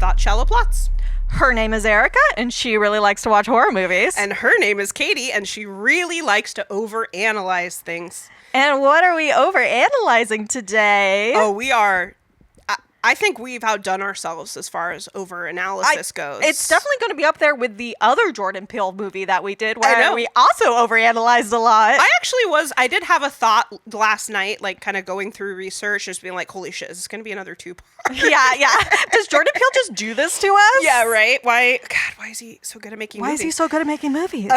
thought shallow plots. Her name is Erika, and she really likes to watch horror movies. And her name is Katy, and she really likes to overanalyze things. And what are we overanalyzing today? Oh, we are... I think we've outdone ourselves as far as over-analysis goes. It's definitely going to be up there with the other Jordan Peele movie that we did, where we also overanalyzed a lot. I did have a thought last night, like kind of going through research, just being like, holy shit, is this going to be another 2-part? Yeah. Does Jordan Peele just do this to us? Yeah, right? Why is he so good at making movies? Why is he so good at making movies?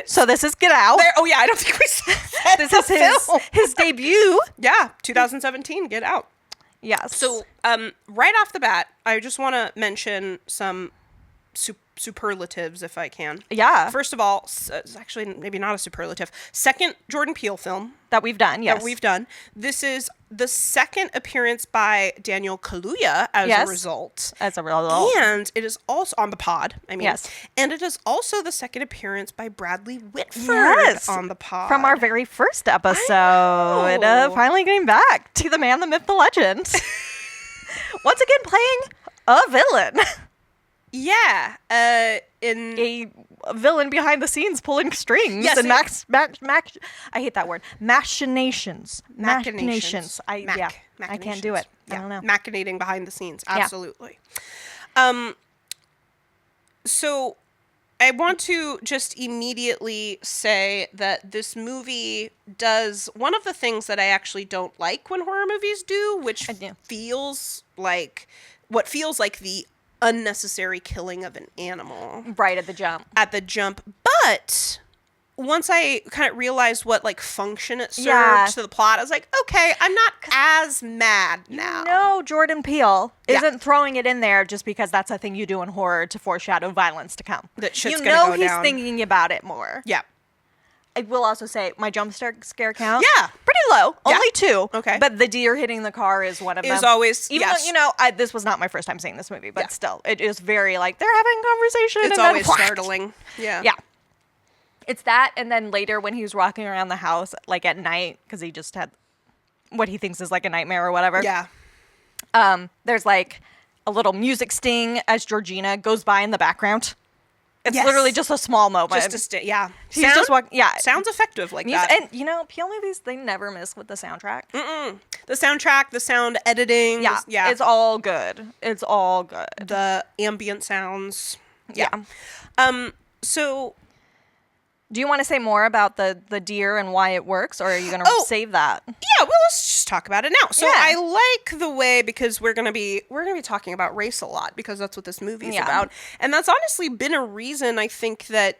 So this is Get Out. I don't think we said this is his debut. Yeah, 2017, Get Out. Yes. So, right off the bat, I just want to mention some superlatives, if I can. Yeah. First of all, it's actually maybe not a superlative. Second Jordan Peele film. That we've done, yes. That we've done. This is the second appearance by Daniel Kaluuya as a result. And it is also on the pod, yes. And it is also the second appearance by Bradley Whitford on the pod. From our very first episode. Finally getting back to the man, the myth, the legend. Once again playing a villain. Yeah. In a villain behind the scenes pulling strings. Yes, and I hate that word. Machinations. Machinations. I can't do it. Yeah. I don't know. Machinating behind the scenes. Absolutely. Yeah. So I want to just immediately say that this movie does one of the things that I actually don't like when horror movies do, which feels like the unnecessary killing of an animal. Right at the jump. But once I kind of realized what function it served to the plot, I was like, okay, I'm not as mad now. No, Jordan Peele isn't throwing it in there just because that's a thing you do in horror to foreshadow violence to come. That shit's gonna go down. He's thinking about it more. Yeah. I will also say my jump scare count. Yeah. Pretty low. Only 2. Okay. But the deer hitting the car is one of them. Is always, even though, this was not my first time seeing this movie, but still, it is very they're having a conversation. It's and always then, startling. Yeah. Yeah. It's that, and then later when he was walking around the house, at night, because he just had what he thinks is a nightmare or whatever. Yeah. There's a little music sting as Georgina goes by in the background. It's literally just a small moment. He's just walking. Yeah. Sounds effective that. And, Peele movies, they never miss with the soundtrack. Mm-mm. The soundtrack, the sound editing. Yeah. It's all good. It's all good. The ambient sounds. Yeah. So... Do you want to say more about the deer and why it works, or are you going to save that? Yeah, well, let's just talk about it now. So I like the way, because we're going to be talking about race a lot, because that's what this movie is about. And that's honestly been a reason I think that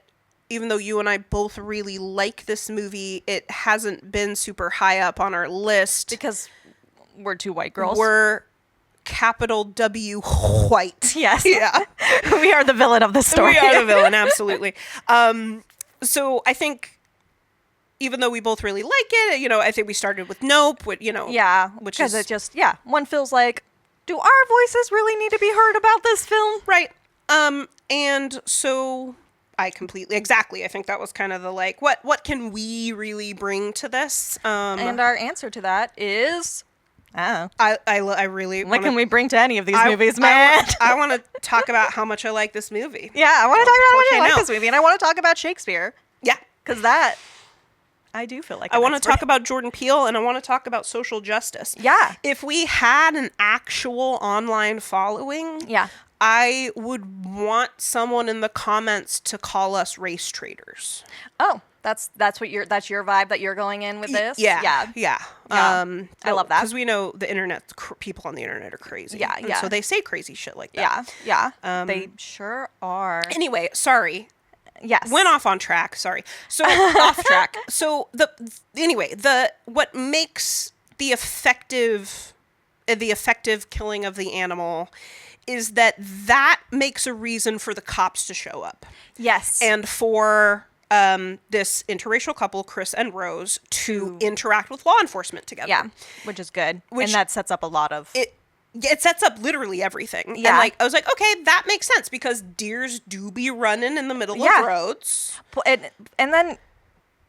even though you and I both really like this movie, it hasn't been super high up on our list. Because we're 2 white girls. We're capital W white. Yes. Yeah. We are the villain of the story. We are the villain, absolutely. So I think, even though we both really like it, I think we started with Nope, which because it just, one feels like, do our voices really need to be heard about this film? Right. And so I think that was kind of the what can we really bring to this? And our answer to that is... I really... What can we bring to any of these movies, man? I want to talk about how much I like this movie. Yeah, I want to talk about how much I like this movie. And I want to talk about Shakespeare. Yeah. Because that, I do feel like I want to talk about Jordan Peele, and I want to talk about social justice. Yeah. If we had an actual online following... Yeah. I would want someone in the comments to call us race traitors. Oh, that's your vibe that you're going in with this? Yeah. I love that. Because we know the internet, people on the internet are crazy. Yeah. So they say crazy shit like that. Yeah. They sure are. Anyway, sorry. Yes. Went off on track. Sorry. So off track. So what makes the effective killing of the animal is that makes a reason for the cops to show up. Yes. And for this interracial couple, Chris and Rose, to interact with law enforcement together. Yeah, which is good. And that sets up a lot of... It sets up literally everything. Yeah. And I was like, okay, that makes sense, because deers do be running in the middle of roads. And then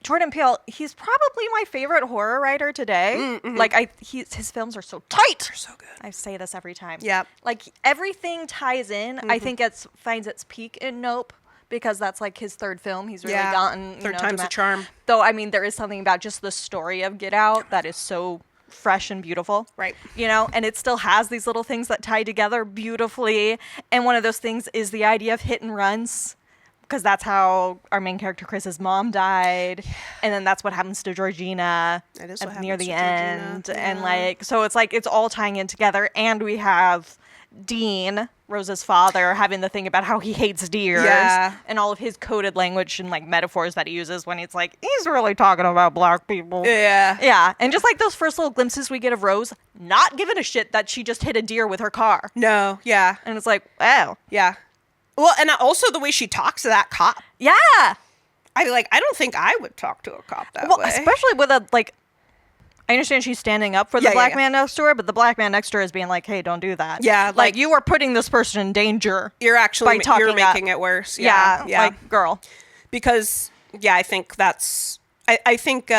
Jordan Peele, he's probably my favorite horror writer today. Like his films are so tight. They're so good. I say this every time. Yeah. Like everything ties in. I think it finds its peak in Nope because that's like his third film. He's really gotten third time's a charm. Though I mean, there is something about just the story of Get Out that is so fresh and beautiful. Right. You know, and it still has these little things that tie together beautifully. And one of those things is the idea of hit and runs. Because that's how our main character Chris's mom died, and then that's what happens to Georgina near the end, and like so it's like it's all tying in together. And we have Dean, Rose's father, having the thing about how he hates deers, and all of his coded language and like metaphors that he uses when it's like he's really talking about black people. Yeah, and just like those first little glimpses we get of Rose not giving a shit that she just hit a deer with her car. No, and it's like wow, Well, and also the way she talks to that cop. Yeah. I don't think I would talk to a cop that way. Especially with a, like, I understand she's standing up for the black man next to her, but the black man next to her is being like, hey, don't do that. Yeah. Like you are putting this person in danger. You're actually, you're making it worse. Yeah. Like, girl. Because, I think that's, I think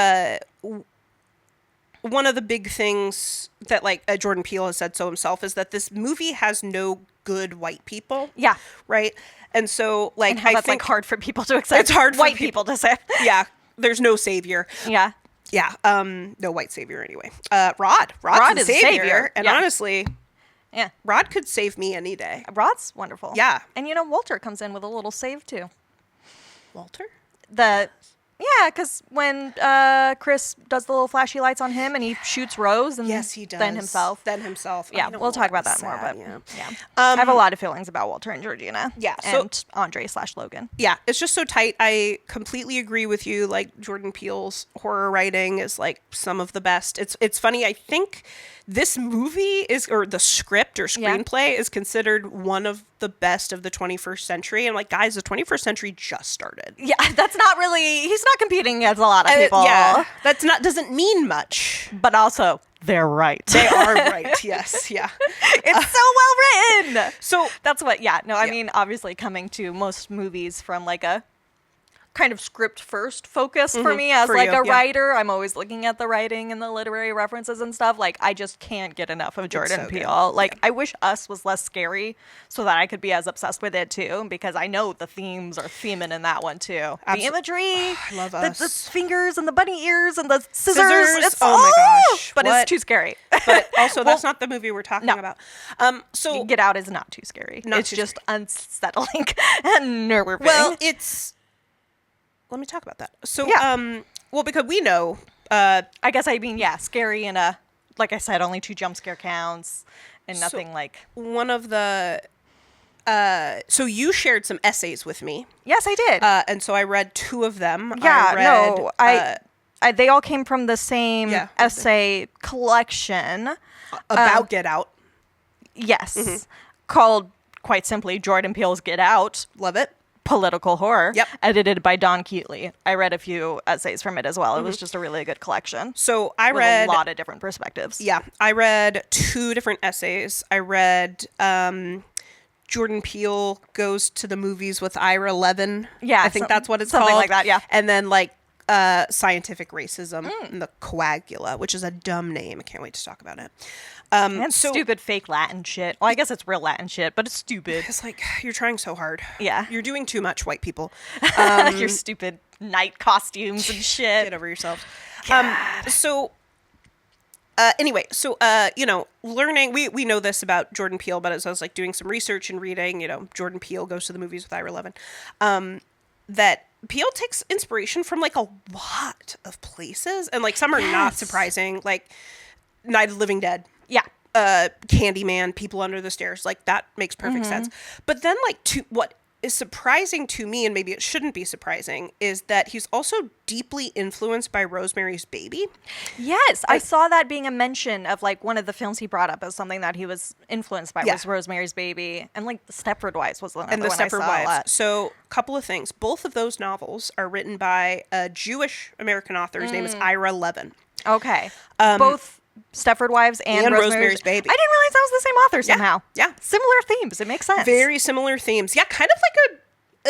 one of the big things that, like, Jordan Peele has said so himself is that this movie has no good white people. Yeah. Right? And so, like, and how that's like hard for people to accept. It's hard for white people to say. Yeah. There's no savior. Yeah. Yeah. No white savior anyway. Rod is a savior. And honestly, Rod could save me any day. Rod's wonderful. Yeah. And you know, Walter comes in with a little save too. Walter? Yeah, because when Chris does the little flashy lights on him and he shoots Rose and yes, he does. Then himself. Yeah, we'll talk about that more. But I have a lot of feelings about Walter and Georgina. Yeah. And Andre/Logan. Yeah, it's just so tight. I completely agree with you. Like, Jordan Peele's horror writing is like some of the best. It's funny. I think this movie or the script or screenplay is considered one of the best of the 21st century. And like, guys, the 21st century just started. Yeah, that's not really, he's not competing against a lot of people. Doesn't mean much. But also, they're right. They are right, yes, yeah. It's so well written. So that's what, I mean, obviously coming to most movies from like a kind of script first focus for me as like a writer. I'm always looking at the writing and the literary references and stuff. Like, I just can't get enough of Jordan Peele. Like, I wish Us was less scary so that I could be as obsessed with it too, because I know the themes are theming in that one too. The imagery, I love Us. The fingers and the bunny ears and the scissors. It's, oh my gosh. But it's too scary. But also, that's not the movie we're talking about. So Get Out is not too scary. It's just unsettling and nerve-wracking. Well, let me talk about that. So, well, because we know, I guess I mean, scary and like I said, only 2 jump scare counts and nothing like. One of the, so you shared some essays with me. Yes, I did. And so I read 2 of them. They all came from the same essay collection. About Get Out. Yes. Called, quite simply, Jordan Peele's Get Out. Love it. Political horror. Yep. Edited by Don Keatley. I read a few essays from it as well. It was just a really good collection. So I read a lot of different perspectives. Yeah. I read 2 different essays. I read Jordan Peele Goes to the Movies with Ira Levin. Yeah. I think that's what it's something called. Something like that, yeah. And then like Scientific Racism and the Coagula, which is a dumb name. I can't wait to talk about it. And stupid fake Latin shit. Well, I guess it's real Latin shit, but it's stupid. It's like, you're trying so hard. Yeah. You're doing too much, white people. Your stupid night costumes and shit. Get over yourselves. Anyway, learning, we know this about Jordan Peele, but as I was like doing some research and reading, Jordan Peele Goes to the Movies with Ira Levin, that Peele takes inspiration from like a lot of places, and like some are not surprising, like Night of the Living Dead. Yeah. Candyman, People Under the Stairs, like that makes perfect sense. But then like what is surprising to me, and maybe it shouldn't be surprising, is that he's also deeply influenced by Rosemary's Baby. Yes, I saw that being a mention of like one of the films he brought up as something that he was influenced by was Rosemary's Baby, and like the Stepford Wives was another one I saw a lot. So, a couple of things. Both of those novels are written by a Jewish American author. His name is Ira Levin. Okay. Both Stepford Wives and Rosemary's Baby. I didn't realize that was the same author somehow. Yeah. Similar themes. It makes sense. Very similar themes. Yeah, kind of like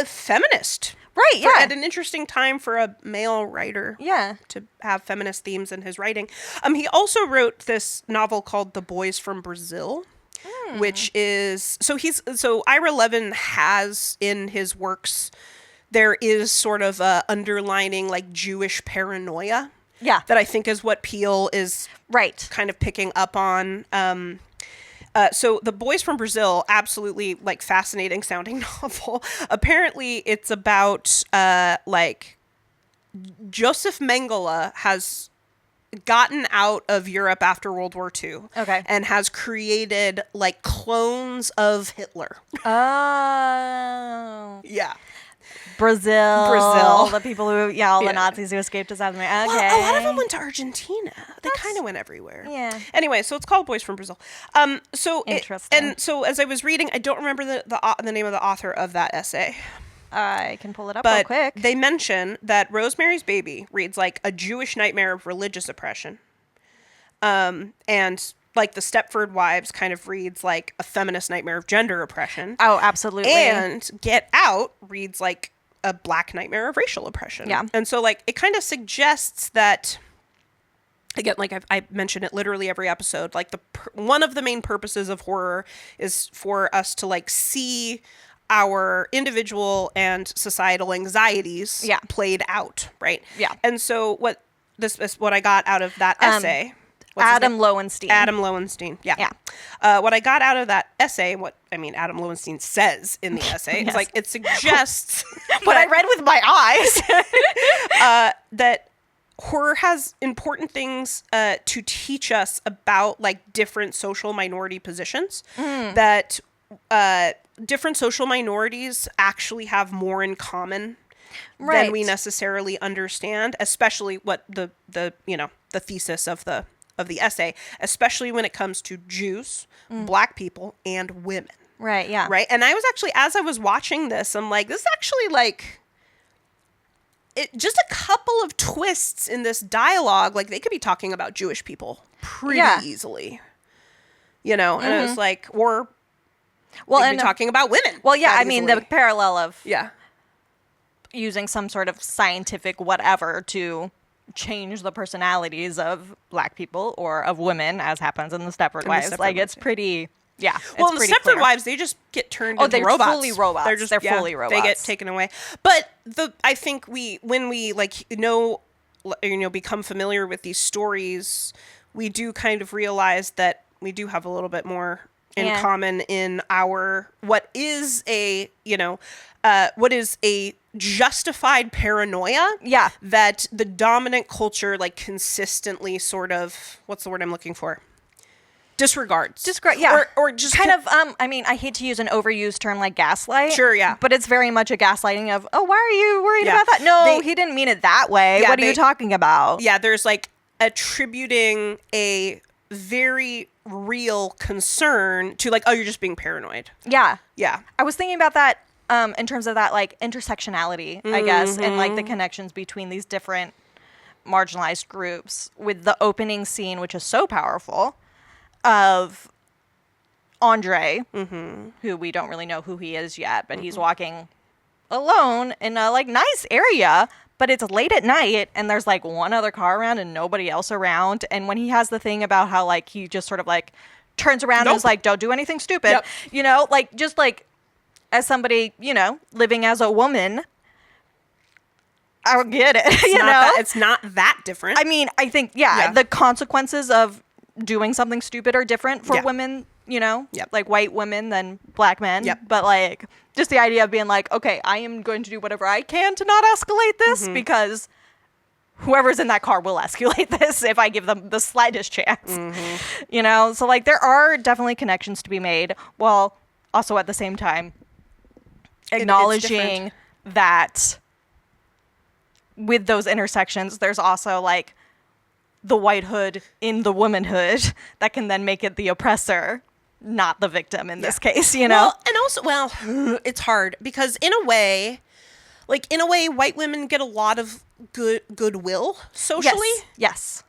a feminist Right, yeah. At an interesting time for a male writer. Yeah. To have feminist themes in his writing. He also wrote this novel called The Boys from Brazil, which is so Ira Levin has in his works, there is sort of a underlining like Jewish paranoia. Yeah. That I think is what Peele is kind of picking up on. So The Boys from Brazil, absolutely like fascinating sounding novel. Apparently it's about like Joseph Mengele has gotten out of Europe after World War II. Okay. And has created like clones of Hitler. Oh. Yeah. Brazil. The people who, all the Nazis who escaped to South America. Okay. Well, a lot of them went to Argentina. They kind of went everywhere. Yeah. Anyway, so it's called Boys from Brazil. So interesting. So as I was reading, I don't remember the name of the author of that essay. I can pull it up real quick. They mention that Rosemary's Baby reads like a Jewish nightmare of religious oppression. And like The Stepford Wives kind of reads like a feminist nightmare of gender oppression. Oh, absolutely. And Get Out reads like a black nightmare of racial oppression. Yeah. And so like it kind of suggests that, again, like I mention it literally every episode, like one of the main purposes of horror is for us to like see our individual and societal anxieties played out, right? Yeah. And so what I got out of that essay. Adam Lowenstein. Adam Lowenstein. Yeah. What I got out of that essay, Adam Lowenstein says in the essay, it's like it suggests what I read with my eyes that horror has important things to teach us about like different social minority positions. That different social minorities actually have more in common than we necessarily understand, especially what the thesis of the essay, especially when it comes to Jews, black people, and women. Right, yeah. Right? And I was actually, as I was watching this, I'm like, this is actually like, just a couple of twists in this dialogue, like they could be talking about Jewish people pretty easily. And it's like, or they could be talking about women. Well, yeah, the parallel of yeah, using some sort of scientific whatever to change the personalities of black people or of women, as happens in the Stepford Wives. Like, it's pretty, well, in the Stepford Wives, they just get turned into robots. They're fully robots. They're fully robots. They get taken away. But I think when we like become familiar with these stories, we do kind of realize that we do have a little bit more in common in our what is a justified paranoia that the dominant culture like consistently sort of, what's the word I'm looking for, disregards. Or just kind of I hate to use an overused term like gaslight. Sure, yeah. But it's very much a gaslighting of, oh, why are you worried about that? No, he didn't mean it that way. What are you talking about? Yeah, there's like attributing a very real concern to like, oh, you're just being paranoid. Yeah. Yeah. I was thinking about that in terms of that like intersectionality, I guess, and like the connections between these different marginalized groups with the opening scene, which is so powerful, of Andre, who we don't really know who he is yet, but he's walking alone in a like nice area, but it's late at night and there's like one other car around and nobody else around. And when he has the thing about how like he just sort of like turns around and is like, don't do anything stupid, like just like as somebody, living as a woman, I get it. It's not that different. I think, the consequences of doing something stupid are different for women, like white women than black men. But like just the idea of being like, okay, I am going to do whatever I can to not escalate this because whoever's in that car will escalate this if I give them the slightest chance. So like there are definitely connections to be made, while also at the same time acknowledging that with those intersections, there's also like the whitehood in the womanhood that can then make it the oppressor, not the victim in this case, Well, and also, it's hard because in a way, white women get a lot of goodwill socially. Yes.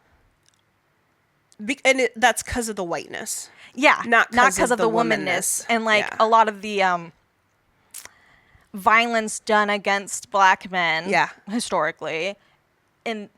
And that's because of the whiteness. Yeah. Not because of the womanness. And like a lot of the, violence done against black men historically in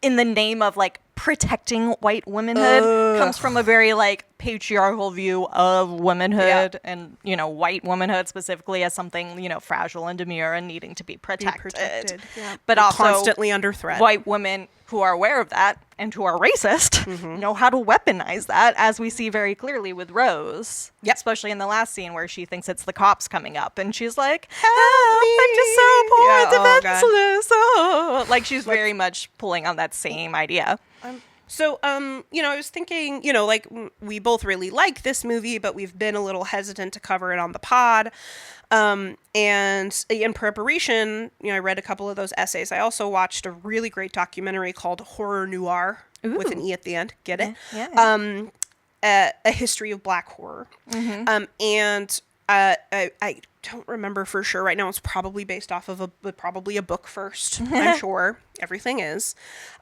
the name of like protecting white womanhood comes from a very like patriarchal view of womanhood and, you know, white womanhood specifically as something, you know, fragile and demure and needing to be protected. Yeah. But also constantly under threat. White women who are aware of that and who are racist know how to weaponize that, as we see very clearly with Rose. Yep. Especially in the last scene where she thinks it's the cops coming up and she's like, help me. I'm just so poor and defenseless. Oh. Like she's very much pulling on that same idea. So, you know, I was thinking, you know, like we both really like this movie, but we've been a little hesitant to cover it on the pod. And in preparation, you know, I read a couple of those essays. I also watched a really great documentary called Horror Noir with an E at the end. Get it? Yeah. A history of black horror. And I don't remember for sure right now. It's probably based off of probably a book first. I'm sure everything is.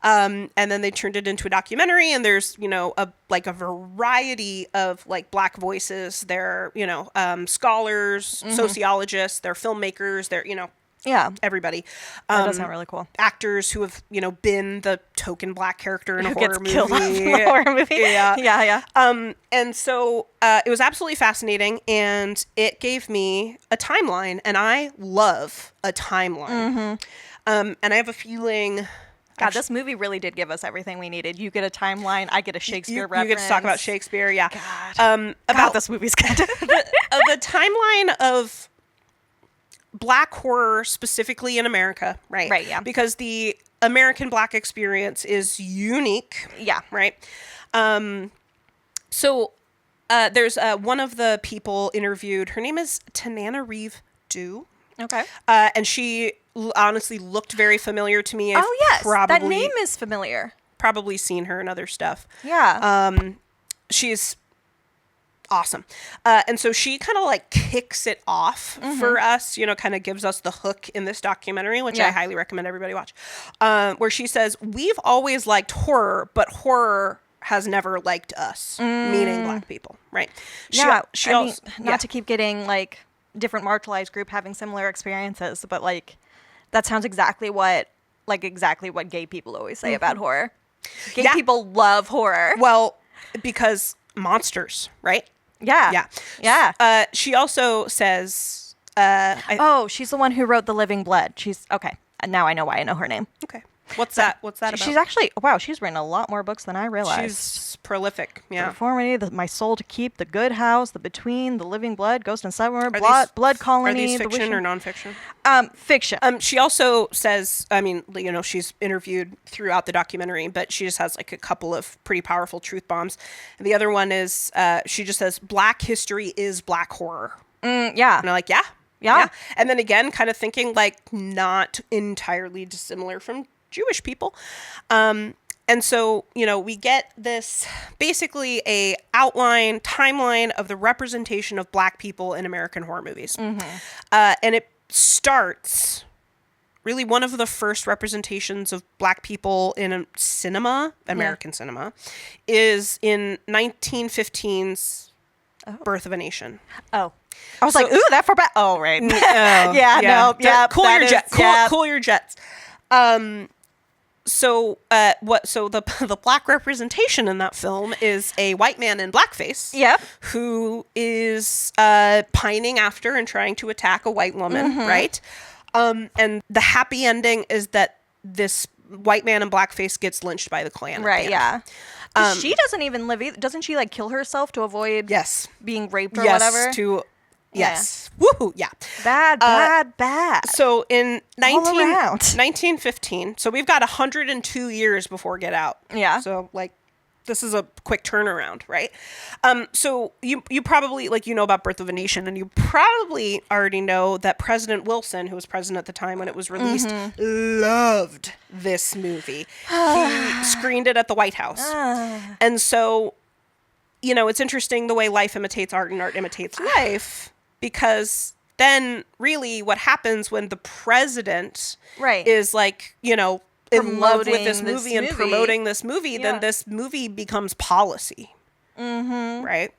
And then they turned it into a documentary, and there's, you know, a variety of like black voices. They're, you know, scholars, sociologists, they're filmmakers, they're, you know, everybody. That does sound really cool. Actors who have, you know, been the token black character in a horror movie. Killed in a horror movie. Yeah. And so it was absolutely fascinating, and it gave me a timeline, and I love a timeline. And I have a feeling... God, this movie really did give us everything we needed. You get a timeline, I get a Shakespeare reference. You get to talk about Shakespeare, yeah. God, about this movie's good. the timeline of black horror specifically in America, right? Right, yeah. Because the American black experience is unique. Yeah. Right? So there's one of the people interviewed. Her name is Tananarive Due. Okay. And she honestly looked very familiar to me. Oh, yes. That name is familiar. Probably seen her in other stuff. Yeah. She's awesome. And so she kind of like kicks it off for us, you know, kind of gives us the hook in this documentary, which I highly recommend everybody watch, where she says, we've always liked horror, but horror has never liked us, meaning black people, right? Not to keep getting like different marginalized group having similar experiences, but like that sounds exactly what gay people always say about horror. Gay people love horror. Well, because monsters, right? Yeah. She also says... she's the one who wrote The Living Blood. She's... Okay. Now I know why I know her name. Okay. What's that about? She's actually... Wow, she's written a lot more books than I realized. She's prolific, yeah. Deformity, My Soul to Keep, The Good House, The Between, The Living Blood, Ghost and Summer, Blood Colony... Are these fiction or nonfiction? Fiction. She also says... I mean, you know, she's interviewed throughout the documentary, but she just has like a couple of pretty powerful truth bombs. And the other one is... she just says, Black history is black horror. Yeah. And I'm like, yeah. And then again, kind of thinking like not entirely dissimilar from Jewish people. And so, you know, we get this basically a timeline of the representation of black people in American horror movies. And it starts really one of the first representations of black people in cinema, American cinema, is in 1915's Birth of a Nation. Oh. I was like, ooh, that for Oh, right. Cool your jets. So the black representation in that film is a white man in blackface. Yep. Who is pining after and trying to attack a white woman, right? And the happy ending is that this white man in blackface gets lynched by the Klan. Right, yeah. She doesn't even live either. Doesn't she like kill herself to avoid being raped or whatever? Yes. Woohoo, yeah. Bad. So in 1915, so we've got 102 years before Get Out. Yeah. So like this is a quick turnaround, right? So you probably, like, you know about Birth of a Nation, and you probably already know that President Wilson, who was president at the time when it was released, loved this movie. He screened it at the White House. And so, you know, it's interesting the way life imitates art and art imitates life, because then really what happens when the president is like, you know, in love with this movie and promoting this movie, then this movie becomes policy. Right?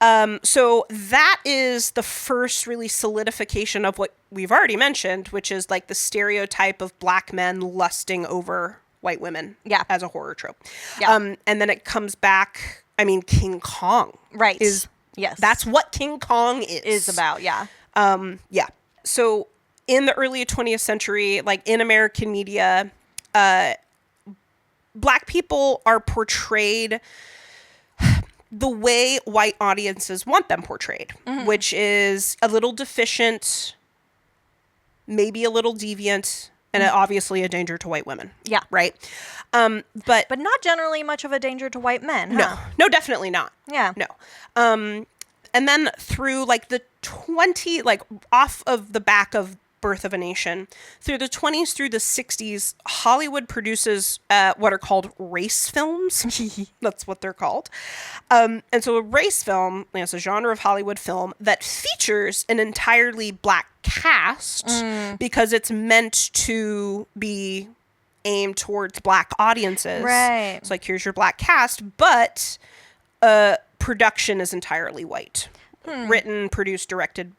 So that is the first really solidification of what we've already mentioned, which is like the stereotype of black men lusting over white women as a horror trope. Yeah. And then it comes back, I mean, King Kong. Right. That's what King Kong is about, yeah. Yeah. So in the early 20th century, like in American media, black people are portrayed the way white audiences want them portrayed, which is a little deficient, maybe a little deviant, and obviously a danger to white women. Yeah. Right? But not generally much of a danger to white men, huh? No, definitely not. Yeah. No. And then through like the off of the back of Birth of a Nation, through the 20s through the 60s, Hollywood produces what are called race films. That's what they're called. And so a race film is a genre of Hollywood film that features an entirely black cast because it's meant to be aimed towards black audiences. Right. It's like, here's your black cast, but production is entirely white. Written, produced, directed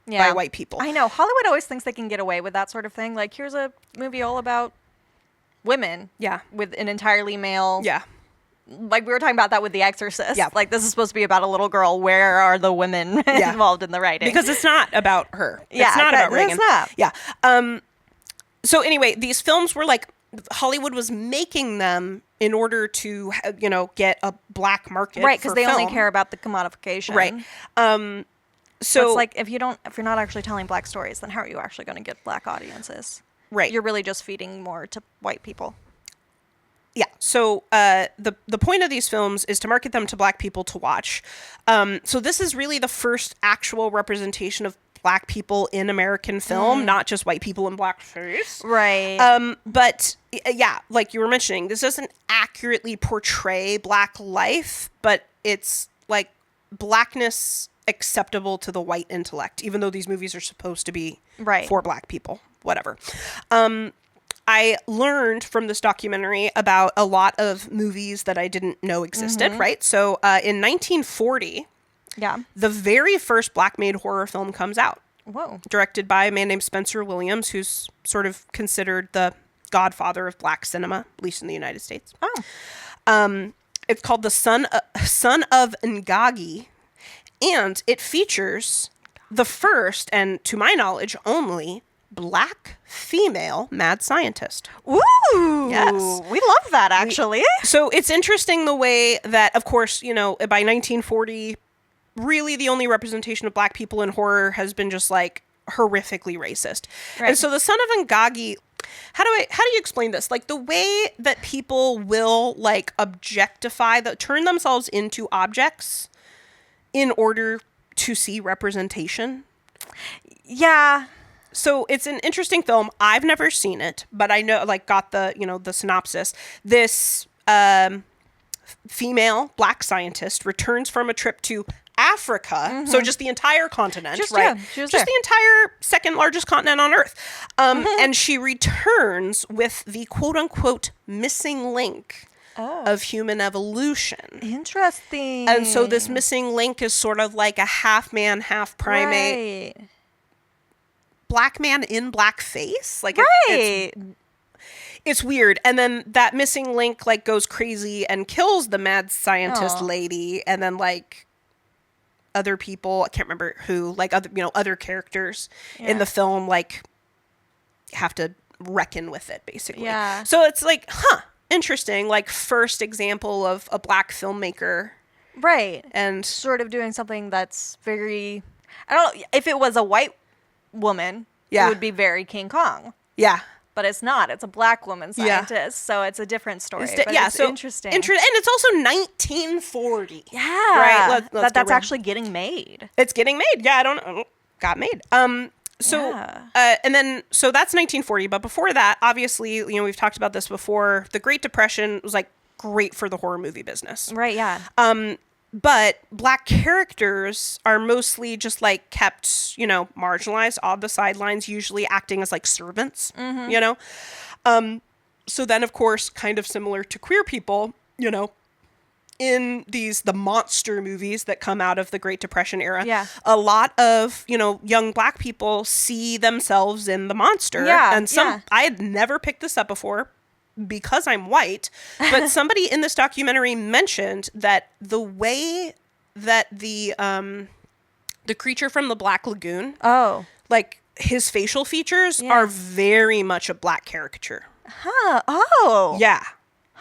by white people. I know. Hollywood always thinks they can get away with that sort of thing. Like, here's a movie all about women. Yeah. With an entirely male. Yeah. Like, we were talking about that with The Exorcist. Yeah. Like, this is supposed to be about a little girl. Where are the women involved in the writing? Because it's not about her. Yeah. It's not about Reagan. It's not. Yeah. So anyway, these films were like, Hollywood was making them in order to, get a black market. Right, because they film. only care about the commodification. Right. So it's like, if you're not actually telling black stories, then how are you actually going to get black audiences? Right. You're really just feeding more to white people. Yeah. So the point of these films is to market them to black people to watch. So this is really the first actual representation of black people in American film, not just white people in blackface. Right. But yeah, like you were mentioning, this doesn't accurately portray black life, but it's like blackness acceptable to the white intellect, even though these movies are supposed to be for black people, whatever. I learned from this documentary about a lot of movies that I didn't know existed, right? So in 1940, the very first black-made horror film comes out. Whoa. Directed by a man named Spencer Williams, who's sort of considered the godfather of black cinema, at least in the United States. Oh. It's called The Son of Ngagi, and it features the first, and to my knowledge, only black female mad scientist. Ooh. Yes. We love that, actually. So it's interesting the way that, of course, by 1940, really the only representation of black people in horror has been just like horrifically racist. Right. And so The Son of Ngagi, how do you explain this? Like the way that people will like turn themselves into objects in order to see representation. Yeah. So it's an interesting film. I've never seen it, but I know, like, got the, the synopsis. This female black scientist returns from a trip to Africa, so just the entire continent, right? Yeah, she was just there. the entire second largest continent on Earth. And she returns with the quote-unquote missing link of human evolution. Interesting. And so this missing link is sort of like a half man, half primate. Right. Black man in blackface. Like it's weird. And then that missing link like goes crazy and kills the mad scientist lady, and then like other people, I can't remember who, like other characters in the film like have to reckon with it basically. Yeah. So it's like, interesting, like first example of a black filmmaker. Right. And sort of doing something that's very, I don't know, if it was a white woman, it would be very King Kong. Yeah. But it's not. It's a black woman scientist, so it's a different story. It's so interesting. And it's also 1940. Yeah. Right. That's actually getting made. It's getting made. Yeah, I don't know. Got made. So and then so that's 1940, but before that, obviously, we've talked about this before. The Great Depression was like great for the horror movie business. Right, yeah. But black characters are mostly just like kept, marginalized on the sidelines, usually acting as like servants, So then, of course, kind of similar to queer people, in the monster movies that come out of the Great Depression era, Yeah. a lot of, young Black people see themselves in the monster. Yeah, And I had never picked this up before because I'm white, but somebody in this documentary mentioned that the way that the creature from the Black Lagoon, like his facial features are very much a Black caricature. Huh. Oh. Yeah.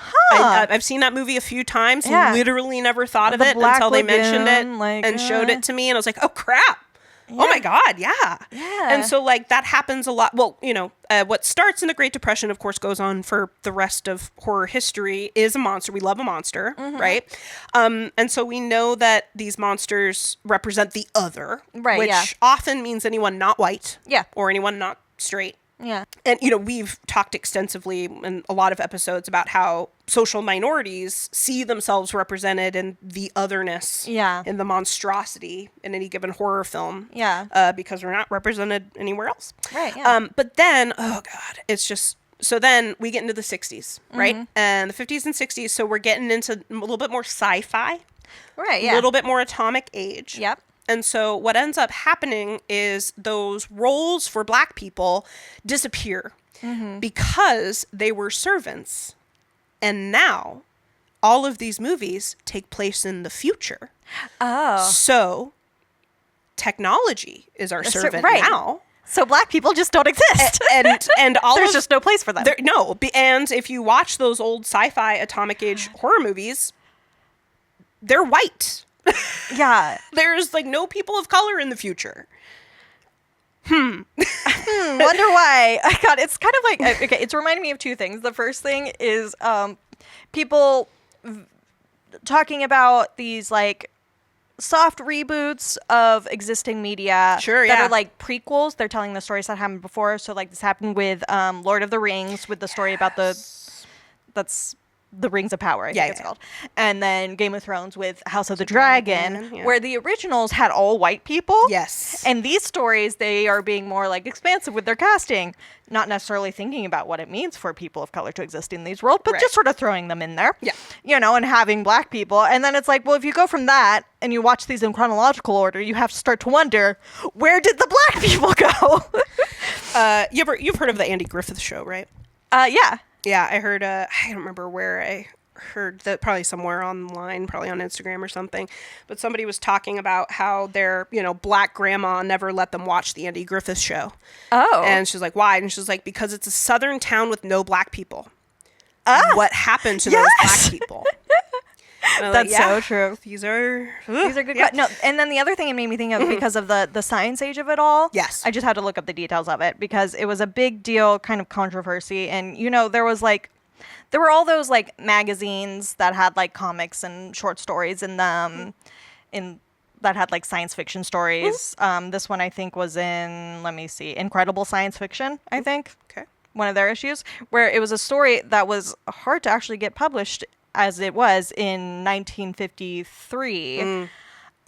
Huh. I've seen that movie a few times. Yeah. Literally never thought of The it Black until they Lagoon, mentioned it and showed it to me, and I was like, "Oh crap! Oh my god, yeah." And so that happens a lot. Well, what starts in the Great Depression, of course, goes on for the rest of horror history. Is a monster. We love a monster, right? And so we know that these monsters represent the other, which often means anyone not white, or anyone not straight. Yeah. And, we've talked extensively in a lot of episodes about how social minorities see themselves represented in the otherness, in the monstrosity in any given horror film, because we're not represented anywhere else. Right, yeah. But then, oh God, it's just, so then we get into the 60s, right? And the 50s and 60s, so we're getting into a little bit more sci-fi. Right, yeah. A little bit more Atomic Age. Yep. And so what ends up happening is those roles for Black people disappear because they were servants. And now all of these movies take place in the future. Oh. So technology is our servant now. So Black people just don't exist. And all there's just no place for them. No. And if you watch those old sci-fi Atomic Age horror movies, they're white. Yeah. There's no people of color in the future. Wonder why. God, it's kind of like, okay, it's reminding me of two things. The first thing is people talking about these soft reboots of existing media that are prequels. They're telling the stories that happened before. So this happened with Lord of the Rings, with the story about that's the Rings of Power, I think it's called. And then Game of Thrones with House of the Dragon, where the originals had all white people. Yes. And these stories, they are being more expansive with their casting, not necessarily thinking about what it means for people of color to exist in these worlds, but just sort of throwing them in there. Yeah. And having Black people. And then it's well, if you go from that and you watch these in chronological order, you have to start to wonder, where did the Black people go? You've heard of the Andy Griffith Show, right? Yeah. Yeah, I heard, I don't remember where I heard that, probably somewhere online, probably on Instagram or something, but somebody was talking about how their, Black grandma never let them watch the Andy Griffith Show. Oh. And she's like, why? And she's like, because it's a southern town with no Black people. What happened to those Black people? That's so true. These are good. No, and then the other thing it made me think of, because of the science age of it all. Yes. I just had to look up the details of it because it was a big deal, kind of controversy. And, there was there were all those magazines that had comics and short stories in them, that had science fiction stories. This one I think was in, let me see, Incredible Science Fiction, I think. Okay. One of their issues, where it was a story that was hard to actually get published, as it was in 1953.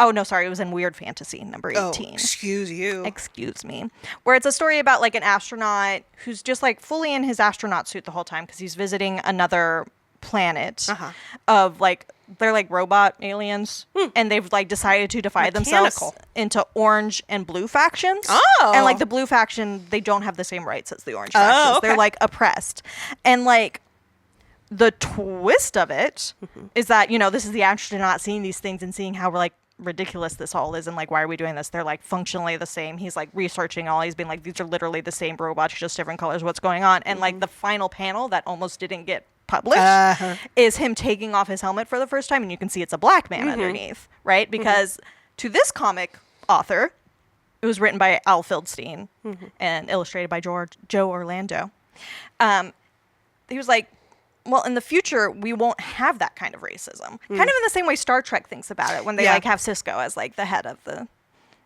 Oh, no, sorry. It was in Weird Fantasy, number 18. Oh, excuse you. Excuse me. Where it's a story about an astronaut who's just fully in his astronaut suit the whole time because he's visiting another planet of they're robot aliens, and they've decided to divide themselves into orange and blue factions. Oh. And the blue faction, they don't have the same rights as the orange factions. Okay. They're oppressed. And the twist of it is that, this is the astronaut seeing these things and seeing how ridiculous this all is, and why are we doing this? They're functionally the same. He's researching all. He's being these are literally the same robots, just different colors. What's going on? And the final panel that almost didn't get published is him taking off his helmet for the first time, and you can see it's a Black man underneath, right? Because to this comic author, it was written by Al Fieldstein and illustrated by Joe Orlando. He was well, in the future, we won't have that kind of racism. Kind of in the same way Star Trek thinks about it when they have Cisco as the head of the,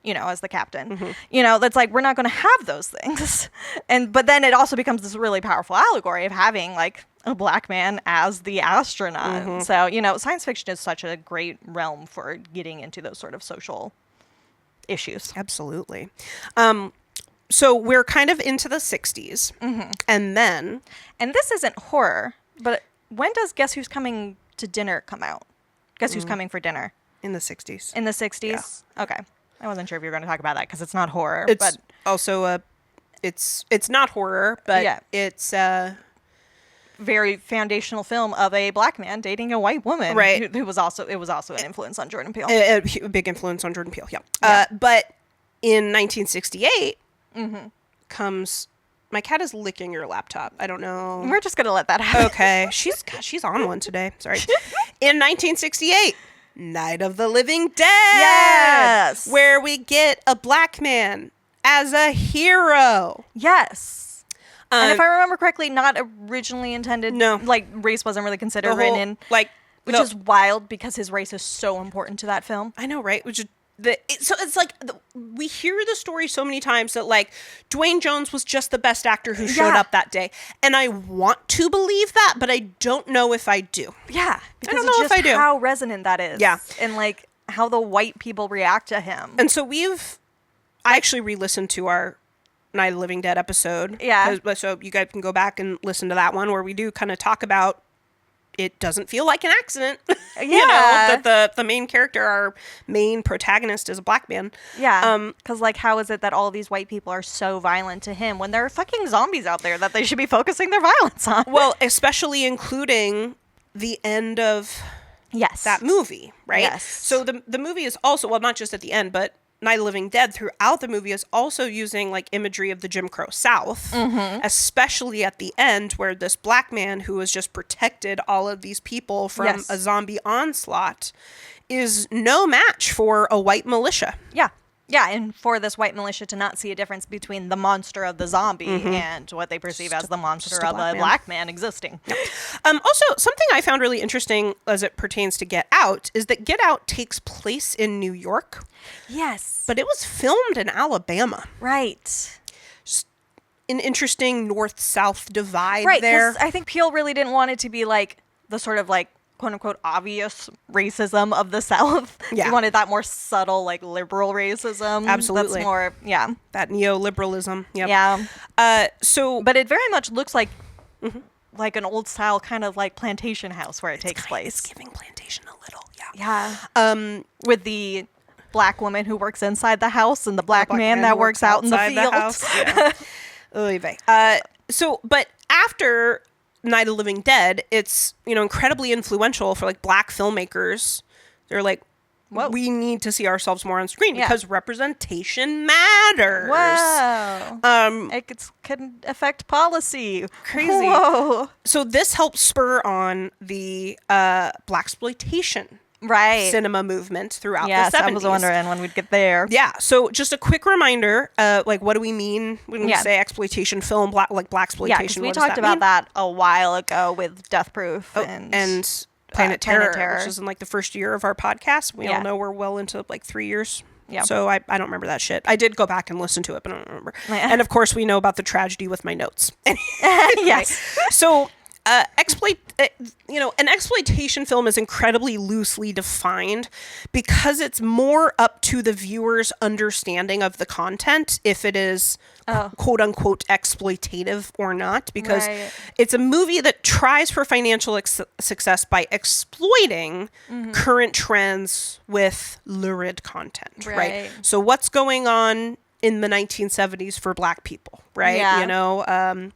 as the captain. That's we're not going to have those things. But then it also becomes this really powerful allegory of having a Black man as the astronaut. So, science fiction is such a great realm for getting into those sort of social issues. Absolutely. So we're kind of into the 60s. And then... And this isn't horror, but when does Guess Who's Coming to Dinner come out? Guess Who's Coming for Dinner? In the 60s. In the 60s? Yeah. Okay. I wasn't sure if you were going to talk about that because it's not horror. It's but also it's not horror, but it's very foundational film of a black man dating a white woman. Right. It was also an influence on Jordan Peele. A big influence on Jordan Peele, yeah. But in 1968 comes... My cat is licking your laptop. I don't know. We're just going to let that happen. Okay. She's on one today. Sorry. In 1968, Night of the Living Dead. Yes. Where we get a black man as a hero. Yes. And if I remember correctly, not originally intended. No. Like, race wasn't really considered written in. Like, which is wild because his race is so important to that film. I know, right? Which is... So it's like we hear the story so many times that like Dwayne Jones was just the best actor who showed up that day, and I want to believe that, but I don't know if I do. Yeah, because I don't know if I do. How resonant that is. Yeah, and like how the white people react to him. And so I actually re-listened to our Night of the Living Dead episode. Yeah. So you guys can go back and listen to that one where we do kind of talk about. It doesn't feel like an accident, that the main character, our main protagonist, is a black man. Yeah, because like, how is it that all these white people are so violent to him when there are fucking zombies out there that they should be focusing their violence on? Well, especially including the end of that movie, right? Yes. So the movie is also, well, not just at the end, but Night of the Living Dead throughout the movie is also using like imagery of the Jim Crow South, especially at the end where this black man who has just protected all of these people from a zombie onslaught is no match for a white militia. Yeah. Yeah, and for this white militia to not see a difference between the monster of the zombie and what they perceive as the monster of the black man existing. Yeah. Also, something I found really interesting as it pertains to Get Out is that Get Out takes place in New York. Yes. But it was filmed in Alabama. Right. Just an interesting north-south divide there. Right, because I think Peele really didn't want it to be like the sort of like quote-unquote obvious racism of the South. Yeah. He wanted that more subtle, like, liberal racism. Absolutely. That's more, that neoliberalism. Yep. Yeah. But it very much looks like like an old-style kind of, like, plantation house where it takes place. It's giving plantation a little, Yeah. With the black woman who works inside the house and the black man that works out in the field. Yeah. But after Night of the Living Dead, it's, incredibly influential for like black filmmakers. They're like, we need to see ourselves more on screen because representation matters. Wow. It can affect policy. Crazy. Whoa. So this helps spur on the blaxploitation cinema movement throughout the 70s. I was wondering when we'd get there. Yeah. So just a quick reminder, like, what do we mean when we say exploitation film, blaxploitation? Yeah, because we talked about that a while ago with Death Proof and Planet Terror, which is in like the first year of our podcast. We all know we're well into like 3 years. Yeah. So I don't remember that shit. I did go back and listen to it, but I don't remember. And of course, we know about the tragedy with my notes. Yes. So an exploitation film is incredibly loosely defined because it's more up to the viewer's understanding of the content if it is quote unquote exploitative or not, because it's a movie that tries for financial success by exploiting current trends with lurid content, right? So what's going on in the 1970s for black people, right? Yeah.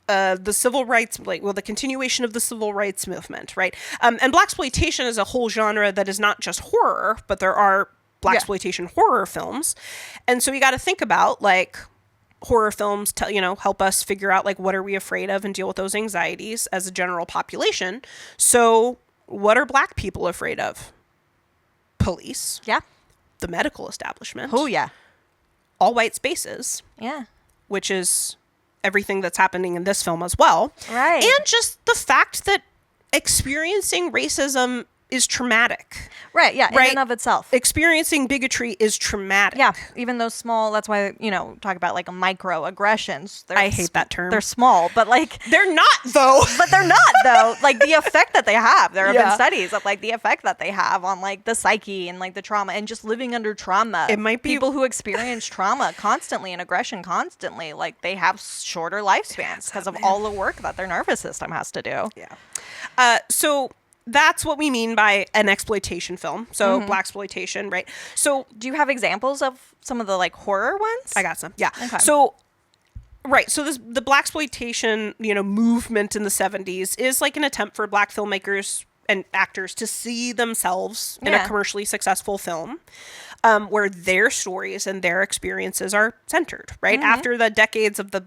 The civil rights, the continuation of the civil rights movement, right? And blaxploitation is a whole genre that is not just horror, but there are blaxploitation horror films. And so you got to think about, like, horror films, help us figure out, like, what are we afraid of and deal with those anxieties as a general population. So what are black people afraid of? Police. Yeah. The medical establishment. Oh, yeah. All white spaces. Yeah. Which is everything that's happening in this film as well. Right. And just the fact that experiencing racism is traumatic. Right, yeah, in and of itself. Experiencing bigotry is traumatic. Yeah, even those small, that's why, talk about like microaggressions. I hate that term. They're small, but like... They're not, though. But they're not, though. Like, the effect that they have. There have been studies of, like, the effect that they have on, like, the psyche and, like, the trauma and just living under trauma. It might be... People who experience trauma constantly and aggression constantly, like, they have shorter lifespans because of all the work that their nervous system has to do. Yeah. So... that's what we mean by an exploitation film. So blaxploitation, right? So do you have examples of some of the like horror ones? I got some. Yeah. Okay. So right. So the blaxploitation, movement in the 70s is like an attempt for Black filmmakers and actors to see themselves in a commercially successful film, where their stories and their experiences are centered, right? After the decades of the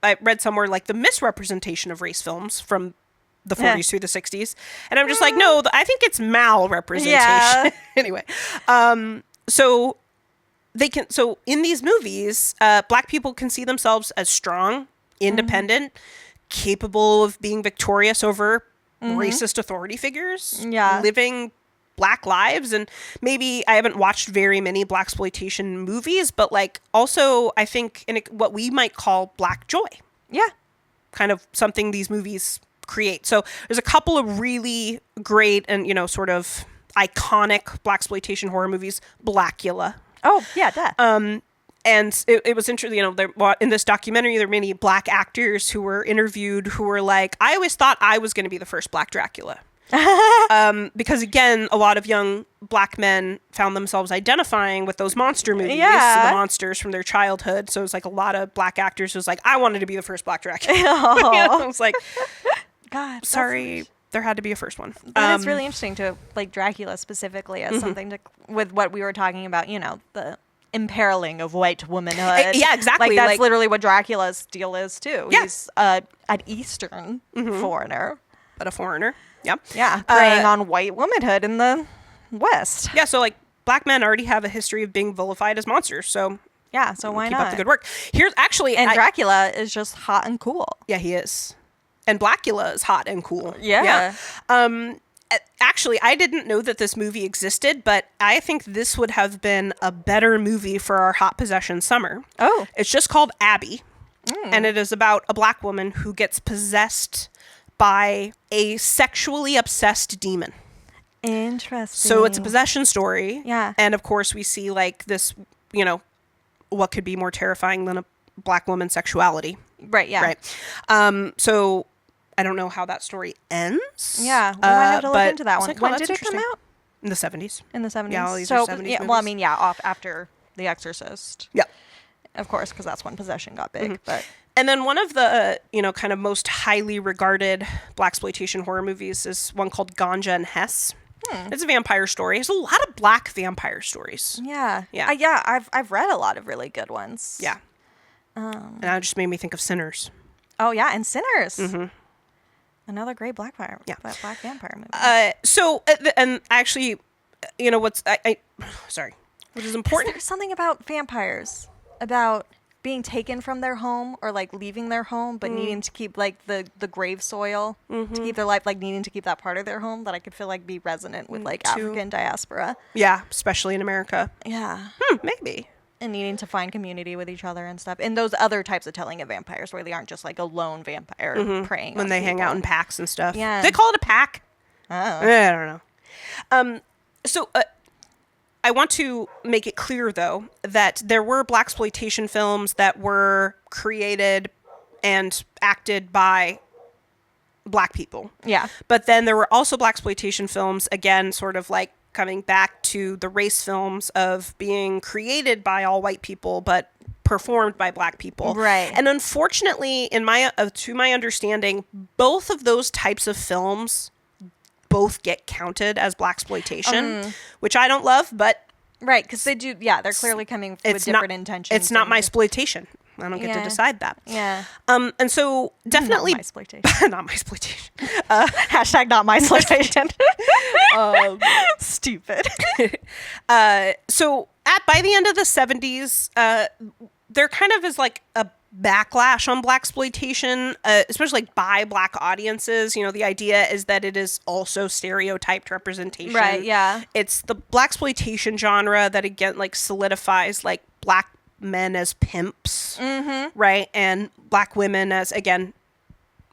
I read somewhere like the misrepresentation of race films from the 40s through the 60s. And I'm just like, no, I think it's malrepresentation. Yeah. Anyway, so in these movies, Black people can see themselves as strong, independent, capable of being victorious over racist authority figures, living Black lives. And maybe I haven't watched very many blaxploitation movies, but like also I think in what we might call Black joy. Yeah. Kind of something these movies create. So there's a couple of really great and, sort of iconic blaxploitation horror movies. Blackula. Oh, yeah, that. And it was interesting, in this documentary, there were many Black actors who were interviewed who were like, I always thought I was going to be the first Black Dracula. Because again, a lot of young Black men found themselves identifying with those monster movies, the monsters from their childhood. So it was like a lot of Black actors who was like, I wanted to be the first Black Dracula. I was like, God, sorry. There had to be a first one. But it's really interesting to like Dracula specifically as something to with what we were talking about, the imperiling of white womanhood. Yeah, exactly. Like that's literally what Dracula's deal is too. Yeah. He's an Eastern foreigner. But a foreigner. Yeah. Yeah. Preying on white womanhood in the West. Yeah. So like Black men already have a history of being vilified as monsters. So yeah. So why keep not? up the good work. Here's actually. And Dracula is just hot and cool. Yeah, he is. And Blackula is hot and cool. Yeah. Actually, I didn't know that this movie existed, but I think this would have been a better movie for our Hot Possession summer. Oh. It's just called Abby. And it is about a Black woman who gets possessed by a sexually obsessed demon. Interesting. So it's a possession story. Yeah. And of course we see like this, what could be more terrifying than a Black woman's sexuality. Right, yeah. Right. So I don't know how that story ends. Yeah, we might have to look into that one. Like, when did it come out? In the 70s. In the 70s. Yeah, all these are 70s movies. Well, I mean, off after The Exorcist. Yeah. Of course, because that's when possession got big. But and then one of the, kind of most highly regarded blaxploitation horror movies is one called Ganja and Hess. It's a vampire story. There's a lot of Black vampire stories. Yeah. Yeah. I've read a lot of really good ones. Yeah. And that just made me think of Sinners. Oh, yeah, and Sinners. Another great Black vampire movie. And actually, sorry. What is important? There's something about vampires, about being taken from their home or like leaving their home, but needing to keep like the grave soil to keep their life, like needing to keep that part of their home that I could feel like be resonant with like African diaspora. Yeah, especially in America. Yeah. Maybe. And needing to find community with each other and stuff. And those other types of telling of vampires where they aren't just like a lone vampire preying when on they people. hang out in packs and stuff. Yeah. They call it a pack. Oh. I don't know. So I want to make it clear, though, that there were blaxploitation films that were created and acted by Black people. Yeah. But then there were also blaxploitation films, again, sort of like coming back to the race films of being created by all white people, but performed by Black people. Right. And unfortunately, to my understanding, both of those types of films both get counted as blaxploitation, which I don't love, but right, because they do. Yeah, they're clearly coming with different intentions. It's not my exploitation. I don't get to decide that. Yeah. And so definitely not my exploitation. Not my exploitation. Hashtag not my exploitation. Stupid. So by the end of the 70s, there kind of is like a backlash on blaxploitation, especially like by Black audiences. The idea is that it is also stereotyped representation. Right. Yeah. It's the blaxploitation genre that again like solidifies like Black men as pimps, right, and Black women as again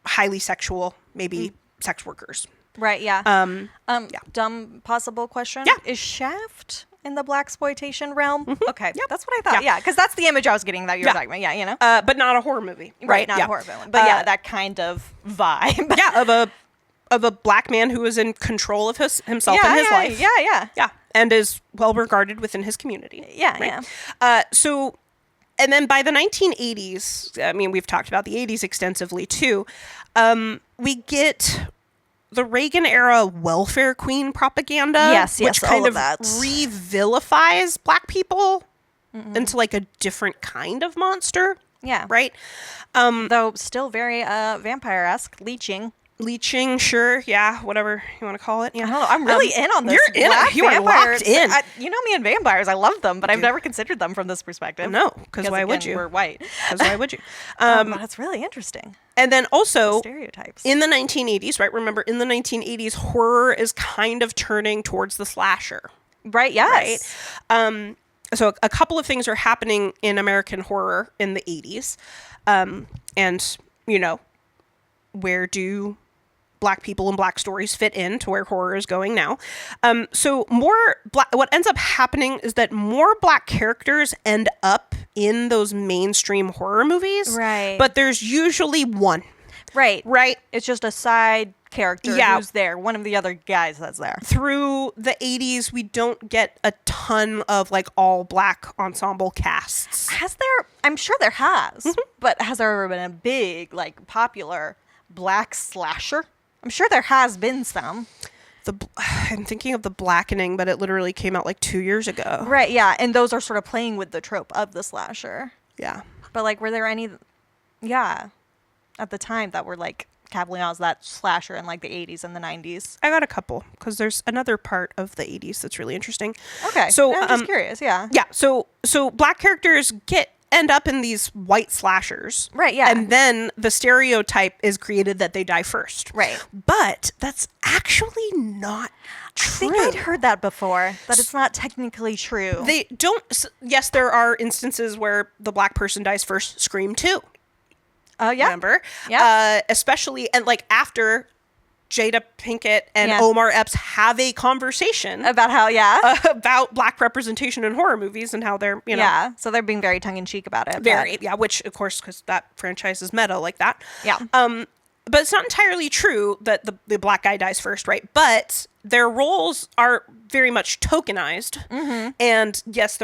highly sexual, maybe sex workers. Right. Yeah. Yeah. Dumb possible question. Yeah. Is Shaft in the blaxploitation realm? Okay. Yep. That's what I thought. Yeah. Because that's the image I was getting that you were talking about. Yeah. But not a horror movie, right? Not a horror villain. But that kind of vibe. Yeah, of of a black man who is in control of himself and his life. Yeah. And is well regarded within his community. Yeah. So, and then by the 1980s, I mean, we've talked about the 80s extensively too. We get the Reagan era welfare queen propaganda, which kind of revilifies black people into like a different kind of monster. Yeah. Right? Though still very vampire-esque, leeching, sure, yeah, whatever you want to call it. Yeah, I don't know. I'm really in on this. You're in it. You are locked in. You know me and vampires. I love them, but I've never considered them from this perspective. No, because why would you? We're white. Because why would you? That's really interesting. And then also, stereotypes. In the 1980s, right? Remember, in the 1980s, horror is kind of turning towards the slasher. Right, yes. Right? So a couple of things are happening in American horror in the 80s. And, you know, where do black people and black stories fit into where horror is going now? So what ends up happening is that more black characters end up in those mainstream horror movies. Right. But there's usually one. Right. Right. It's just a side character who's there, one of the other guys that's there. Through the 80s, we don't get a ton of like all black ensemble casts. Has there? I'm sure there has. Mm-hmm. But has there ever been a big, like, popular black slasher? I'm sure there has been some. I'm thinking of The Blackening, but it literally came out like 2 years ago. Right, yeah. And those are sort of playing with the trope of the slasher. Yeah. But, like, were there any, at the time that were, like, capitalizing on that slasher in, like, the 80s and the 90s? I got a couple, because there's another part of the 80s that's really interesting. Okay. So I'm just curious, yeah. Yeah, so black characters end up in these white slashers. Right, yeah. And then the stereotype is created that they die first. Right. But that's actually not true. I think I'd heard that before, that it's not technically true. They don't... Yes, there are instances where the black person dies first. Scream 2. Oh, yeah. Remember? Yeah. Especially, and like after Jada Pinkett and Omar Epps have a conversation about how, about black representation in horror movies and how they're, you know. Yeah, so they're being very tongue-in-cheek about it. Very, which, of course, because that franchise is meta like that. Yeah. But it's not entirely true that the black guy dies first, right? But their roles are very much tokenized. Mm-hmm. And yes,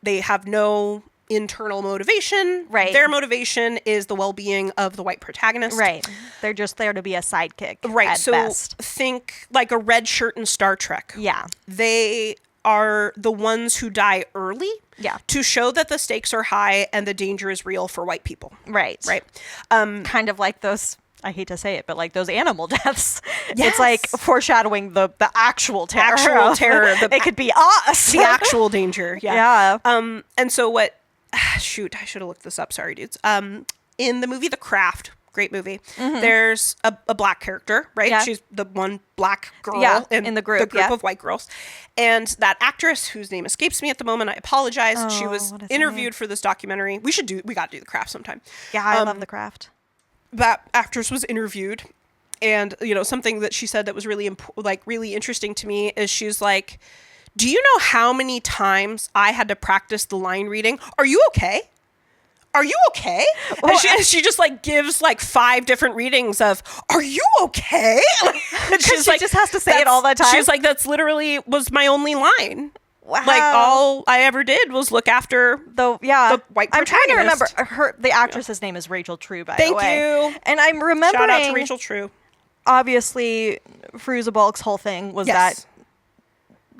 they have no internal motivation. Right. Their motivation is the well-being of the white protagonist. Right. They're just there to be a sidekick. Right. At best. Think like a red shirt in Star Trek. Yeah. They are the ones who die early. Yeah. To show that the stakes are high and the danger is real for white people. Right. Right. Kind of like those, I hate to say it, but like those animal deaths. Yes. It's like foreshadowing the actual terror. Actual terror. It could be us. The actual danger. Yeah. Yeah. And so what... Shoot, I should have looked this up. Sorry, dudes. In the movie The Craft, great movie, there's a black character, right? Yeah. She's the one black girl in the group of white girls. And that actress, whose name escapes me at the moment, I apologize. She was interviewed for this documentary. We got to do The Craft sometime. Yeah, I love The Craft. That actress was interviewed, and you know, something that she said that was really really interesting to me is she's like, do you know how many times I had to practice the line reading? Are you okay? Are you okay? Well, and she just like gives like 5 different readings of, are you okay? And she just has to say it all the time. She's like, that's literally was my only line. Wow. Like all I ever did was look after the white protagonist. I'm trying to remember the actress's name is Rachel True, by the way. Thank you. And I'm remembering. Shout out to Rachel True. Obviously, Fairuza Balk's whole thing was that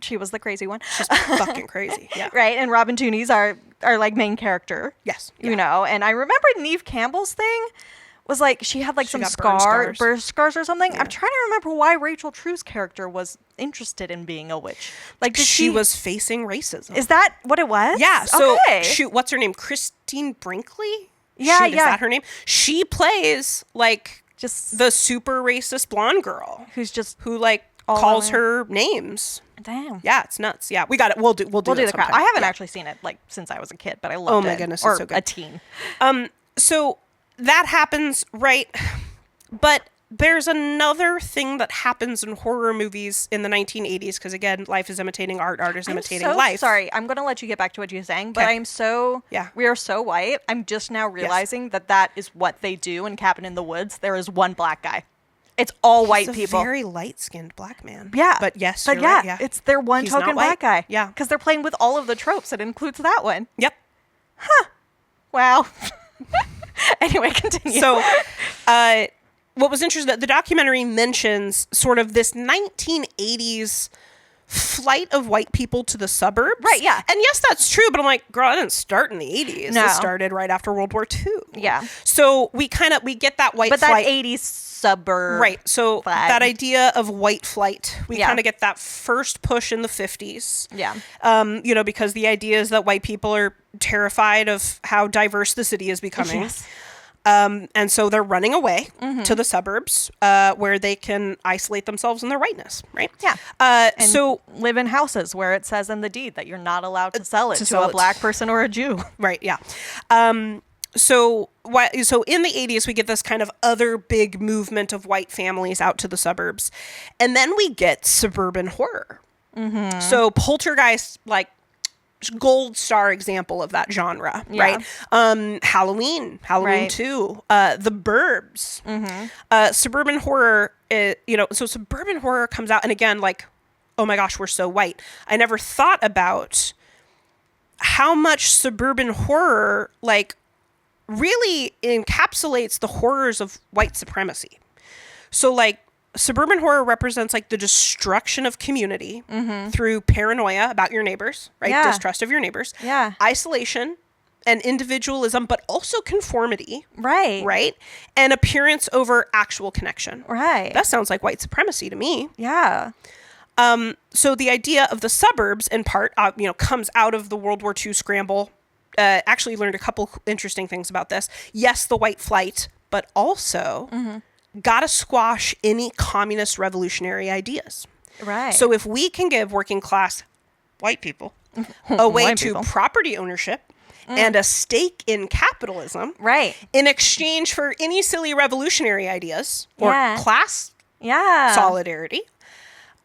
she was the crazy one. She's fucking crazy. Yeah. Right. And Robin Tooney's our like main character. Yes. You know, and I remember Neve Campbell's thing was like she had like some burn scars or something. Yeah. I'm trying to remember why Rachel True's character was interested in being a witch. Like she was facing racism. Is that what it was? Yeah. So shoot, what's her name? Christine Brinkley? Yeah, Is that her name? She plays like just the super racist blonde girl who like calls her names. Damn. Yeah, it's nuts. Yeah, we got it. We'll do the Craft. I haven't actually seen it like since I was a kid, but I loved it. Oh my goodness, it's so good. A teen. So that happens, right? But there's another thing that happens in horror movies in the 1980s because again, life is imitating art, art is imitating life. Sorry, I'm going to let you get back to what you're saying, but we are so white. I'm just now realizing that is what they do in Cabin in the Woods. There is one black guy. It's all white He's a people. very light-skinned black man. Yeah. But yes, but you're yeah, right. Yeah. it's their one He's token not white. black guy. Yeah. Because they're playing with all of the tropes. It includes that one. Yep. Wow. Anyway, continue. So, what was interesting that the documentary mentions sort of this 1980s flight of white people to the suburbs. Right, yeah. And yes, that's true, but I'm like, girl, I didn't start in the 80s. No. It started right after World War II. Yeah. So we get that white but flight. that 80s suburb. Right. So flag. that idea of white flight, we Yeah. kind of get that first push in the 50s. Yeah. Because the idea is that white people are terrified of how diverse the city is becoming. Yes. And so they're running away to the suburbs where they can isolate themselves in their whiteness, right? Yeah. And so live in houses where it says in the deed that you're not allowed to sell it to sell a it. black person or a Jew. right, yeah. So in the 80s, we get this kind of other big movement of white families out to the suburbs. And then we get suburban horror. Mm-hmm. So Poltergeist, like, gold star example of that genre, right? Halloween Right. 2, The Burbs, suburban horror. So suburban horror comes out, and again, like, oh my gosh, we're so white. I never thought about how much suburban horror, like, really encapsulates the horrors of white supremacy. So, like, suburban horror represents, like, the destruction of community through paranoia about your neighbors, right? Yeah. Distrust of your neighbors. Yeah. Isolation and individualism, but also conformity. Right. Right? And appearance over actual connection. Right. That sounds like white supremacy to me. Yeah. So the idea of the suburbs, in part, comes out of the World War II scramble. Actually learned a couple interesting things about this. Yes, the white flight, but also gotta squash any communist revolutionary ideas. Right. So if we can give working class white people a way White to people. property ownership and a stake in capitalism, Right. in exchange for any silly revolutionary ideas or Yeah. class Yeah. solidarity,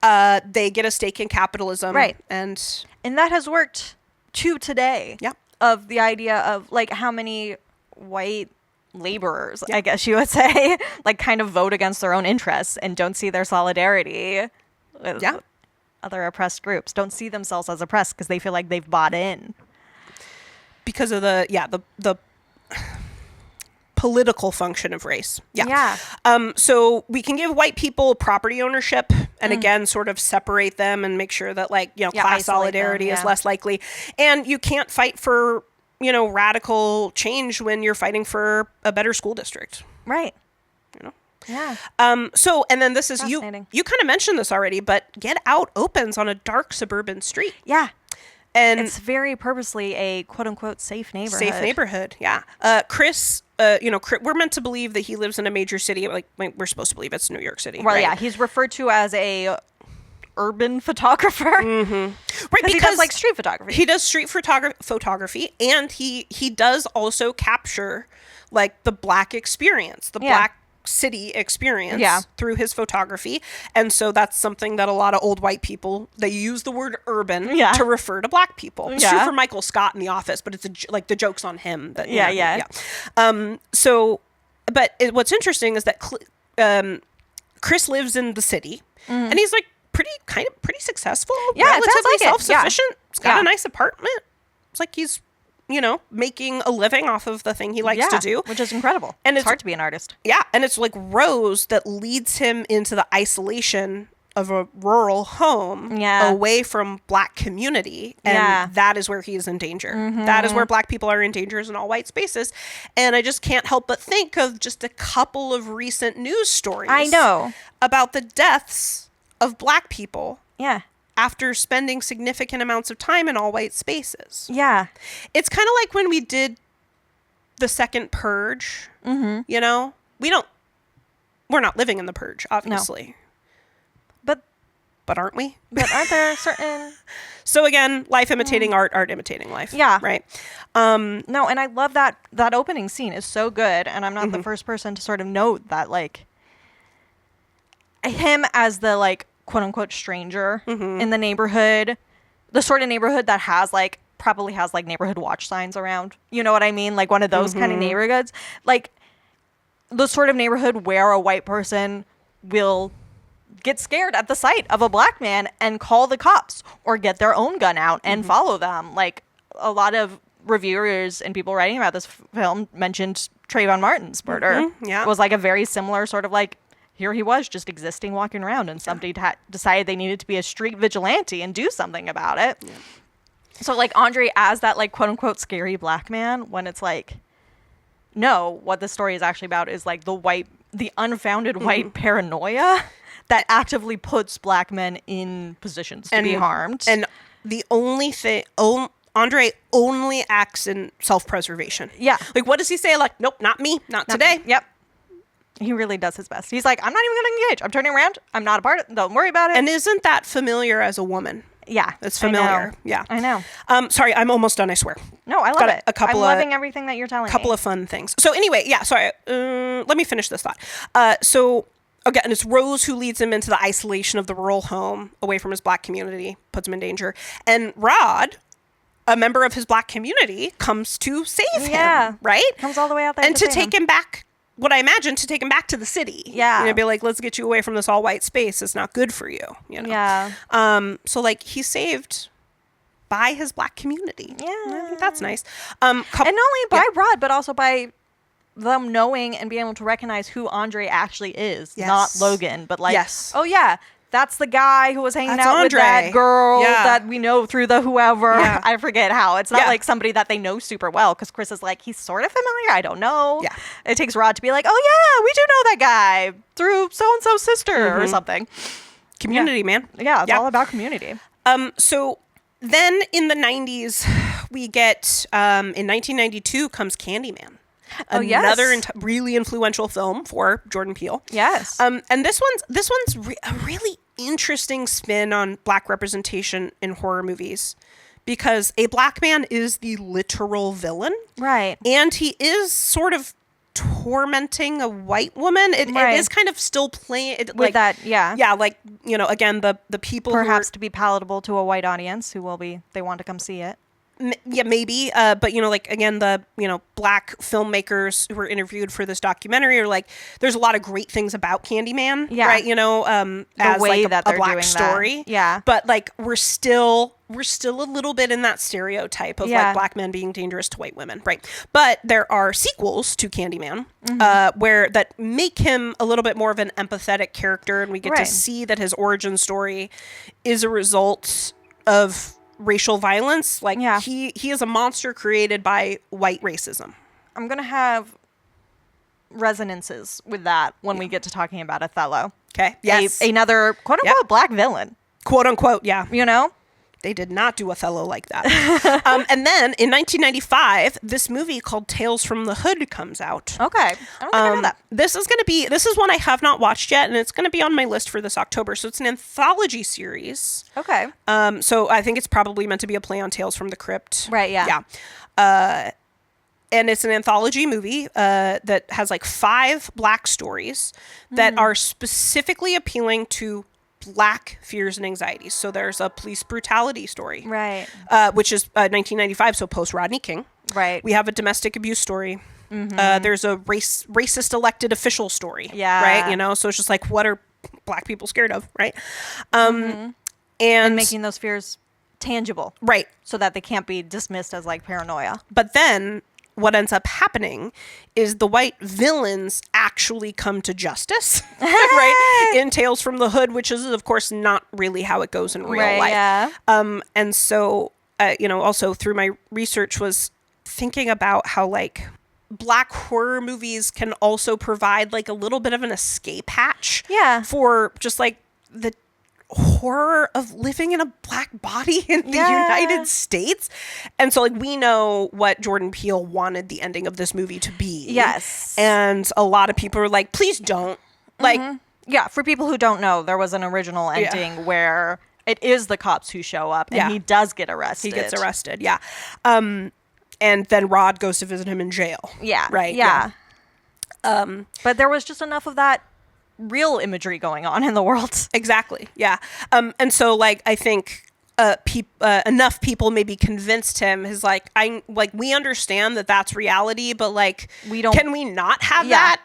they get a stake in capitalism. Right. And And that has worked to today. yeah. Of the idea of, like, how many white laborers, I guess you would say, like, kind of vote against their own interests and don't see their solidarity with Yeah. other oppressed groups, don't see themselves as oppressed because they feel like they've bought in. Because of the political function of race. Yeah. So we can give white people property ownership and again, sort of separate them and make sure that, like, class isolate solidarity them, is yeah. less likely. And you can't fight for, radical change when you're fighting for a better school district. Right. Yeah. Yeah. So, and then this is, you Fascinating. kind of mentioned this already, but Get Out opens on a dark suburban street. Yeah. And It's very purposely a quote unquote safe neighborhood. safe neighborhood. Yeah. Chris, we're meant to believe that he lives in a major city. Like, we're supposed to believe it's New York City. Well, right? yeah, he's referred to as a urban photographer. Right. Because he does, like, street photography. He does street photography, and he does also capture, like, the black experience, the black city experience through his photography. And so that's something that a lot of old white people, they use the word urban to refer to black people. It's true for Michael Scott in The Office, but it's like the joke's on him. That, what's interesting is that Chris lives in the city and he's, like, pretty successful, relatively sounds like it. self-sufficient. He's got Yeah. a nice apartment. It's like he's, making a living off of the thing he likes to do. Which is incredible. And it's hard to be an artist. Yeah, and it's like Rose that leads him into the isolation of a rural home away from black community. And that is where he is in danger. That is where black people are in danger, is in all white spaces. And I just can't help but think of just a couple of recent news stories. I know. About the deaths of black people. Yeah. After spending significant amounts of time in all white spaces. Yeah. It's kind of like when we did the second Purge, we're not living in the Purge, obviously. No. But aren't we? But aren't there certain... So again, life imitating art, art imitating life. Yeah. Right. No, and I love that opening scene is so good. And I'm not the first person to sort of note that, like, him as the, like, quote unquote stranger in the neighborhood, the sort of neighborhood that probably has neighborhood watch signs around. You know what I mean? Like one of those kind of neighborhoods. Like the sort of neighborhood where a white person will get scared at the sight of a black man and call the cops or get their own gun out and follow them. Like, a lot of reviewers and people writing about this film mentioned Trayvon Martin's murder. It was like a very similar sort of like, here he was just existing, walking around, and somebody decided they needed to be a street vigilante and do something about it. So like Andre as that like quote unquote scary black man, when it's like, no, what the story is actually about is like the unfounded white paranoia that actively puts black men in positions to be harmed. And the only thing, Andre only acts in self-preservation. Yeah. Like, what does he say? Like, nope, not me, not today. Yep. He really does his best. He's like, I'm not even going to engage. I'm turning around. I'm not a part of it. Don't worry about it. And isn't that familiar as a woman? Yeah. It's familiar. I know. Sorry, I'm almost done, I swear. No, I love it. I'm loving everything that you're telling me. A couple of fun things. So anyway, sorry. Let me finish this thought. So again, it's Rose who leads him into the isolation of the rural home, away from his black community, puts him in danger. And Rod, a member of his black community, comes to save him, right? Comes all the way out there and to take him back. What I imagine, to take him back to the city. Yeah. You know, be like, let's get you away from this all white space. It's not good for you. You know? Yeah. So like he's saved by his black community. Yeah. I think that's nice. And not only by Rod, but also by them knowing and being able to recognize who Andre actually is. Yes. Not Logan, but like, yes. Oh yeah, that's the guy who was hanging That's out Andre. with that girl that we know through the whoever. Yeah. I forget how. It's not like somebody that they know super well, because Chris is like, he's sort of familiar. I don't know. Yeah. It takes Rod to be like, oh yeah, we do know that guy through so-and-so's sister or something. Community, man. Yeah, it's all about community. So then in the 90s, we get, in 1992 comes Candyman. Another really influential film for Jordan Peele. Yes. And this one's a really interesting spin on black representation in horror movies, because a black man is the literal villain. Right. And he is sort of tormenting a white woman. It is kind of still playing it with like that. Yeah. Yeah. Like, you know, again, the people perhaps to be palatable to a white audience who they want to come see it. Yeah, maybe. But, you know, like, again, the, you know, black filmmakers who were interviewed for this documentary are like, there's a lot of great things about Candyman, right? You know, as way like that a they're black doing story. That. Yeah. But like, we're still a little bit in that stereotype of like black men being dangerous to white women, right? But there are sequels to Candyman where that make him a little bit more of an empathetic character, and we get to see that his origin story is a result of racial violence. Like he is a monster created by white racism. I'm gonna have resonances with that when we get to talking about Othello. Okay. Yes. Another quote unquote black villain. Quote unquote. Yeah. You know? They did not do Othello like that. And then in 1995, this movie called Tales from the Hood comes out. Okay. I don't think I know that. This is one I have not watched yet, and it's going to be on my list for this October. So it's an anthology series. Okay. So I think it's probably meant to be a play on Tales from the Crypt. Right, yeah. Yeah. And it's an anthology movie that has like 5 black stories that are specifically appealing to black fears and anxieties. So there's a police brutality story, right, which is 1995, so post Rodney King. Right. We have a domestic abuse story. There's a racist elected official story. Yeah. Right. You know, so it's just like, what are black people scared of, right? And making those fears tangible, right, so that they can't be dismissed as like paranoia. But then what ends up happening is the white villains actually come to justice, right? In Tales from the Hood, which is, of course, not really how it goes in real life. Yeah. And so, you know, also through my research was thinking about how, like, black horror movies can also provide, like, a little bit of an escape hatch for just, like, the horror of living in a black body in the United States. And so like we know what Jordan Peele wanted the ending of this movie to be. Yes. And a lot of people are like, please don't. Like yeah, for people who don't know, there was an original ending where it is the cops who show up and he does get arrested. He gets arrested, yeah. And then Rod goes to visit him in jail. Yeah. Right? Yeah. But there was just enough of that real imagery going on in the world. Exactly. Yeah. And so like I think enough people maybe convinced him is like, we understand that that's reality, but like can we not have that?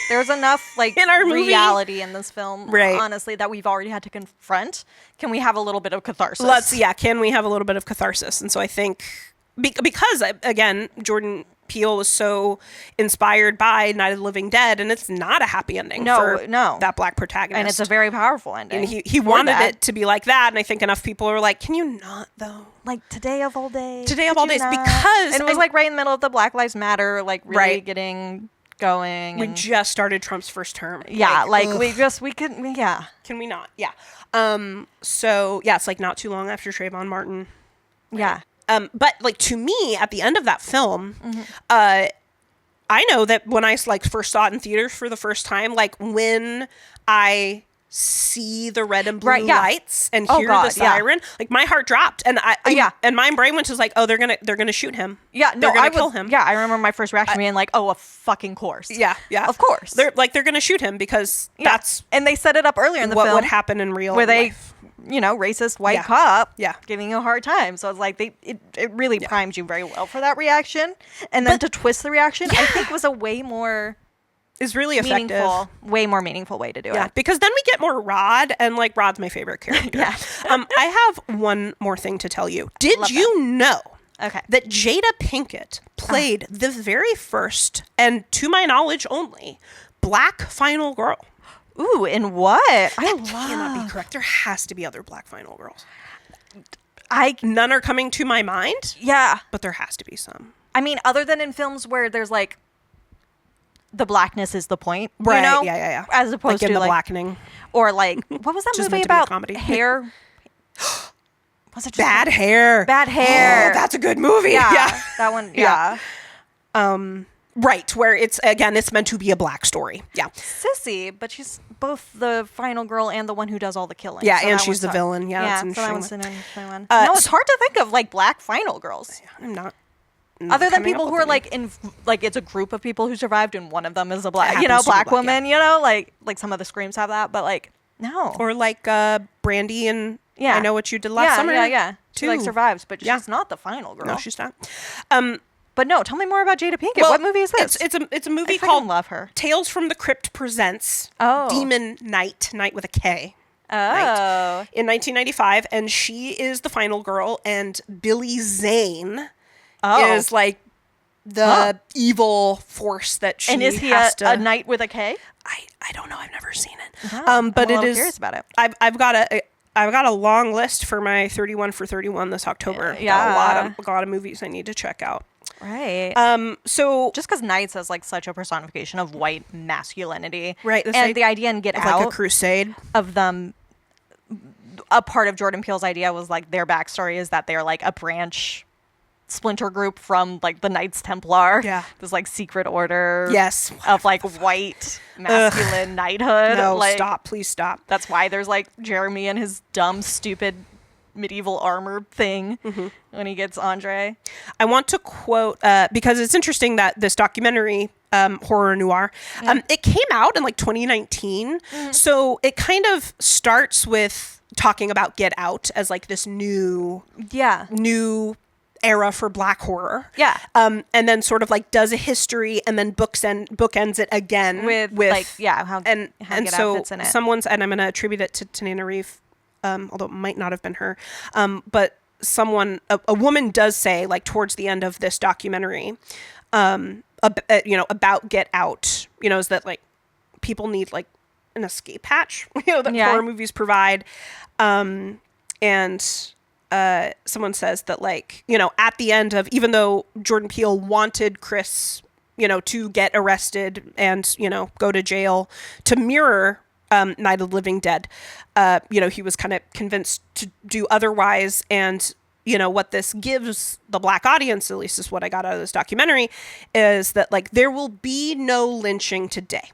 There's enough like in our reality in this film, right, honestly, that we've already had to confront. Can we have a little bit of catharsis? Can we have a little bit of catharsis? And so I think because again, Jordan Peele was so inspired by Night of the Living Dead, and it's not a happy ending for that black protagonist. And it's a very powerful ending. And he wanted it to be like that, and I think enough people are like, can you not, though? Like, today of all days. Because... And it was like right in the middle of the Black Lives Matter, like really getting going. We just started Trump's first term. Yeah, Can we not? Yeah. So, yeah, it's like not too long after Trayvon Martin. Yeah. But like to me, at the end of that film, I know that when I like first saw it in theaters for the first time, like when I see the red and blue lights and hear the siren, like my heart dropped, and and my brain went to like, oh, they're gonna shoot him. Yeah, they're gonna kill him. Yeah, I remember my first reaction being like, oh, a fucking course. Yeah, of course. They're gonna shoot him because that's and they set it up earlier in the film what would happen in real life. Racist white cop giving you a hard time. So it's like it really primed you very well for that reaction. And then to twist the reaction, I think was a way more really effective. Way more meaningful way to do it. Because then we get more Rod, and like Rod's my favorite character. I have one more thing to tell you. Did you know that Jada Pinkett played the very first, and to my knowledge only, black final girl? Ooh, in what? Cannot be correct. There has to be other black final girls. None are coming to my mind. Yeah. But there has to be some. I mean, other than in films where there's like the blackness is the point. Right. You know? Yeah. As opposed like in to the blackening. Or like, what was that movie about? Comedy. Hair? Was it just Bad Hair? Bad Hair. Oh, that's a good movie. Yeah. That one. Yeah. Right, where it's meant to be a black story. Yeah. Sissy, but she's both the final girl and the one who does all the killing. Yeah, so and she's the villain. Yeah, so that one's an interesting one. No, it's hard to think of like black final girls. I'm not. Other than people who are like in like it's a group of people who survived and one of them is a black woman, like some of the Screams have that, but like no. Or like Brandy and I Know What You Did Last Summer. Yeah. She like survives, but she's not the final girl. No, she's not. But no, tell me more about Jada Pinkett. What movie is this? It's a movie called Love Her. Tales from the Crypt Presents Demon Night with a K. Night, in 1995, and she is the final girl, and Billy Zane is like the evil force that she has. And is he a knight with a K? I don't know. I've never seen it. Oh, but I'm it is. Curious about it. I've got a long list for my 31 for 31 this October. Yeah, a lot of movies I need to check out. Right. So just because Knights is like such a personification of white masculinity, right? And the idea in Get Out, like a crusade of them. A part of Jordan Peele's idea was like their backstory is that they're like a branch, splinter group from like the Knights Templar. Yeah. This like secret order. Yes. Of like white masculine knighthood. No, like, stop! Please stop. That's why there's like Jeremy and his dumb, stupid medieval armor thing when he gets Andre. I want to quote because it's interesting that this documentary horror noir it came out in like 2019, so it kind of starts with talking about Get Out as like this new era for black horror, and then sort of like does a history and then bookends it again with like how Get Out fits in it. And I'm going to attribute it to Nana Reeve, although it might not have been her, but a woman does say like towards the end of this documentary, about Get Out, is that like people need like an escape hatch, that horror movies provide, and someone says that like at the end of, even though Jordan Peele wanted Chris to get arrested and go to jail to mirror Night of the Living Dead, he was kind of convinced to do otherwise. And what this gives the black audience, at least is what I got out of this documentary, is that like there will be no lynching today,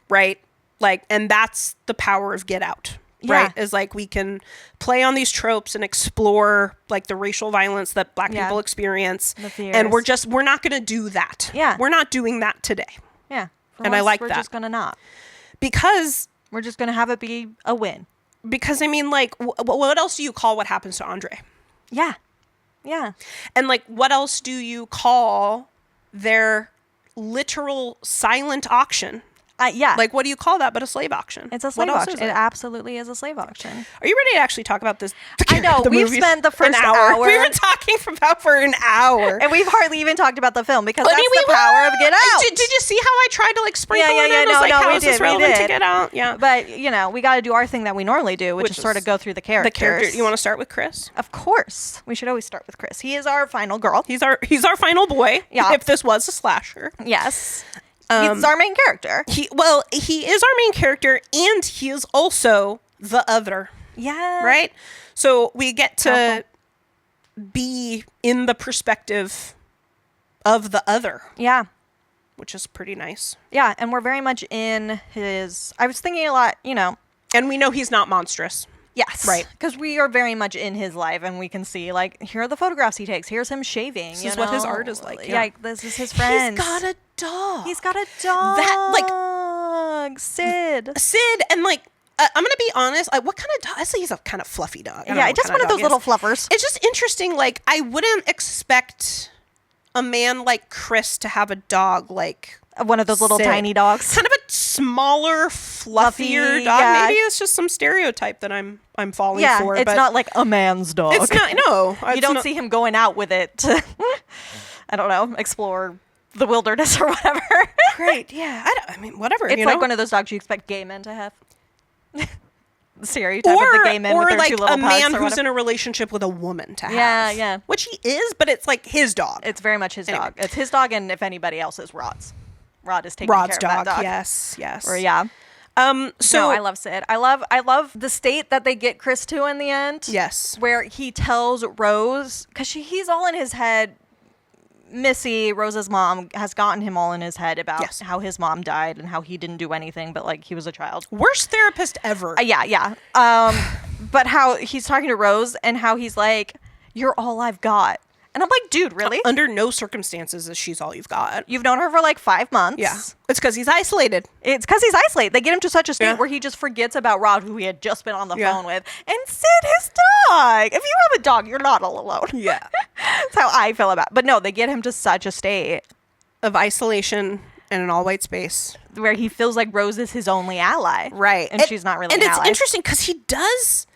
right? Like, and that's the power of Get Out, right? Is like we can play on these tropes and explore like the racial violence that black people experience, and we're not going to do that. We're not doing that today. Yeah, and I like that. We're just going to not, because we're just going to have it be a win. Because, I mean, like, what else do you call what happens to Andre? Yeah. Yeah. And, like, what else do you call their literal silent auction? Yeah. Like, what do you call that but a slave auction? It's a slave auction. It absolutely is a slave auction. Are you ready to actually talk about this? I know. We've spent the first hour. We were talking for an hour. And we've hardly even talked about the film because that's the power of Get Out. Did you see how I tried to, like, sprinkle it in? How is this relevant to Get Out? Yeah. But, you know, we got to do our thing that we normally do, which is sort of go through the characters. You want to start with Chris? Of course. We should always start with Chris. He is our final girl. He's our final boy. Yeah. If this was a slasher. Yes. He's our main character. He is our main character, and he is also the other. Yeah. Right? So we get to be in the perspective of the other. Yeah. Which is pretty nice. Yeah, and we're very much in his... I was thinking a lot, you know... And we know he's not monstrous. Yes. Right. Because we are very much in his life, and we can see, like, here are the photographs he takes. Here's him shaving. This is what his art is like. Yeah, this is his friends. He's got a dog. He's got a dog. Sid. And, like, I'm going to be honest. What kind of dog? I say he's a kind of fluffy dog. Yeah, just one of those little fluffers. It's just interesting. Like, I wouldn't expect a man like Chris to have a dog like... One of those little tiny dogs. Kind of a smaller, fluffier dog. Yeah. Maybe it's just some stereotype that I'm falling for. It's not like a man's dog. It's not. No, you don't see him going out with it to, I don't know, explore the wilderness or whatever. Great. Yeah. I mean, whatever. It's like one of those dogs you expect gay men to have. The stereotype of the gay men with their two little pugs. Or like a man who's in a relationship with a woman to have. Yeah, yeah. Which he is, but it's like his dog. It's very much his dog. It's his dog, and if anybody else is Rod's. Rod is taking care of that dog. Yes. Or yeah. So I love Sid. I love the state that they get Chris to in the end. Yes. Where he tells Rose, because he's all in his head. Missy, Rose's mom, has gotten him all in his head about how his mom died and how he didn't do anything, but like he was a child. Worst therapist ever. Yeah. But how he's talking to Rose and how he's like, "You're all I've got." And I'm like, dude, really? Under no circumstances is she's all you've got. You've known her for like 5 months. Yeah. It's because he's isolated. They get him to such a state where he just forgets about Rod, who he had just been on the phone with, and Sid, his dog. If you have a dog, you're not all alone. Yeah. That's how I feel about it. But no, they get him to such a state of isolation in an all-white space. Where he feels like Rose is his only ally. Right. And she's not really an ally. And it's interesting because he does...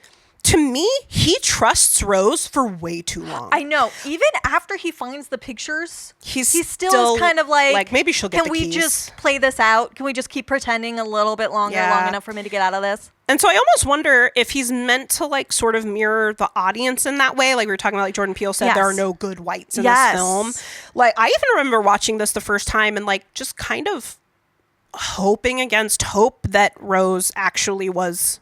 To me, he trusts Rose for way too long. I know. Even after he finds the pictures, he still is kind of like maybe she'll get the keys. Can we just play this out? Can we just keep pretending a little bit longer, long enough for me to get out of this? And so I almost wonder if he's meant to like sort of mirror the audience in that way. Like we were talking about, like Jordan Peele said, there are no good whites in this film. Like I even remember watching this the first time and like just kind of hoping against hope that Rose actually was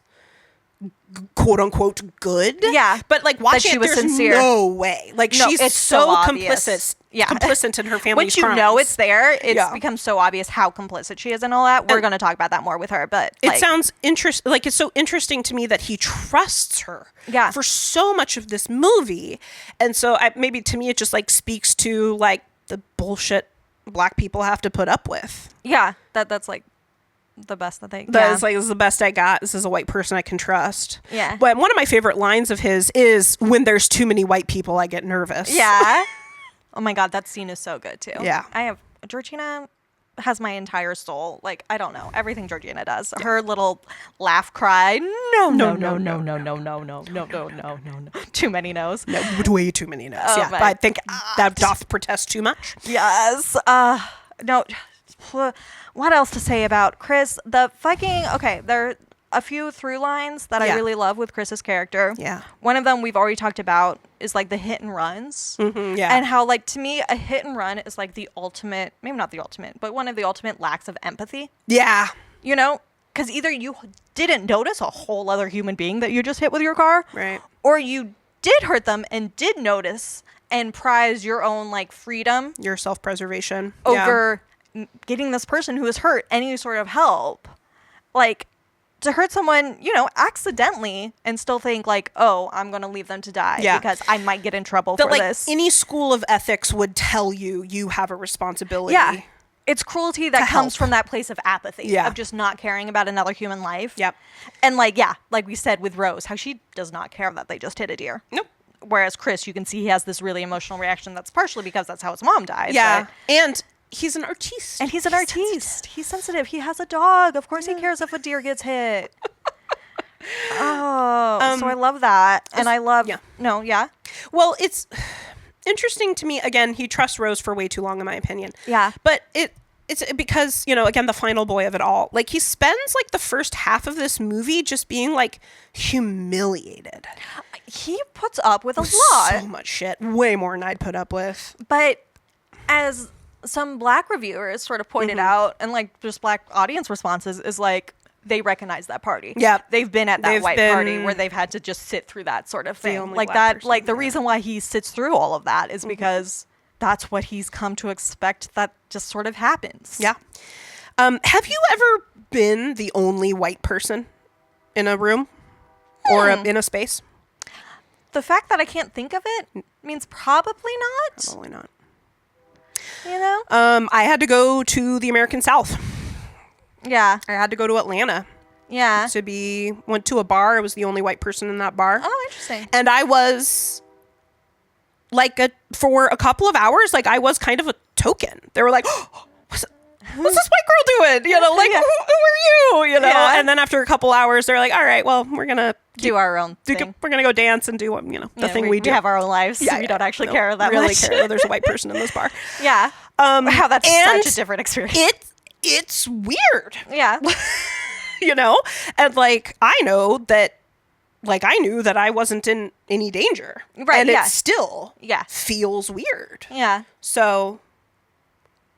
quote unquote good. Yeah. But like watching it, there's sincere. No way. Like she's so complicit. Yeah. Complicit in her family's crimes. Once you know it's there, it's become so obvious how complicit she is and all that. We're going to talk about that more with her. But it sounds interesting. Like it's so interesting to me that he trusts her for so much of this movie. And so maybe to me, it just like speaks to like the bullshit Black people have to put up with. Yeah. That's like the best that they That's like, this is the best I got. This is a white person I can trust. Yeah. But one of my favorite lines of his is, when there's too many white people, I get nervous. Yeah. Oh my God, that scene is so good too. Yeah. Georgina has my entire soul. Like, I don't know. Everything Georgina does. Her little laugh cry. No. Too many no's. No, way too many no's. Oh, yeah. But I think that doth protest too much. Yes. No. What else to say about Chris? There are a few through lines that I really love with Chris's character. Yeah. One of them we've already talked about is like the hit and runs. Mm-hmm, yeah. And how like to me a hit and run is like the ultimate, maybe not the ultimate, but one of the ultimate lacks of empathy. Yeah. You know? Because either you didn't notice a whole other human being that you just hit with your car. Right. Or you did hurt them and did notice and prize your own like freedom. Your self-preservation. Over getting this person who is hurt any sort of help. Like, to hurt someone, you know, accidentally and still think like, oh, I'm going to leave them to die because I might get in trouble for this. Any school of ethics would tell you have a responsibility. Yeah. it's cruelty that comes from that place of apathy, of just not caring about another human life. Yep. And like we said with Rose, how she does not care that they just hit a deer. Nope. Whereas Chris, you can see he has this really emotional reaction that's partially because that's how his mom died. Yeah. And he's an artiste. And he's an artiste. He's sensitive. He has a dog. Of course he cares if a deer gets hit. So I love that. And I love... Yeah. No, yeah? Well, it's interesting to me. Again, he trusts Rose for way too long, in my opinion. Yeah. But it's because, again, the final boy of it all. Like, he spends, like, the first half of this movie just being, like, humiliated. He puts up with a lot. So much shit. Way more than I'd put up with. But as some Black reviewers sort of pointed out, and, like, just Black audience responses, is, like, they recognize that party. Yeah. They've been at that white party where they've had to just sit through that sort of thing. Like that, like the reason why he sits through all of that is because that's what he's come to expect that just sort of happens. Yeah. Have you ever been the only white person in a room or in a space? The fact that I can't think of it means probably not. Probably not. You know? I had to go to the American South. Yeah. I had to go to Atlanta. Yeah. Went to a bar. I was the only white person in that bar. Oh, interesting. And I was like for a couple of hours, like I was kind of a token. They were like, oh, what's this white girl doing? Like, who are you? Yeah. And then after a couple hours, they're like, all right, well, we're going to do our own thing. We're going to go dance and do, the thing we do. We have our own lives. Yeah, so we don't actually care that really much. Care that there's a white person in this bar. Yeah. Wow, that's such a different experience. It's weird. Yeah. And like, I know that, like, I knew that I wasn't in any danger. Right. And it still feels weird. Yeah. So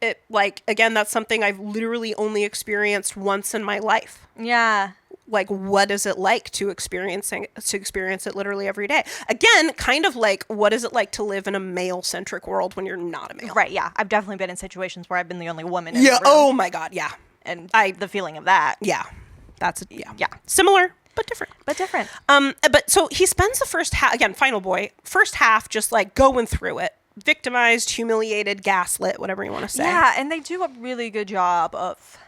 it, like, again, that's something I've literally only experienced once in my life. Yeah. Like, what is it like to experience it literally every day? Again, kind of like, what is it like to live in a male-centric world when you're not a male? Right, yeah. I've definitely been in situations where I've been the only woman in the room. Oh my God, yeah. And the feeling of that. Yeah. Yeah. Similar, but different. But so he spends the first half, again, final boy, first half just like going through it. Victimized, humiliated, gaslit, whatever you want to say. Yeah, and they do a really good job of...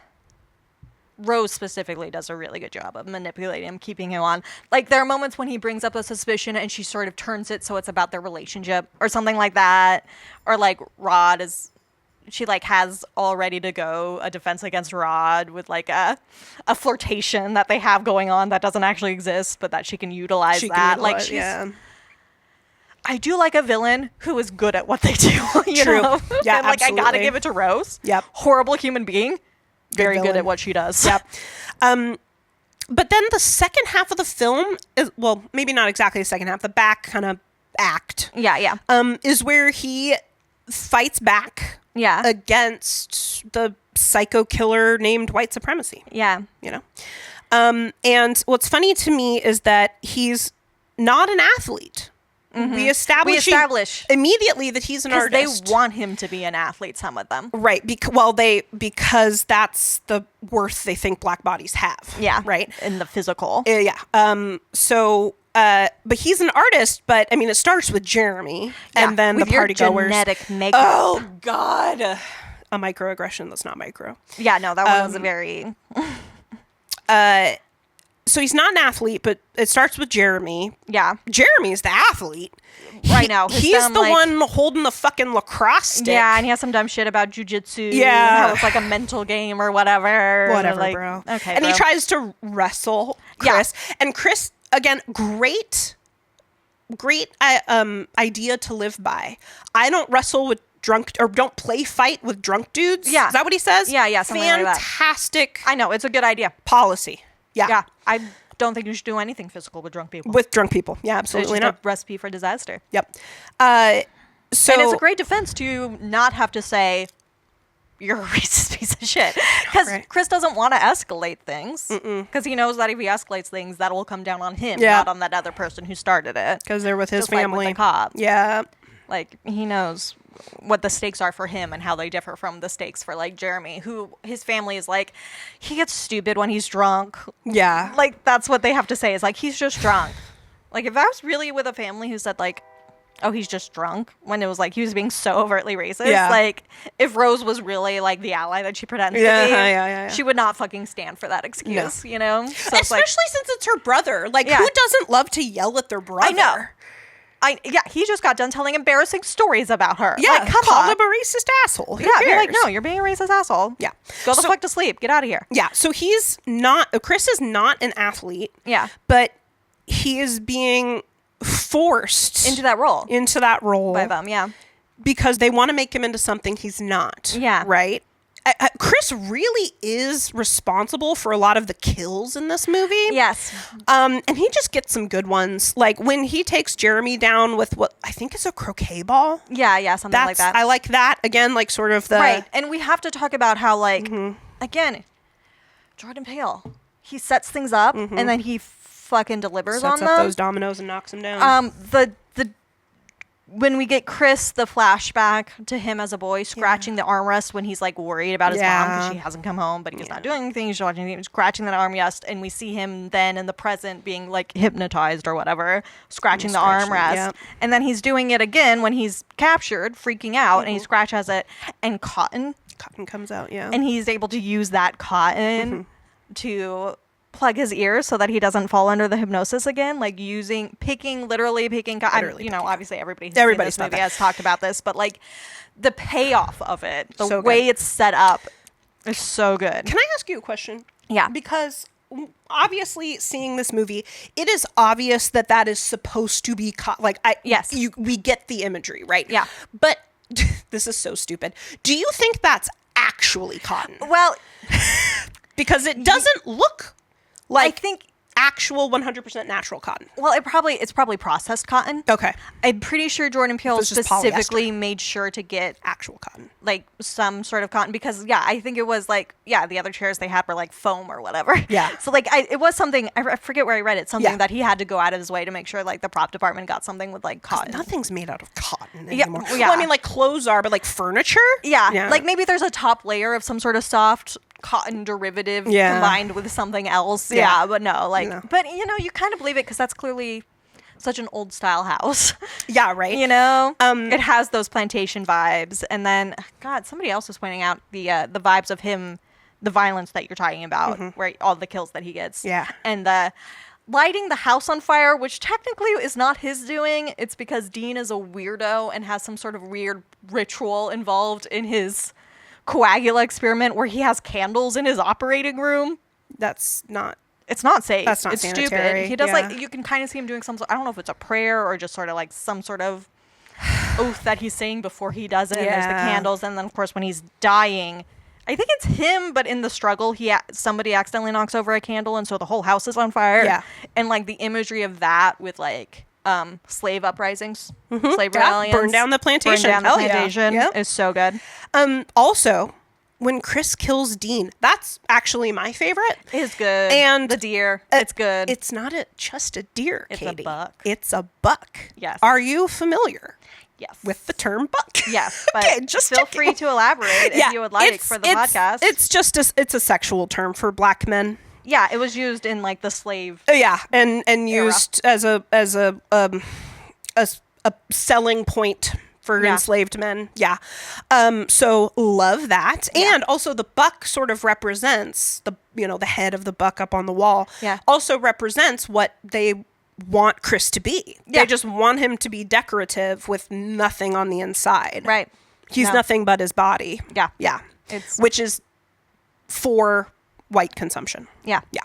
Rose specifically does a really good job of manipulating him, keeping him on. Like, there are moments when he brings up a suspicion and she sort of turns it so it's about their relationship or something like that. Or, like, Rod is... She, like, has all ready to go a defense against Rod with, like, a flirtation that they have going on that doesn't actually exist, but that she can utilize Like, she's... Yeah. I do like a villain who is good at what they do, you know? Yeah, and, like, absolutely. I gotta give it to Rose. Yep. Horrible human being. Very good at what she does. Yep. But then the second half of the film is, well, maybe not exactly the second half, the back kind of act. Yeah. Is where he fights back against the psycho killer named white supremacy. Yeah. And what's funny to me is that he's not an athlete. Mm-hmm. We establish immediately that he's an artist. They want him to be an athlete, some of them. Right. Because that's the worth they think black bodies have. Yeah. Right. In the physical. Yeah. But he's an artist, but I mean, it starts with Jeremy and then with the party goers. Genetic makeup. Oh, God. A microaggression that's not micro. Yeah, no, that one was a very... So he's not an athlete, but it starts with Jeremy. Yeah. Jeremy's the athlete. Right now. He's the one holding the fucking lacrosse stick. Yeah, and he has some dumb shit about jujitsu. Yeah. And how it's like a mental game or whatever. Whatever, bro. Okay, and he tries to wrestle Chris. Yeah. And Chris, again, great idea to live by. I don't wrestle with don't play fight with drunk dudes. Yeah. Is that what he says? Yeah, something like that. Fantastic. I know, it's a good idea. Policy. Yeah. I don't think you should do anything physical with drunk people. Yeah, absolutely it's just not. a recipe for disaster. Yep. And it's a great defense to not have to say you're a racist piece of shit. Because Chris doesn't want to escalate things. Because he knows that if he escalates things, that will come down on him, not on that other person who started it. Because they're with his just family. Like with the cop. Yeah. Like, he knows what the stakes are for him and how they differ from the stakes for, like, Jeremy, who his family is like, he gets stupid when he's drunk. Yeah. Like, that's what they have to say is, like, he's just drunk. Like, if I was really with a family who said, like, oh, he's just drunk, when it was like he was being so overtly racist. Yeah. Like, if Rose was really like the ally that she pretends to be, she would not fucking stand for that excuse, you know? So especially since it's her brother. Like, who doesn't love to yell at their brother? I know. He just got done telling embarrassing stories about her. Yeah, like, come call on. him a racist asshole. Who Be like, no, you're being a racist asshole. Yeah. Go the fuck to sleep. Get out of here. Yeah, so Chris is not an athlete. Yeah. But he is being forced into that role by them, yeah, because they want to make him into something he's not. Yeah. Right? Chris really is responsible for a lot of the kills in this movie. Yes. And he just gets some good ones. Like when he takes Jeremy down with what I think is a croquet ball. Yeah, something like that. I like that. Again, like sort of the... Right. And we have to talk about how, like, again, Jordan Peele, he sets things up and then he fucking delivers on them. Sets up those dominoes and knocks them down. When we get Chris, the flashback to him as a boy scratching the armrest when he's like worried about his mom because she hasn't come home, but he's not doing anything. He's watching anything, scratching that armrest, and we see him then in the present being like hypnotized or whatever, scratching the armrest, and then he's doing it again when he's captured, freaking out, and he scratches it, and cotton comes out, and he's able to use that cotton to plug his ears so that he doesn't fall under the hypnosis again, like literally picking cotton. Obviously everybody who's in this movie has talked about this, but like the payoff of it, the way it's set up is so good. Can I ask you a question? Yeah. Because obviously seeing this movie, it is obvious that is supposed to be we get the imagery, right? Yeah. But this is so stupid. Do you think that's actually cotton? Well, because it doesn't look like, I think, actual 100% natural cotton. Well, it's probably processed cotton. Okay. I'm pretty sure Jordan Peele specifically made sure to get actual cotton, like some sort of cotton, because I think it was like the other chairs they had were like foam or whatever. Yeah. So like it was something, I forget where I read it, something that he had to go out of his way to make sure like the prop department got something with like cotton. Nothing's made out of cotton anymore. Yeah. Well, I mean, like clothes are, but like furniture. Yeah. Like maybe there's a top layer of some sort of soft cotton derivative combined with something else. Yeah, but no, like, but you kind of believe it because that's clearly such an old style house. Yeah, right. It has those plantation vibes, and then God, somebody else was pointing out the vibes of him, the violence that you're talking about, where all the kills that he gets. Yeah, and the lighting the house on fire, which technically is not his doing. It's because Dean is a weirdo and has some sort of weird ritual involved in his coagula experiment where he has candles in his operating room. It's not safe. That's not it's sanitary. Stupid. He does like, you can kind of see him doing some, I don't know if it's a prayer or just sort of like some sort of oath that he's saying before he does it. And there's the candles, and then of course when he's dying, I think it's him, but in the struggle somebody accidentally knocks over a candle, and so the whole house is on fire. Yeah. And like the imagery of that with like slave uprisings, slave rebellions, burn down the plantation. Is so good. Also, when Chris kills Dean, that's actually my favorite. It's good. And the deer, it's good. It's not just a deer, it's Katie. A buck. It's a buck. Yes. Are you familiar? Yes. With the term buck? Yes. But okay, just feel free to elaborate if you would like for the podcast. It's a sexual term for black men. Yeah, it was used in like the slave. And used as a selling point for enslaved men. Yeah. So love that. Yeah. And also the buck sort of represents the head of the buck up on the wall. Yeah. Also represents what they want Chris to be. Yeah. They just want him to be decorative with nothing on the inside. Right. He's nothing but his body. Yeah. Yeah. Which is for white consumption. Yeah. Yeah.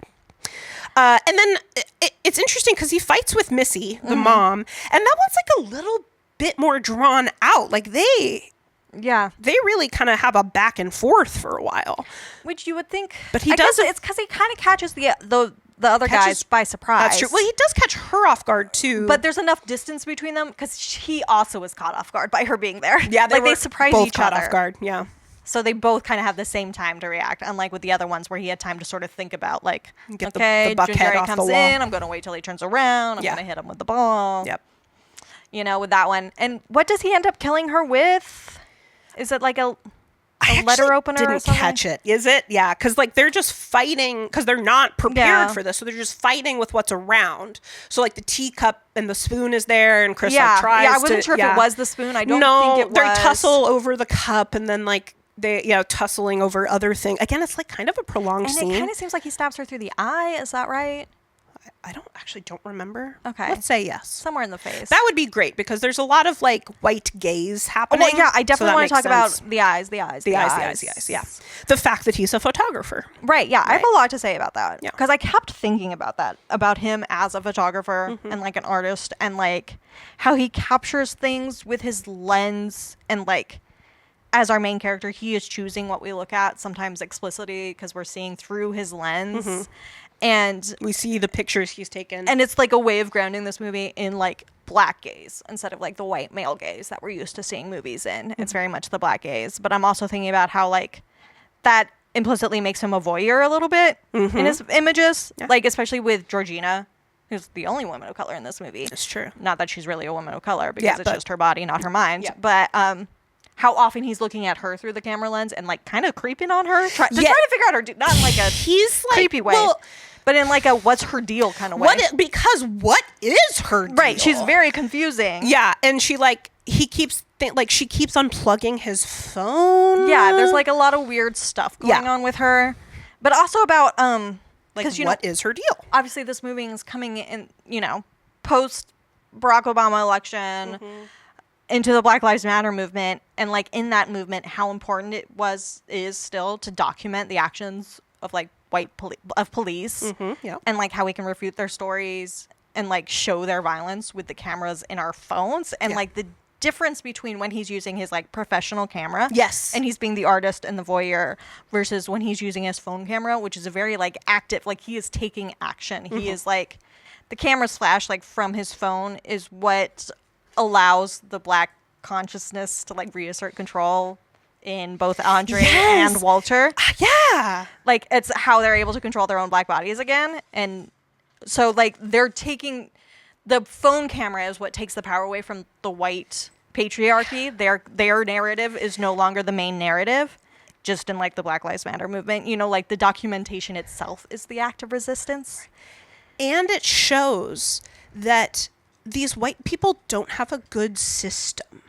And then it's interesting because he fights with Missy, the mom, and that one's like a little bit more drawn out. Like they really kind of have a back and forth for a while. Which you would think, but he does. It's because he kind of catches the other guys by surprise. That's true. Well, he does catch her off guard too. But there's enough distance between them because he also was caught off guard by her being there. Yeah, they surprise both each other. Off guard. Yeah. So they both kind of have the same time to react, unlike with the other ones where he had time to sort of think about, like, the Ginger head off comes the wall. in, I'm going to wait till he turns around, I'm going to hit him with the ball. Yep. With that one. And what does he end up killing her with? Is it like a... a letter opener didn't or something. catch it. Is it? Yeah, because like they're just fighting because they're not prepared for this, so they're just fighting with what's around. So like the teacup and the spoon is there, and Chris like tries. Yeah, I wasn't sure if it was the spoon. I don't think it was. They tussle over the cup, and then like they tussling over other things. Again, it's like kind of a prolonged scene. And it kind of seems like he stabs her through the eye. Is that right? I don't remember. Okay. Let's say yes. Somewhere in the face. That would be great because there's a lot of like white gaze happening. Well, yeah, I definitely want to talk about the eyes. Yeah. The fact that he's a photographer. Right, yeah. Right. I have a lot to say about that. Yeah. Because I kept thinking about that, about him as a photographer and like an artist and like how he captures things with his lens and like as our main character, he is choosing what we look at, sometimes explicitly because we're seeing through his lens. And we see the pictures he's taken. And it's like a way of grounding this movie in like black gaze instead of like the white male gaze that we're used to seeing movies in. It's very much the black gaze. But I'm also thinking about how like that implicitly makes him a voyeur a little bit in his images. Yeah. Like especially with Georgina, who's the only woman of color in this movie. It's true. Not that she's really a woman of color because it's just her body, not her mind. Yeah. But how often he's looking at her through the camera lens and like kind of creeping on her, trying to figure out her, not in like a creepy way, but in like a what's her deal kind of way. Because what is her deal? Right, she's very confusing. Yeah, and she like she keeps unplugging his phone. Yeah, there's like a lot of weird stuff going on with her, but also about like what is her deal? Obviously, this movie is coming in, post Barack Obama election. Into the Black Lives Matter movement, and like in that movement, how important it is still to document the actions of like police, and like how we can refute their stories and like show their violence with the cameras in our phones, and like the difference between when he's using his like professional camera, and he's being the artist and the voyeur, versus when he's using his phone camera, which is a very like active, like he is taking action. He is like the camera's flash like from his phone is what allows the black consciousness to like reassert control in both Andre and Walter. Like it's how they're able to control their own black bodies again. And so like they're taking the phone camera is what takes the power away from the white patriarchy. Their narrative is no longer the main narrative, just in like the Black Lives Matter movement, like the documentation itself is the act of resistance. And it shows that these white people don't have a good system.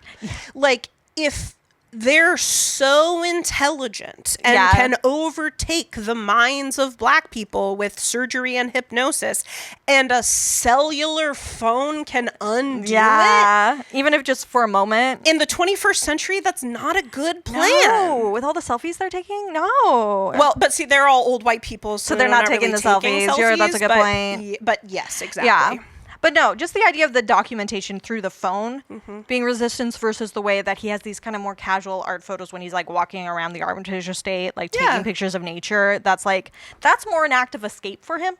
Like, if they're so intelligent and can overtake the minds of black people with surgery and hypnosis, and a cellular phone can undo it. Even if just for a moment. In the 21st century, that's not a good plan. No, with all the selfies they're taking, no. Well, but see, they're all old white people, so they're not taking really the selfies. That's a good point. But yes, exactly. Yeah. But no, just the idea of the documentation through the phone being resistance versus the way that he has these kind of more casual art photos when he's like walking around the Armitage estate, like taking pictures of nature. That's more an act of escape for him.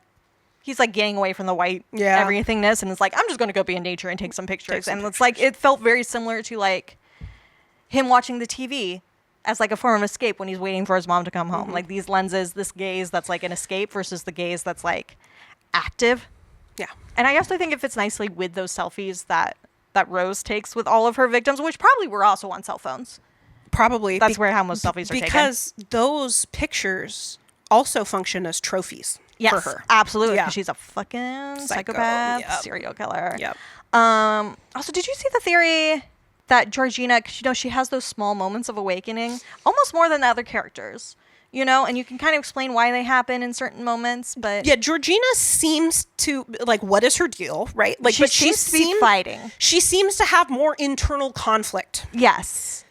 He's like getting away from the white everythingness, and it's like, I'm just going to go be in nature and take some pictures. It's like, it felt very similar to like him watching the TV as like a form of escape when he's waiting for his mom to come home. Like these lenses, this gaze that's like an escape versus the gaze that's like active. Yeah. And I actually think it fits nicely with those selfies that Rose takes with all of her victims, which probably were also on cell phones. Probably. That's where how most selfies are taken. Because those pictures also function as trophies for her. Absolutely. Because she's a fucking psychopath, serial killer. Yep. Also, did you see the theory that Georgina, cause, she has those small moments of awakening, almost more than the other characters? And you can kind of explain why they happen in certain moments, but... Yeah, Georgina seems to, like, what is her deal, right? Like, she seems to be fighting. She seems to have more internal conflict. Yes.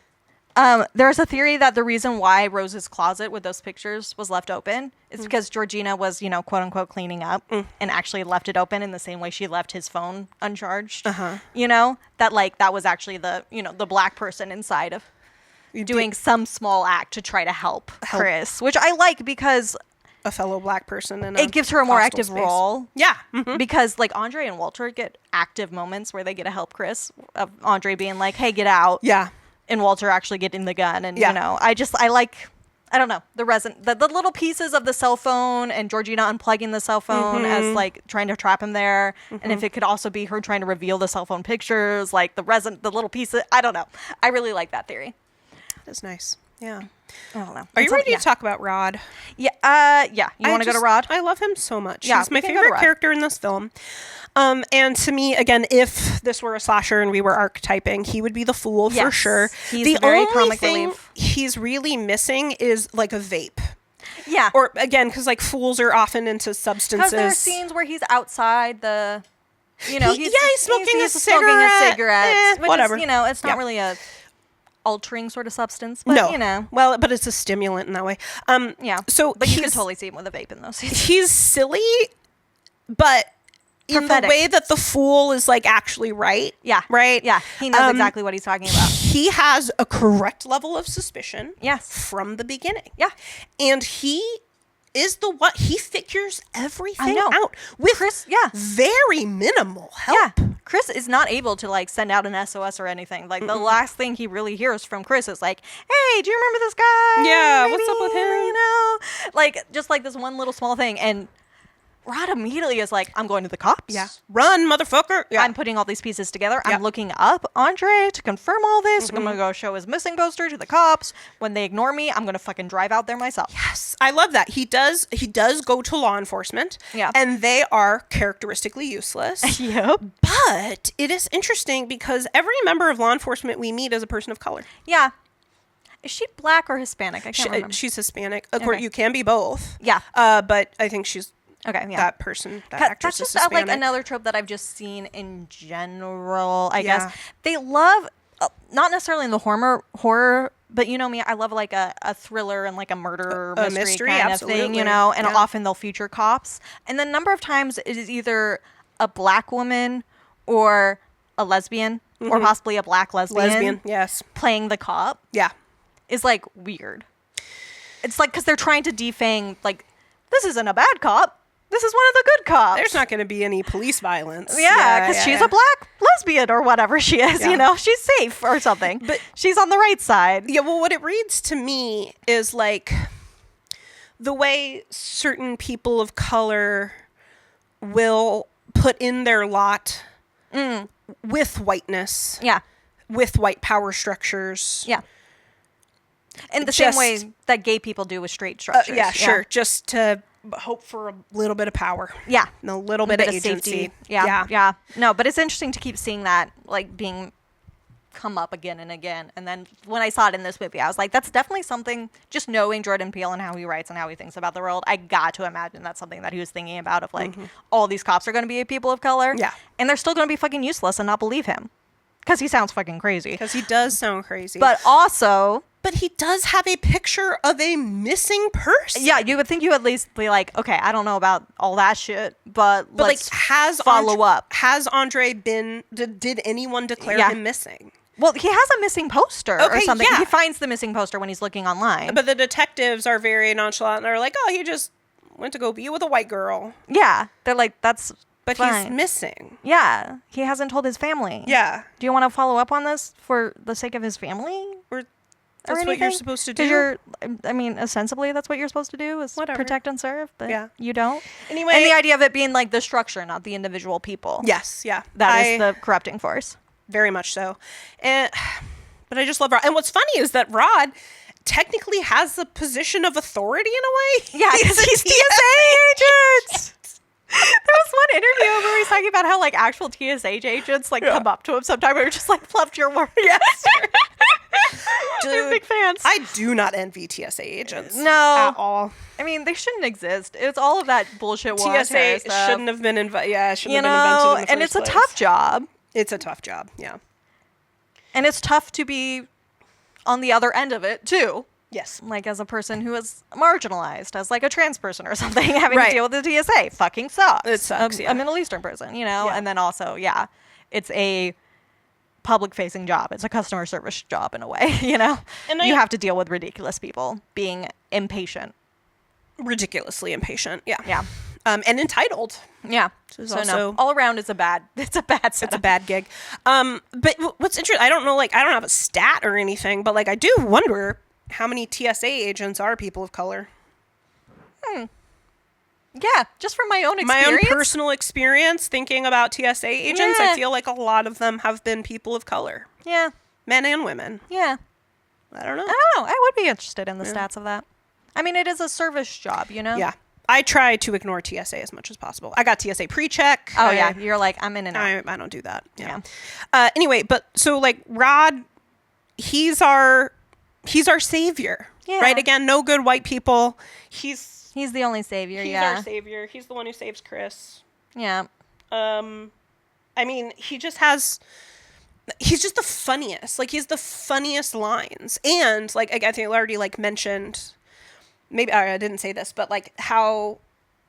There's a theory that the reason why Rose's closet with those pictures was left open is because Georgina was, quote-unquote cleaning up and actually left it open in the same way she left his phone uncharged. That, like, that was actually the black person inside of... doing some small act to try to help Chris, which I like because a fellow black person and it gives her a more active role. Yeah. Because like Andre and Walter get active moments where they get to help Chris, of Andre being like, hey, get out. Yeah. And Walter actually getting the gun. And, I like, I don't know, the little pieces of the cell phone and Georgina unplugging the cell phone as like trying to trap him there. And if it could also be her trying to reveal the cell phone pieces, like the little pieces. I don't know. I really like that theory. That's nice. Yeah. I don't know. Are you ready to talk about Rod? Yeah. Yeah. You want to go to Rod? I love him so much. Yeah, He's my favorite character in this film. And to me, again, if this were a slasher and we were archetyping, he would be the fool for sure. He's the very only comic thing relief. he's really missing is like a vape. Yeah. Or again, because like fools are often into substances. Because there are scenes where he's outside the, he's smoking a cigarette. Smoking a cigarette. Whatever. Is, it's not really a altering sort of substance, but no. Well, but it's a stimulant in that way. Yeah. So but you can totally see him with a vape in those scenes. He's silly, but in the way that the fool is like actually right. Yeah. Right? Yeah. He knows exactly what he's talking about. He has a correct level of suspicion. Yes. From the beginning. Yeah. And he is he figures everything out with Chris, very minimal help. Yeah. Chris is not able to like send out an SOS or anything. Like the last thing he really hears from Chris is like, "Hey, do you remember this guy? Yeah, what's up with him?" Like just like this one little small thing. And Rod immediately is like, I'm going to the cops. Yeah. Run, motherfucker. Yeah. I'm putting all these pieces together. I'm looking up Andre to confirm all this. I'm going to go show his missing poster to the cops. When they ignore me, I'm going to fucking drive out there myself. Yes. I love that. He does go to law enforcement. Yeah. And they are characteristically useless. Yep. But it is interesting because every member of law enforcement we meet is a person of color. Yeah. Is she black or Hispanic? I can't remember. She's Hispanic. Of course, you can be both. Yeah. But I think she's... Okay, yeah. That person, that actress that's is just Hispanic. like another trope that I've just seen in general, I guess. They love, not necessarily in the horror, but you know me, I love like a thriller and like a murder mystery kind of thing, and often they'll feature cops. And the number of times it is either a black woman or a lesbian or possibly a black lesbian. Yes. Playing the cop. Yeah. Is like weird. It's like, because they're trying to defang, like, this isn't a bad cop. This is one of the good cops. There's not going to be any police violence. Yeah, because she's a black lesbian or whatever she is, she's safe or something. But she's on the right side. Yeah, well, what it reads to me is like the way certain people of color will put in their lot with whiteness. Yeah. With white power structures. Yeah. In the same way that gay people do with straight structures. Yeah, sure. Just to hope for a little bit of power. Yeah. And a little bit of agency. Safety. Yeah. No, but it's interesting to keep seeing that like being come up again and again. And then when I saw it in this movie, I was like, that's definitely something, just knowing Jordan Peele and how he writes and how he thinks about the world, I got to imagine that's something that he was thinking about of like, all these cops are going to be people of color. Yeah. And they're still going to be fucking useless and not believe him. Because he sounds fucking crazy. Because he does sound crazy. But also... But he does have a picture of a missing person. Yeah, you would think you would at least be like, okay, I don't know about all that shit, but let's like, has follow up. Has Andre been... Did anyone declare him missing? Well, he has a missing poster or something. Yeah. He finds the missing poster when he's looking online. But the detectives are very nonchalant and are like, oh, he just went to go be with a white girl. Yeah, they're like, that's But fine. he's missing. Yeah, he hasn't told his family. Yeah. Do you want to follow up on this for the sake of his family? Or that's what you're supposed to do? Ostensibly, that's what you're supposed to do is protect and serve, but you don't. Anyway. And the idea of it being like the structure, not the individual people. Yes, yeah. That is the corrupting force. Very much so. But I just love Rod. And what's funny is that Rod technically has the position of authority in a way. Yeah, because he's TSA agent. There was one interview where he's talking about how like actual TSA agents like come up to him sometime and are just like, loved your work. Yes. Dude, they're big fans. I do not envy TSA agents. No. At all. I mean, they shouldn't exist. It's all of that bullshit TSA shouldn't have been invented. Yeah, shouldn't have been invented in the and first it's a tough job. It's a tough job, yeah. And it's tough to be on the other end of it, too. Yes. Like, as a person who is marginalized, as like a trans person or something, having to deal with the TSA fucking sucks. It sucks, A Middle Eastern person, And then also, it's a public-facing job. It's a customer service job in a way, And you have to deal with ridiculous people being impatient. Ridiculously impatient, yeah. Yeah. And entitled. Yeah. So no, all around it's a bad setup. It's a bad gig. But what's interesting, I don't know, I don't have a stat or anything, but I do wonder how many TSA agents are people of color. Yeah, just from my own experience. My own personal experience thinking about TSA agents, I feel like a lot of them have been people of color. Yeah. Men and women. Yeah. I don't know. I would be interested in the stats of that. I mean, it is a service job, you know? Yeah. I try to ignore TSA as much as possible. I got TSA pre-check. Oh, yeah. You're like, I'm in and out. I don't do that. Yeah. Anyway, but so like Rod, he's our savior. Yeah. Right? Again, no good white people. He's the only savior, he's our savior. He's the one who saves Chris. Yeah. I mean, he's just the funniest. Like, he's the funniest lines. And, like, I think I already, like, mentioned, maybe I didn't say this, but, like, how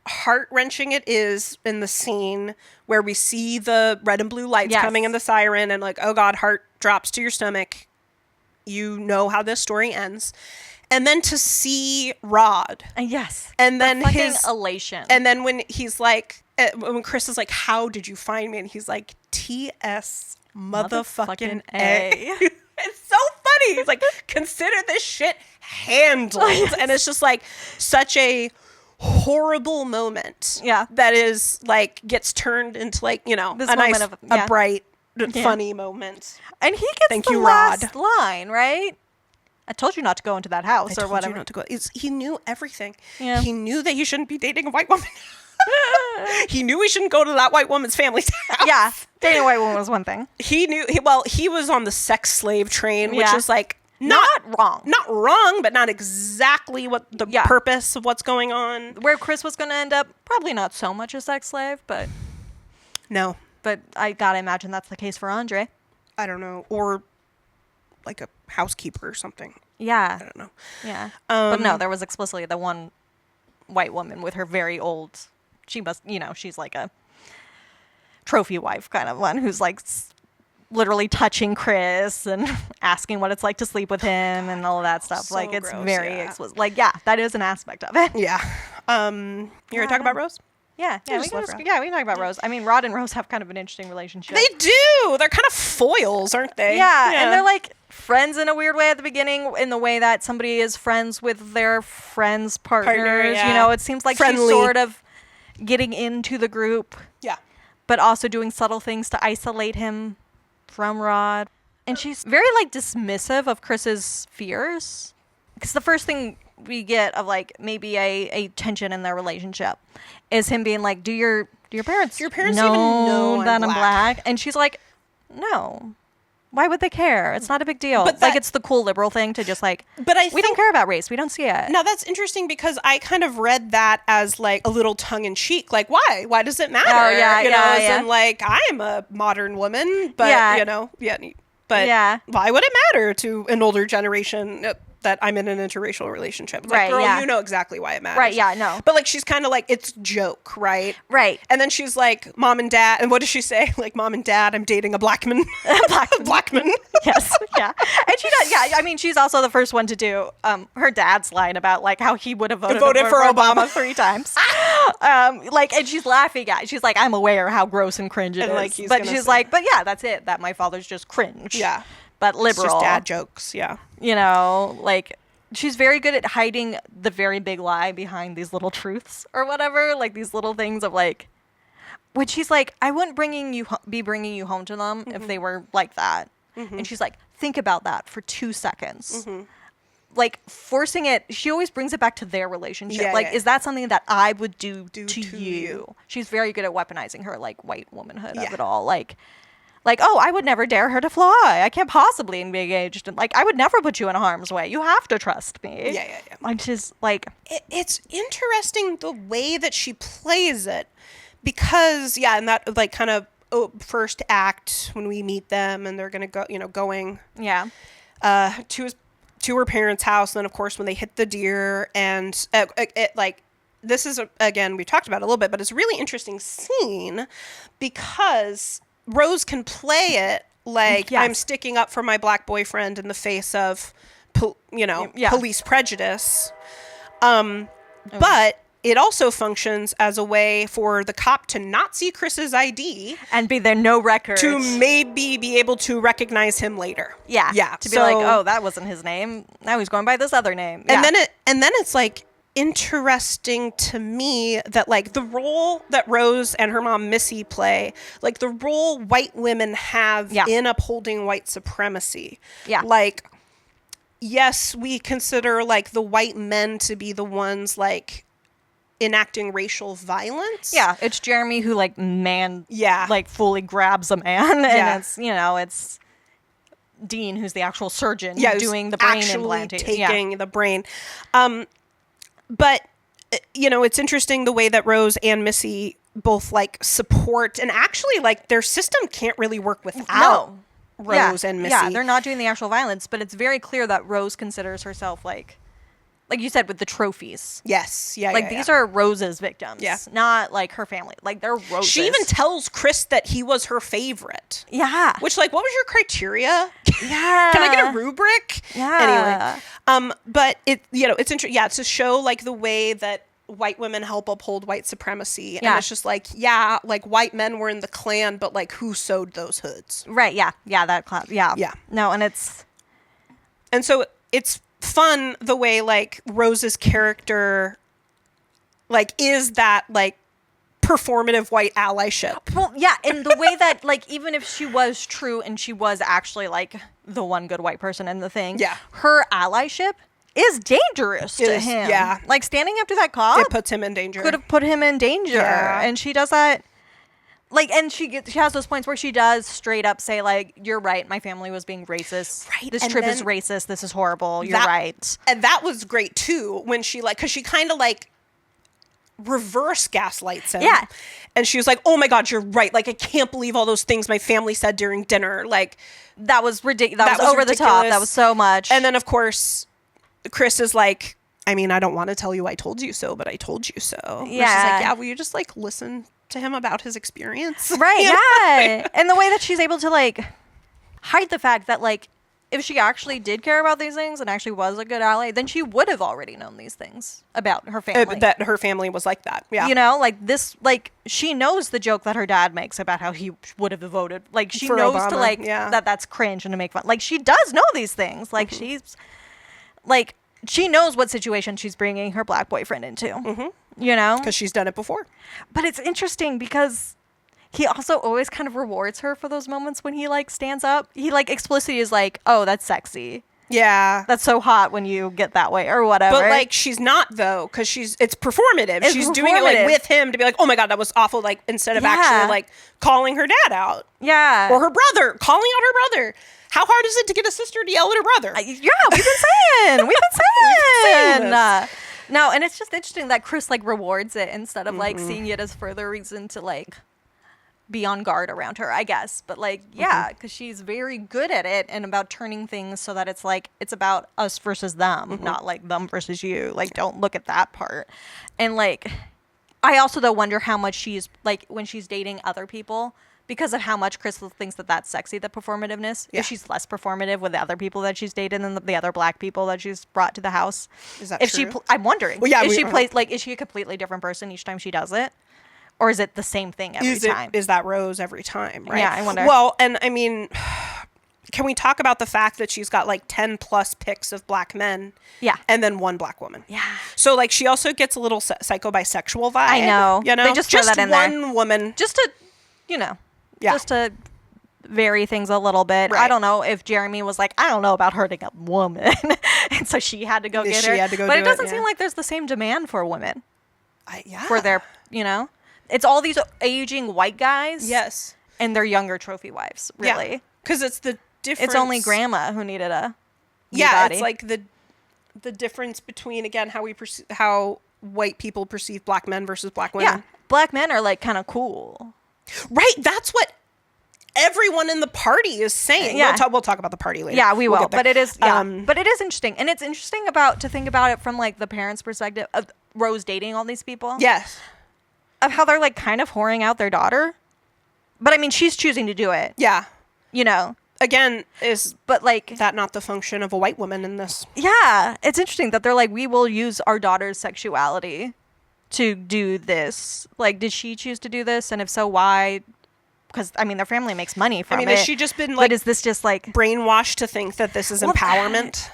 heart-wrenching it is in the scene where we see the red and blue lights coming in the siren and, like, oh, God, heart drops to your stomach. You know how this story ends. And then to see Rod. Yes. And then his elation. And then when he's like, when Chris is like, how did you find me? And he's like, T.S. motherfucking A. It's so funny. He's like, consider this shit handled. And it's just like such a horrible moment. Yeah. That is like, gets turned into like, you know, this a nice, a bright, funny moment. And he gets the last line, right? I told you not to go into that house or whatever. You not to go. He knew everything. Yeah. He knew that he shouldn't be dating a white woman. He knew he shouldn't go to that white woman's family's house. Yeah, dating a white woman was one thing. He knew. He was on the sex slave train, which is like not wrong, but not exactly what the purpose of what's going on. Where Chris was going to end up, probably not so much a sex slave, but no. But I gotta imagine that's the case for Andre. I don't know, or like a housekeeper or something. Yeah. I don't know. Yeah. But no, there was explicitly the one white woman with her very old, she must, you know, she's like a trophy wife kind of one who's like literally touching Chris and asking what it's like to sleep with him and all of that stuff. So like it's gross, very explicit. Like, yeah, that is an aspect of it. Yeah. You want to talk about Rose? Yeah, we can talk about Rose. I mean, Rod and Rose have kind of an interesting relationship. They do. They're kind of foils, aren't they? Yeah, and they're like friends in a weird way at the beginning, in the way that somebody is friends with their friends' partners. You know, it seems like she's sort of getting into the group. Yeah. But also doing subtle things to isolate him from Rod. And she's very, like, dismissive of Chris's fears. Because the first thing we get of like maybe a tension in their relationship is him being like, do your parents know even know that I'm black? And she's like, no, why would they care? It's not a big deal. But like, it's the cool liberal thing to just like, we don't care about race, we don't see it. Now that's interesting because I kind of read that as like a little tongue-in-cheek, like why does it matter? Oh yeah, you know, as in like, I am a modern woman, but you know, but why would it matter to an older generation that I'm in an interracial relationship? It's like, girl, you know exactly why it matters. Right, yeah, no. But like, she's kind of like, it's joke, right? Right. And then she's like, mom and dad, and what does she say? Like, mom and dad, I'm dating a black man. Black man. Yes, yeah. And she does, I mean, she's also the first one to do her dad's line about like how he would have voted for Obama 3 times. Like, and she's laughing at it. She's like, I'm aware how gross and cringe it is. Like, but she's like, but yeah, that's it. That my father's just cringe. Yeah. But liberal. It's just dad jokes, yeah. You know, like, she's very good at hiding the very big lie behind these little truths or whatever. Like, these little things of, like, which she's like, I wouldn't be bringing you home to them if they were like that. And she's like, think about that for 2 seconds. Like, forcing it, she always brings it back to their relationship. Is that something that I would do to you? She's very good at weaponizing her, like, white womanhood of it all. Like, oh, I would never dare her to fly. I can't possibly be engaged. And, like, I would never put you in harm's way. You have to trust me. Yeah. Which is, like... It's interesting the way that she plays it. Because, in that, like, kind of first act when we meet them and they're going to go, going... Yeah. To her parents' house. And then, of course, when they hit the deer and, this is, again, we talked about it a little bit, but it's a really interesting scene because... Rose can play it like I'm sticking up for my black boyfriend in the face of, police prejudice. But it also functions as a way for the cop to not see Chris's ID. And be there no record. To maybe be able to recognize him later. Yeah. Yeah. To be like, oh, that wasn't his name. Now he's going by this other name. And then it's like, interesting to me that like the role that Rose and her mom Missy play, like the role white women have in upholding white supremacy. Yeah. Like yes, we consider like the white men to be the ones like enacting racial violence. Yeah, it's Jeremy who like Yeah. like fully grabs a man, and Yeah. it's it's Dean who's the actual surgeon doing the brain actually implantation, taking the brain. But it's interesting the way that Rose and Missy both like support, and actually like their system can't really work without Rose and Missy. Yeah, they're not doing the actual violence, but it's very clear that Rose considers herself like you said with the trophies. Yes. Yeah. Like these are Rose's victims, not like her family. Like they're Rose's. She even tells Chris that he was her favorite. Yeah. Which, like, what was your criteria? Yeah. Can I get a rubric? Yeah. Anyway. But it's interesting. Yeah, to show like the way that white women help uphold white supremacy. And it's just like, like white men were in the Klan, but like who sewed those hoods? Right. Yeah. Yeah. That class. Yeah. Yeah. No, and so it's fun the way like Rose's character like is that like performative white allyship. Well, yeah, and the way that like even if she was true and she was actually like the one good white person in the thing, her allyship is dangerous to him. Yeah. Like standing up to that cop, it puts him in danger. Could have put him in danger. Yeah. And she does that. Like, and she has those points where she does straight up say, like, you're right, my family was being racist. Right. This trip is racist. This is horrible. You're right. And that was great, too, when she, like, because she kind of, like, reverse gaslights him. Yeah. And she was like, oh, my God, you're right. Like, I can't believe all those things my family said during dinner. Like, that was ridiculous. That was over ridiculous. The top. That was so much. And then, of course, Chris is like, I mean, I don't want to tell you I told you so, but I told you so. Yeah. She's like, yeah, will you just, like, listen to him about his experience? Right, yeah. And the way that she's able to, like, hide the fact that, like, if she actually did care about these things and actually was a good ally, then she would have already known these things about her family. That her family was like that, yeah. Like, this, like, she knows the joke that her dad makes about how he would have voted. Like, she for knows Obama, to, like, that's cringe and to make fun. Like, she does know these things. Like, she's, like, she knows what situation she's bringing her black boyfriend into. Mm-hmm. Because she's done it before. But it's interesting because he also always kind of rewards her for those moments when he like stands up. He like explicitly is like, oh, that's sexy. Yeah. That's so hot when you get that way or whatever. But like she's not though, because it's performative. She's doing it like with him to be like, oh my God, that was awful. Like instead of actually like calling her dad out. Yeah. Or her brother, calling out her brother. How hard is it to get a sister to yell at her brother? We've been saying. No, and it's just interesting that Chris like rewards it instead of like seeing it as further reason to like be on guard around her, I guess. But like, yeah, because she's very good at it and about turning things so that it's like it's about us versus them, not like them versus you. Like, don't look at that part. And like, I also though wonder how much she's like when she's dating other people. Because of how much Crystal thinks that that's sexy, the performativeness. Yeah. If she's less performative with the other people that she's dated than the other black people that she's brought to the house. Is that if true? I'm wondering. Well, yeah, if she plays, like, is she a completely different person each time she does it? Or is it the same thing every time? Is that Rose every time, right? Yeah, I wonder. Well, and I mean, can we talk about the fact that she's got like 10 plus pics of black men? Yeah. And then one black woman. Yeah. So like she also gets a little psycho-bisexual vibe. I know. They just throw that in there. One woman. Just to, just to vary things a little bit. Right. I don't know if Jeremy was like, I don't know about hurting a woman. And so she had to go get her. But it doesn't seem like there's the same demand for women. For their, It's all these aging white guys. Yes. And their younger trophy wives, really. Yeah. Because it's the difference. It's only grandma who needed a new body. It's like the difference between, again, how white people perceive black men versus black women. Yeah. Black men are like kind of cool. Right, that's what everyone in the party is saying. Yeah. We'll talk about the party later. Yeah, we will. But it is, but it is interesting, and it's interesting to think about it from like the parents' perspective of Rose dating all these people. Yes, of how they're like kind of whoring out their daughter, but I mean she's choosing to do it. Yeah, again, but like that not the function of a white woman in this? Yeah, it's interesting that they're like, we will use our daughter's sexuality to do this. Like, did she choose to do this? And if so, why? Because, I mean, their family makes money from it. Has she just been, like... But is this just, like... brainwashed to think that this is empowerment?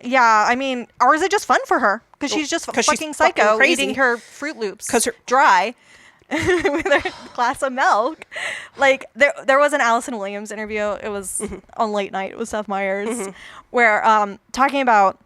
Yeah, I mean... Or is it just fun for her? Because she's just fucking psycho, eating her Fruit Loops dry. with her glass of milk. Like there was an Allison Williams interview. It was on Late Night with Seth Meyers, where talking about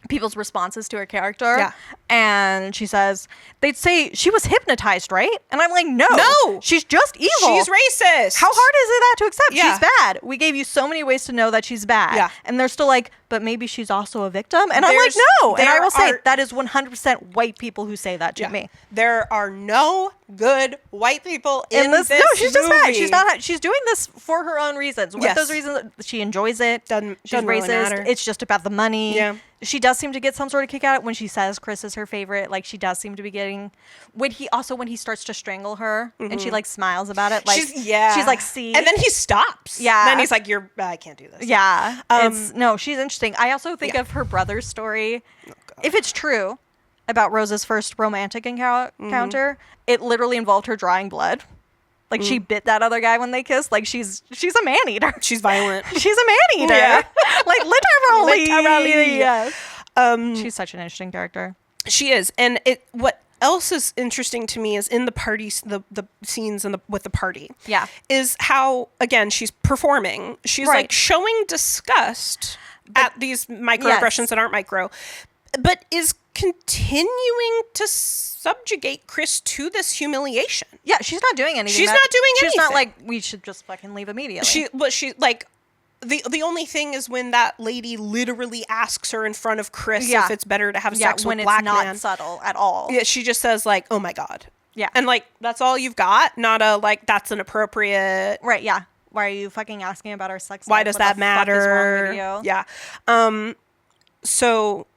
people's responses to her character. Yeah. And she says, they'd say she was hypnotized, right? And I'm like, no. She's just evil. She's racist. How hard is it that to accept? Yeah. She's bad. We gave you so many ways to know that she's bad. Yeah. And they're still like, but maybe she's also a victim. And I'm like, no. And I will say that is 100% white people who say that to me. There are no good white people in this movie. No, she's just bad. She's not. She's doing this for her own reasons. What those reasons? She enjoys it. She's racist. Really matter. It's just about the money. Yeah. She does seem to get some sort of kick out of it when she says Chris is her favorite. Like, she does seem to be getting when he starts to strangle her and she like smiles about it. Like she's like, see. And then he stops. Yeah. Then he's like, I can't do this. Yeah. She's interesting. I also think of her brother's story. Oh, if it's true about Rose's first romantic encounter, it literally involved her drawing blood. Like she bit that other guy when they kissed. Like she's a man eater. She's violent. She's a man eater. Yeah. Like literally. Literally. She's such an interesting character. She is. And what else is interesting to me is in the parties, the scenes with the party. Yeah. Is how, again, she's performing. She's like showing disgust at these microaggressions that aren't micro, but is continuing to subjugate Chris to this humiliation. Yeah, she's not doing anything. She's not like, we should just fucking leave immediately. She like the only thing is when that lady literally asks her in front of Chris if it's better to have sex with black man. When it's not subtle at all. Yeah, she just says like, "Oh my God." Yeah. And like that's all you've got, not a like that's inappropriate. Right, yeah. Why are you fucking asking about our sex life? Why does that matter? Yeah. So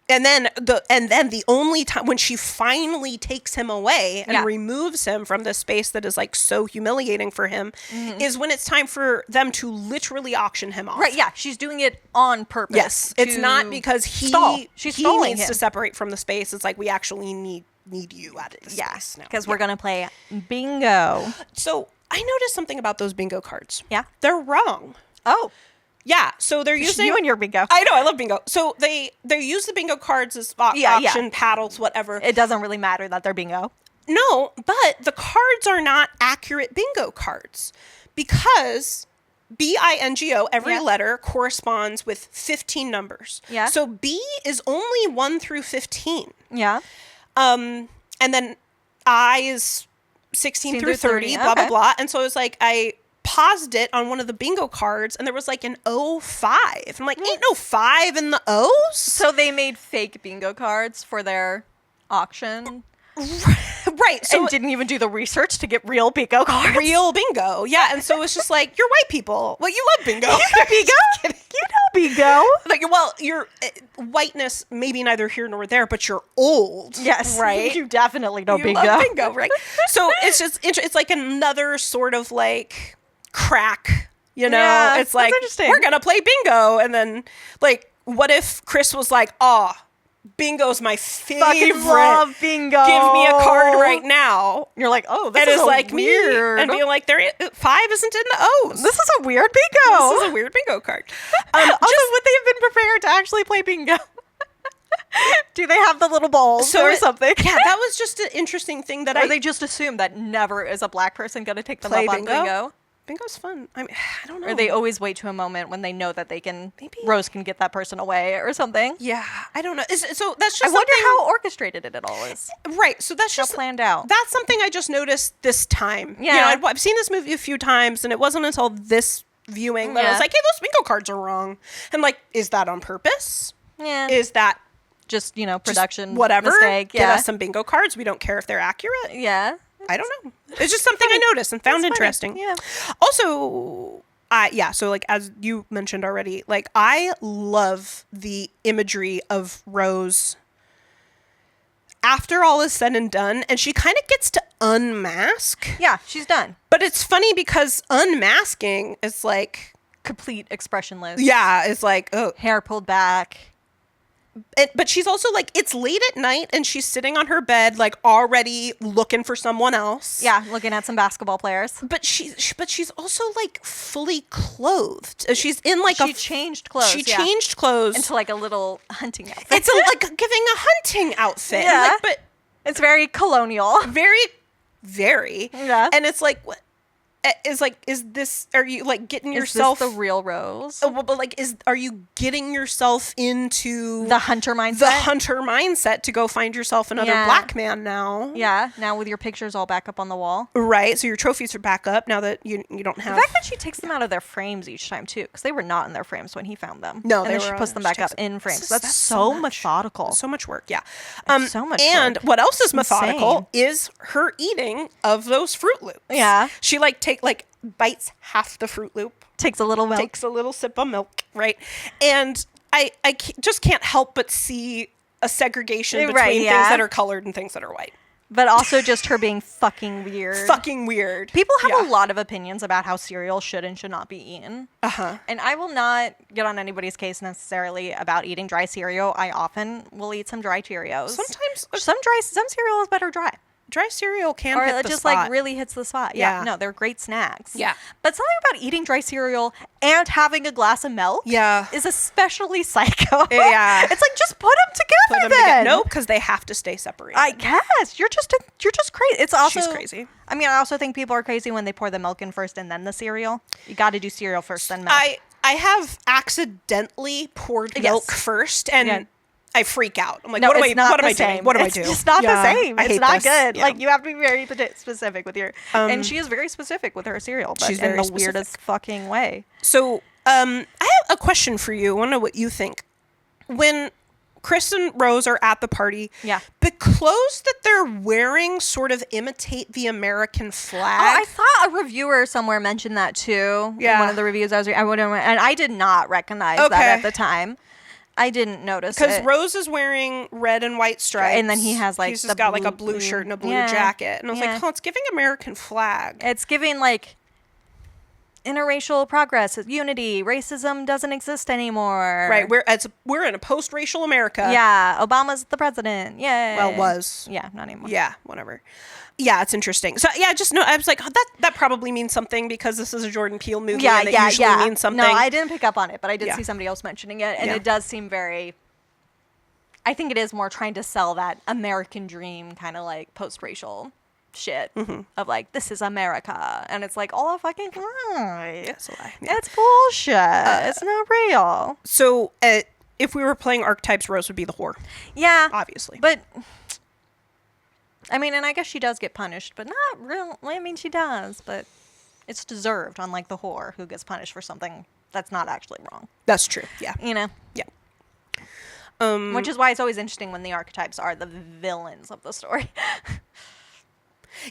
And then the only time when she finally takes him away and removes him from the space that is like so humiliating for him is when it's time for them to literally auction him off. Right, yeah. She's doing it on purpose. Yes. It's not because he needs to separate from the space. It's like we actually need you out of the space now. Because we're going to play bingo. So I noticed something about those bingo cards. Yeah. They're wrong. Oh. Yeah, so they're using you and your bingo. I know, I love bingo. So they use the bingo cards as auction paddles, whatever. It doesn't really matter that they're bingo. No, but the cards are not accurate bingo cards because BINGO, every letter corresponds with 15 numbers. Yeah. So B is only 1 through 15. Yeah. And then I is 16 through 30, blah, blah, blah. And so it was like I paused it on one of the bingo cards and there was like an 05. I'm like, ain't no 5 in the O's. So they made fake bingo cards for their auction. Right. So and didn't even do the research to get real bingo cards. Real bingo. Yeah. And so it's just like, you're white people. Well, you love bingo. You know bingo. You know bingo. Like, well, your whiteness maybe neither here nor there, but you're old. Yes. Right. You definitely know bingo. Love bingo, right? So it's just, it's like another sort of like crack, you know? Yeah, it's like, we're going to play bingo. And then like, what if Chris was like, bingo's my favorite. Fucking love bingo. Give me a card right now. You're like, this is like weird. Me. And being like, 5 isn't in the O's. This is a weird bingo. This is a weird bingo card. Also, would they have been prepared to actually play bingo? Do they have the little balls or something? Yeah, that was just an interesting thing that or they just assume that never is a black person going to take them up on bingo? Bingo's fun. I mean, I don't know. Or they always wait to a moment when they know that they can, Rose can get that person away or something. Yeah, I don't know. So that's just I wonder how orchestrated it all is. Right, so that's just planned out. That's something I just noticed this time. Yeah. You know, I've seen this movie a few times, and it wasn't until this viewing that I was like, hey, those bingo cards are wrong. And like, is that on purpose? Yeah. Is that just, production whatever mistake? Get us some bingo cards. We don't care if they're accurate. Yeah. I don't know. It's just something I noticed and found interesting. Yeah. Also, so like as you mentioned already, like I love the imagery of Rose after all is said and done, and she kind of gets to unmask. Yeah, she's done. But it's funny because unmasking is like complete expressionless. Yeah, it's like hair pulled back. But she's also like, it's late at night and she's sitting on her bed, like already looking for someone else. Yeah, looking at some basketball players. But she's also like fully clothed. She's in like she changed clothes. She changed clothes into like a little hunting outfit. It's like giving a hunting outfit. Yeah, but it's very colonial. Very very. Yeah. And it's like, what? Is this, are you like getting yourself the real Rose? Well, but like, are you getting yourself into the hunter mindset to go find yourself another black man now? Yeah. Now with your pictures all back up on the wall. Right. So your trophies are back up now that you don't have. The fact that she takes them out of their frames each time too, because they were not in their frames when he found them. No, and then she puts them back up in frames. That's so methodical. So much work. Yeah. So much and work. what else is methodical is her eating of those Fruit Loops. Yeah. She bites half the Fruit Loop. Takes a little milk. Takes a little sip of milk, right? And I just can't help but see a segregation between things that are colored and things that are white. But also just her being fucking weird. Fucking weird. People have a lot of opinions about how cereal should and should not be eaten. Uh-huh. And I will not get on anybody's case necessarily about eating dry cereal. I often will eat some dry Cheerios. Sometimes some cereal is better dry. Dry cereal can hit the spot. Or it just like really hits the spot. Yeah. No, they're great snacks. Yeah. But something about eating dry cereal and having a glass of milk is especially psycho. Yeah. It's like, just put them together then. No, because they have to stay separated. I guess. You're just crazy. It's also, she's crazy. I mean, I also think people are crazy when they pour the milk in first and then the cereal. You got to do cereal first, then milk. I have accidentally poured milk first and I freak out. I'm like, what am I doing? What do I do? It's just not the same. It's not good. Yeah. Like, you have to be very specific with your... and she is very specific with her cereal, but in the weirdest fucking way. So, I have a question for you. I want to know what you think. When Chris and Rose are at the party, the clothes that they're wearing sort of imitate the American flag. Oh, I thought a reviewer somewhere mentioned that too. Yeah. In one of the reviews I was reading. And I did not recognize that at the time. I didn't notice it. Because Rose is wearing red and white stripes. And then he has like... He's just got like a blue shirt and a blue jacket. And I was like, it's giving American flag. It's giving like interracial progress, unity, racism doesn't exist anymore. Right. We're in a post-racial America. Yeah. Obama's the president. Yay. Well, was. Yeah, not anymore. Yeah, whatever. Yeah, it's interesting. So yeah, I was like, that probably means something because this is a Jordan Peele movie and it usually means something. No, I didn't pick up on it, but I did see somebody else mentioning it, and it does seem very... I think it is more trying to sell that American dream kind of like post-racial shit of like, this is America, and it's like all a fucking lie. That's a lie. Yeah. It's bullshit. It's not real. So if we were playing archetypes, Rose would be the whore. Yeah. Obviously. But... I mean, and I guess she does get punished, but not real. I mean, she does, but it's deserved, unlike the whore who gets punished for something that's not actually wrong. That's true. Yeah. You know? Yeah. Which is why it's always interesting when the archetypes are the villains of the story.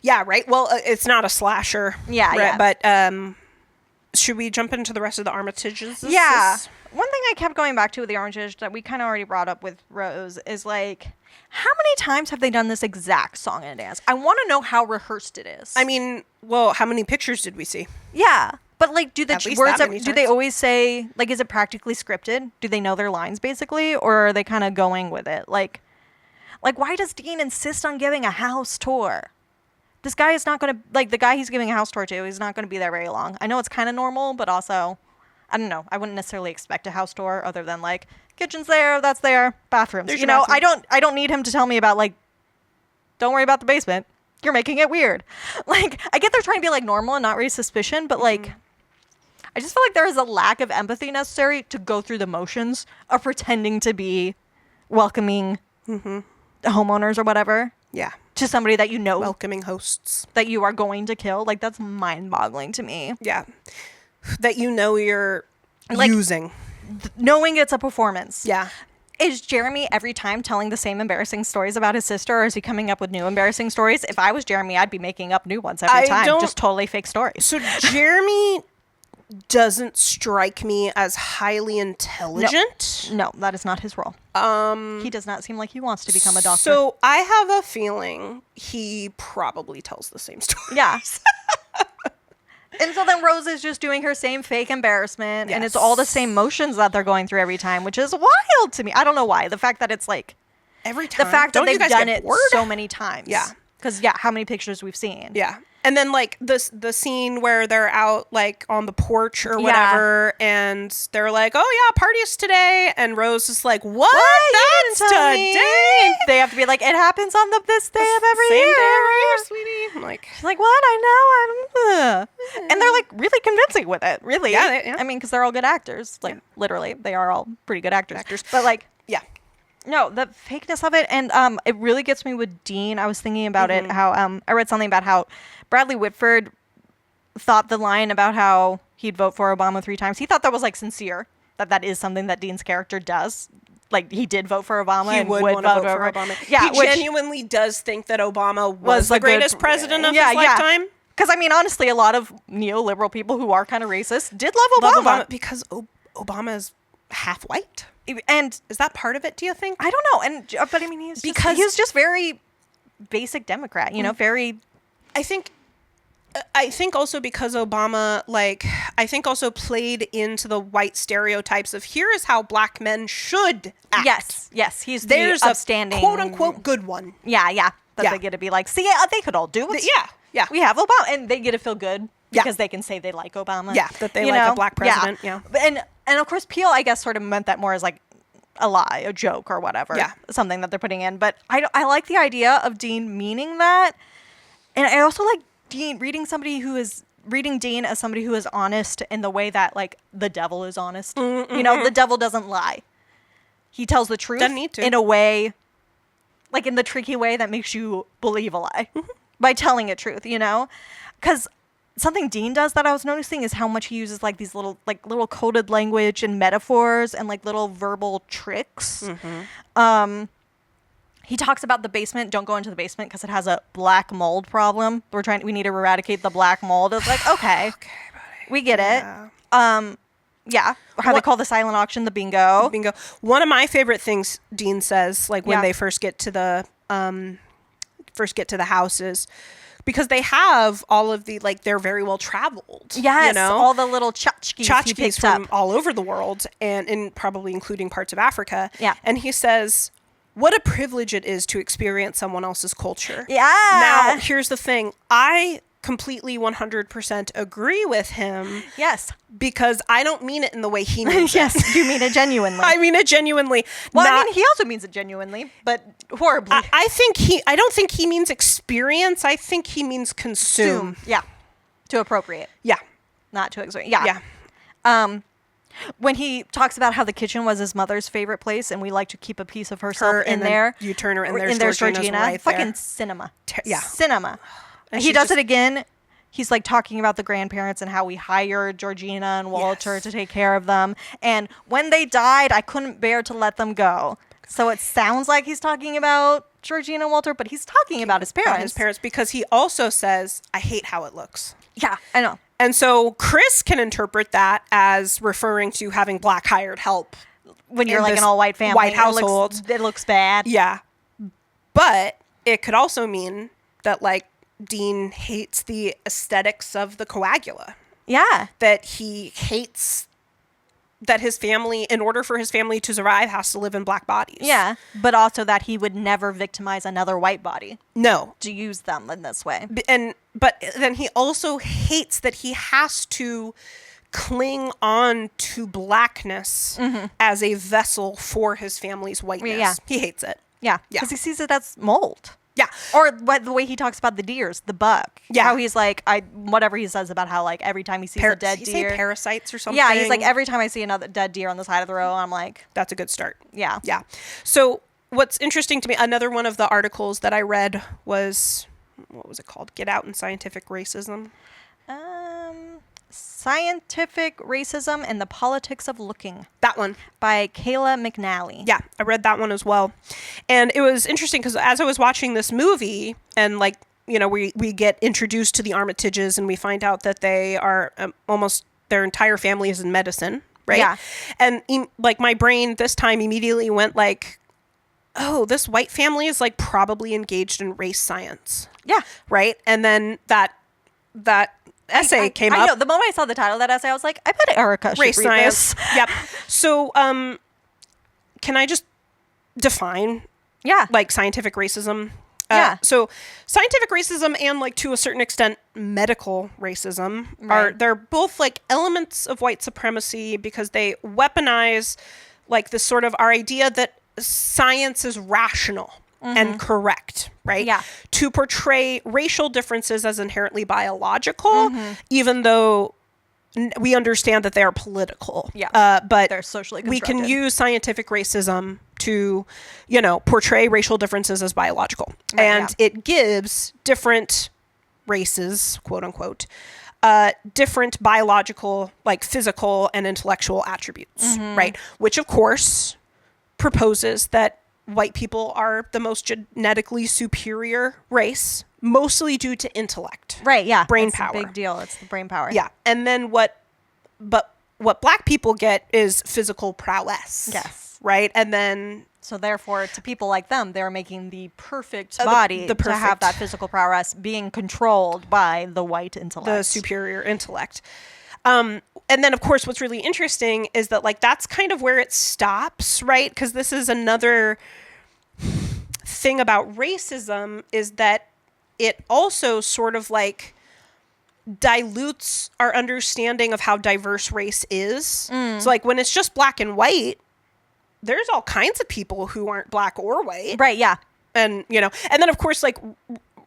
Yeah, right? Well, it's not a slasher. Yeah, right? But should we jump into the rest of the Armitages? Yeah. One thing I kept going back to with the Armitage that we kind of already brought up with Rose is like... How many times have they done this exact song and dance? I want to know how rehearsed it is. I mean, well, how many pictures did we see? Yeah. But like, do the words, do they always say, like, is it practically scripted? Do they know their lines basically? Or are they kind of going with it? Like, why does Dean insist on giving a house tour? This guy is not going to, like, the guy he's giving a house tour to, he's not going to be there very long. I know it's kind of normal, but also, I don't know. I wouldn't necessarily expect a house tour other than like, kitchen's there, that's there, bathrooms. There's bathroom. I don't need him to tell me about like, don't worry about the basement. You're making it weird. Like, I get they're trying to be like normal and not raise suspicion, but like, I just feel like there is a lack of empathy necessary to go through the motions of pretending to be welcoming homeowners or whatever. Yeah. To somebody that you know. Welcoming hosts. That you are going to kill. Like, that's mind-boggling to me. Yeah. That you know you're like, using. Knowing it's a performance. Yeah. Is Jeremy every time telling the same embarrassing stories about his sister, or is he coming up with new embarrassing stories? If I was Jeremy, I'd be making up new ones every time. Just totally fake stories. So Jeremy doesn't strike me as highly intelligent. No, that is not his role. He does not seem like he wants to become a doctor. So I have a feeling he probably tells the same stories. Yeah. And so then Rose is just doing her same fake embarrassment, and it's all the same motions that they're going through every time, which is wild to me. I don't know why. The fact that it's like... Every time? The fact that they've done it so many times. Yeah. Because, how many pictures we've seen. Yeah. And then like the scene where they're out like on the porch or whatever, and they're like, "Oh yeah, party's today," and Rose is like, "What? That's today." They have to be like, "It happens on this day of every year, sweetie." I'm like, she's like, "What? I know." And they're like really convincing with it. Really, yeah. I mean, because they're all good actors. Like literally, they are all pretty good actors. But like, yeah. No, the fakeness of it, and it really gets me with Dean. I was thinking about it, how I read something about how Bradley Whitford thought the line about how he'd vote for Obama 3 times. He thought that was like sincere, that is something that Dean's character does. Like he did vote for Obama and would vote for Obama. Yeah, he genuinely does think that Obama was the greatest president of his lifetime. Because I mean, honestly, a lot of neoliberal people who are kind of racist did love Obama because Obama is half white. And is that part of it, do you think? I don't know. But I mean, he's just very basic Democrat, you know, very. I think also because Obama, like, I think also played into the white stereotypes of here is how black men should act. Yes. He's There's the upstanding, quote unquote good one. Yeah. They get to be like, see, they could all do it. Yeah. We have Obama, and they get to feel good because they can say they like Obama. Yeah, that they like a black president. Yeah. And of course, Peele, I guess, sort of meant that more as like a lie, a joke, or whatever. Yeah. Something that they're putting in. But I like the idea of Dean meaning that. And I also like reading Dean as somebody who is honest in the way that, like, the devil is honest. Mm-hmm. You know, the devil doesn't lie. He tells the truth. Doesn't need to. In a way, like in the tricky way that makes you believe a lie by telling a truth, you know? Because something Dean does that I was noticing is how much he uses like these little coded language and metaphors and like little verbal tricks. Mm-hmm. He talks about the basement. Don't go into the basement because it has a black mold problem. We need to eradicate the black mold. It's like, okay, buddy. We get it. Yeah. How they call the silent auction the bingo. Bingo. One of my favorite things Dean says, like when they first get to the houses, because they have all of the, like, they're very well traveled. Yes, you know? all the little tchotchkes from all over the world, and probably including parts of Africa. Yeah. And he says, what a privilege it is to experience someone else's culture. Yeah. Now, here's the thing. I completely 100% agree with him. Yes. Because I don't mean it in the way he means yes, it. you mean it genuinely. I mean it genuinely. Well, I mean, he also means it genuinely, but horribly. I don't think he means experience. I think he means consume. Yeah. To appropriate. Yeah. Not to experience. Yeah. When he talks about how the kitchen was his mother's favorite place and we like to keep a piece of herself in there. You turn her in there's Georgina. Right fucking there. Cinema. Yeah. Cinema. And he does it again. He's like talking about the grandparents and how we hired Georgina and Walter to take care of them. And when they died, I couldn't bear to let them go. So it sounds like he's talking about Georgina and Walter, but he's talking about his parents. Because he also says, I hate how it looks. Yeah, I know. And so Chris can interpret that as referring to having black hired help. When you're like an all-white family. White household. It looks bad. Yeah. But it could also mean that, like, Dean hates the aesthetics of the coagula. Yeah. That he hates that his family, in order for his family to survive, has to live in black bodies. Yeah. But also that he would never victimize another white body. No. To use them in this way. But then he also hates that he has to cling on to blackness as a vessel for his family's whiteness. Yeah. He hates it. Yeah. Because he sees it as mold. Yeah. Or the way he talks about the deers, the buck. Yeah. How he's like, whatever he says about how, like, every time he sees a dead deer. Say parasites or something? Yeah, he's like, every time I see another dead deer on the side of the road, I'm like. That's a good start. Yeah. Yeah. So what's interesting to me, another one of the articles that I read was, what was it called? Get Out in Scientific Racism. Scientific Racism and the Politics of Looking. That one. By Kayla McNally. Yeah, I read that one as well. And it was interesting because as I was watching this movie and, like, you know, we get introduced to the Armitages and we find out that they are almost their entire family is in medicine, right? Yeah. And like my brain this time immediately went like, oh, this white family is like probably engaged in race science. Yeah. Right? And then that essay came up. I know. The moment I saw the title of that essay, I was like, I bet Erika should read science. this. Yep. So, can I just define, like, scientific racism? So scientific racism and like to a certain extent medical racism they're both like elements of white supremacy because they weaponize like this sort of our idea that science is rational and correct, right? Yeah. To portray racial differences as inherently biological, even though we understand that they are political. Yeah. But they're socially we constructed. can use scientific racism to, portray racial differences as biological. Right, and it gives different races, quote unquote, different biological, like physical and intellectual attributes, right? Which of course proposes that white people are the most genetically superior race, mostly due to intellect. Right, yeah. Brain It's power. a big deal. It's the brain power. Yeah. And then what black people get is physical prowess. Yes. Right? And then So therefore, to people like them, they're making the perfect body the to have that physical prowess being controlled by the white intellect. the superior intellect. And then, of course, what's really interesting is that, like, that's kind of where it stops, right? Because this is another thing about racism is that it also sort of, like, dilutes our understanding of how diverse race is. So, like, when it's just black and white, there's all kinds of people who aren't black or white. Right, yeah. And, and then, of course, like,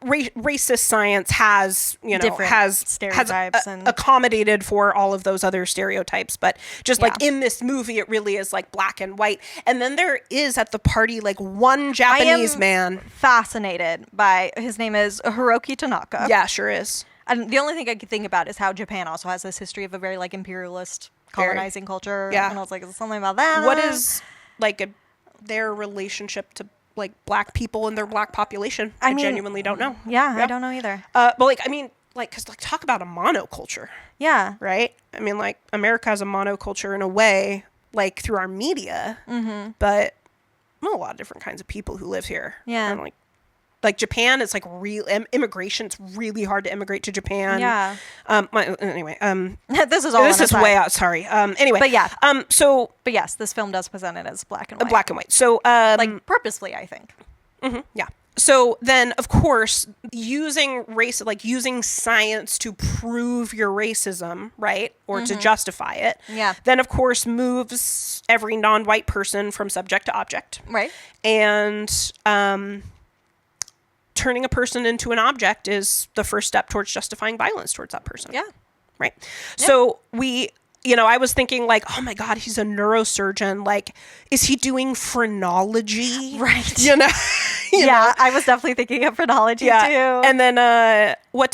racist science has, Different has stereotypes and accommodated for all of those other stereotypes. But just like in this movie, it really is like black and white. And then there is at the party like one Japanese man. Fascinated by, his name is Hiroki Tanaka. Yeah, sure is. And the only thing I could think about is how Japan also has this history of a very like imperialist colonizing culture. Yeah. And I was like, is there something about that? What is like their relationship to like black people and their black population? I genuinely don't know. Yeah, I don't know either. But like, I mean, like, cause like talk about a monoculture. Yeah. Right? I mean, like, America has a monoculture in a way, like, through our media. But well, a lot of different kinds of people who live here. Yeah. And, like Japan, it's, like, real immigration. It's really hard to immigrate to Japan. Yeah. Anyway. This is all This is way out. Sorry. Anyway. But yeah. So. But yes, this film does present it as black and white. Black and white. So. Like, purposely, I think. Yeah. So then, of course, using science to prove your racism, right, or to justify it, then, of course, moves every non-white person from subject to object. Right. And turning a person into an object is the first step towards justifying violence towards that person. Yeah. Right. Yeah. So I was thinking like, oh my God, he's a neurosurgeon. Like, is he doing phrenology? Right. You know? I was definitely thinking of phrenology too. And then what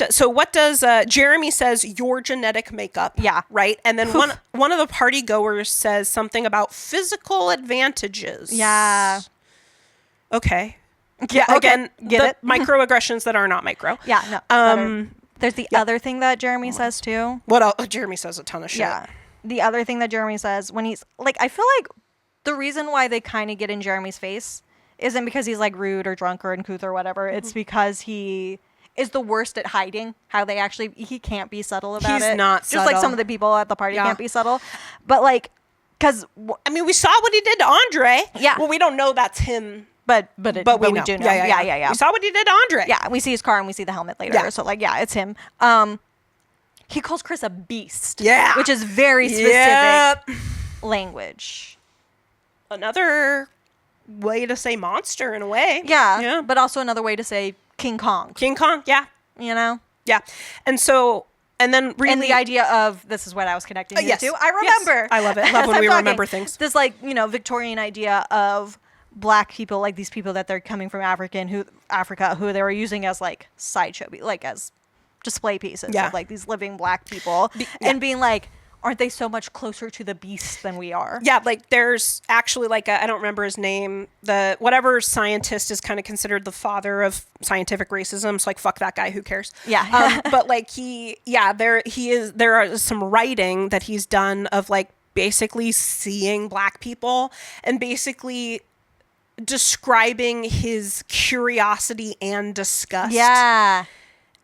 does Jeremy says your genetic makeup? Yeah. Right. And then one of the party goers says something about physical advantages. Yeah. Okay. Yeah. Okay. Again, Get it? microaggressions that are not micro. Yeah. No. There's the other thing that Jeremy says too. What else? Jeremy says a ton of shit. Yeah. The other thing that Jeremy says when he's like, I feel like the reason why they kind of get in Jeremy's face isn't because he's like rude or drunk or uncouth or whatever. It's because he is the worst at hiding how he can't be subtle about it. He's not Just like subtle. some of the people at the party can't be subtle. But like, because I mean, we saw what he did to Andre. Yeah. Well, we don't know that's him. But we do know. Yeah. We saw what he did to Andre. Yeah, we see his car and we see the helmet later. Yeah. So like, yeah, it's him. He calls Chris a beast. Yeah. Which is very specific language. Another way to say monster in a way. Yeah. But also another way to say King Kong. King Kong, yeah. You know? Yeah. And then really... And the idea of, this is what I was connecting you to. I remember. Yes. I love it. I love when we remember things. This like, Victorian idea of black people, like these people that they're coming from Africa, who they were using as like sideshow, like as display pieces of like these living black people, and being like, aren't they so much closer to the beast than we are? Yeah, like there's actually like I don't remember his name, whatever scientist is kind of considered the father of scientific racism. So like, fuck that guy, who cares? Yeah. But like there are some writing that he's done of like basically seeing black people and basically describing his curiosity and disgust. Yeah.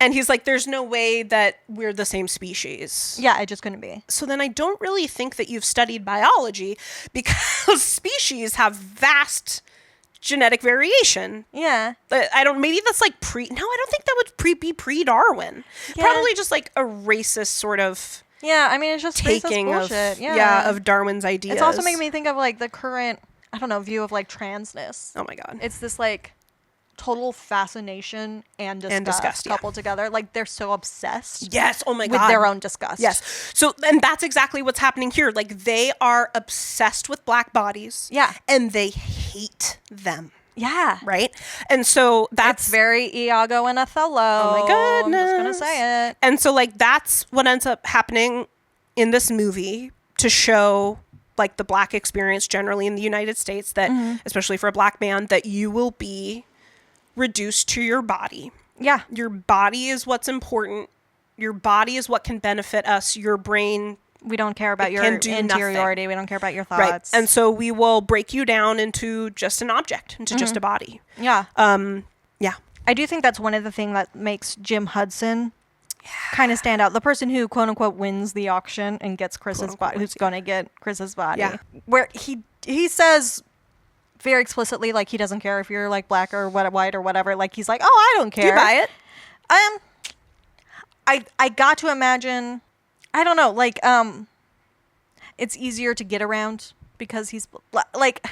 And he's like, there's no way that we're the same species. Yeah, it just couldn't be. So then I don't really think that you've studied biology, because species have vast genetic variation. Yeah. Maybe that's like I don't think that would be pre-Darwin. Yeah. Probably just like a racist sort of Yeah, I mean, it's just taking racist bullshit. of Darwin's ideas. It's also making me think of like the current, I don't know, view of like transness. Oh my God. It's this like total fascination and disgust coupled together. Like they're so obsessed. Yes. Oh my God. With their own disgust. Yes. So, and that's exactly what's happening here. Like they are obsessed with black bodies. Yeah. And they hate them. Yeah. Right. And so it's very Iago and Othello. Oh my goodness. I'm just going to say it. And so like that's what ends up happening in this movie to show like the black experience generally in the United States that especially for a black man that you will be reduced to your body. Yeah. Your body is what's important. Your body is what can benefit us. Your brain, we don't care about your interiority. Nothing. We don't care about your thoughts. Right. And so we will break you down into just an object, into just a body. Yeah. Yeah. I do think that's one of the things that makes Jim Hudson kind of stand out. The person who quote unquote wins the auction and gets Chris's body, who's going to get Chris's body. Yeah. Where he says very explicitly, like, he doesn't care if you're like black or white or whatever. Like, he's like, oh, I don't care. Do you buy it? I got to imagine, I don't know, like, it's easier to get around because he's like,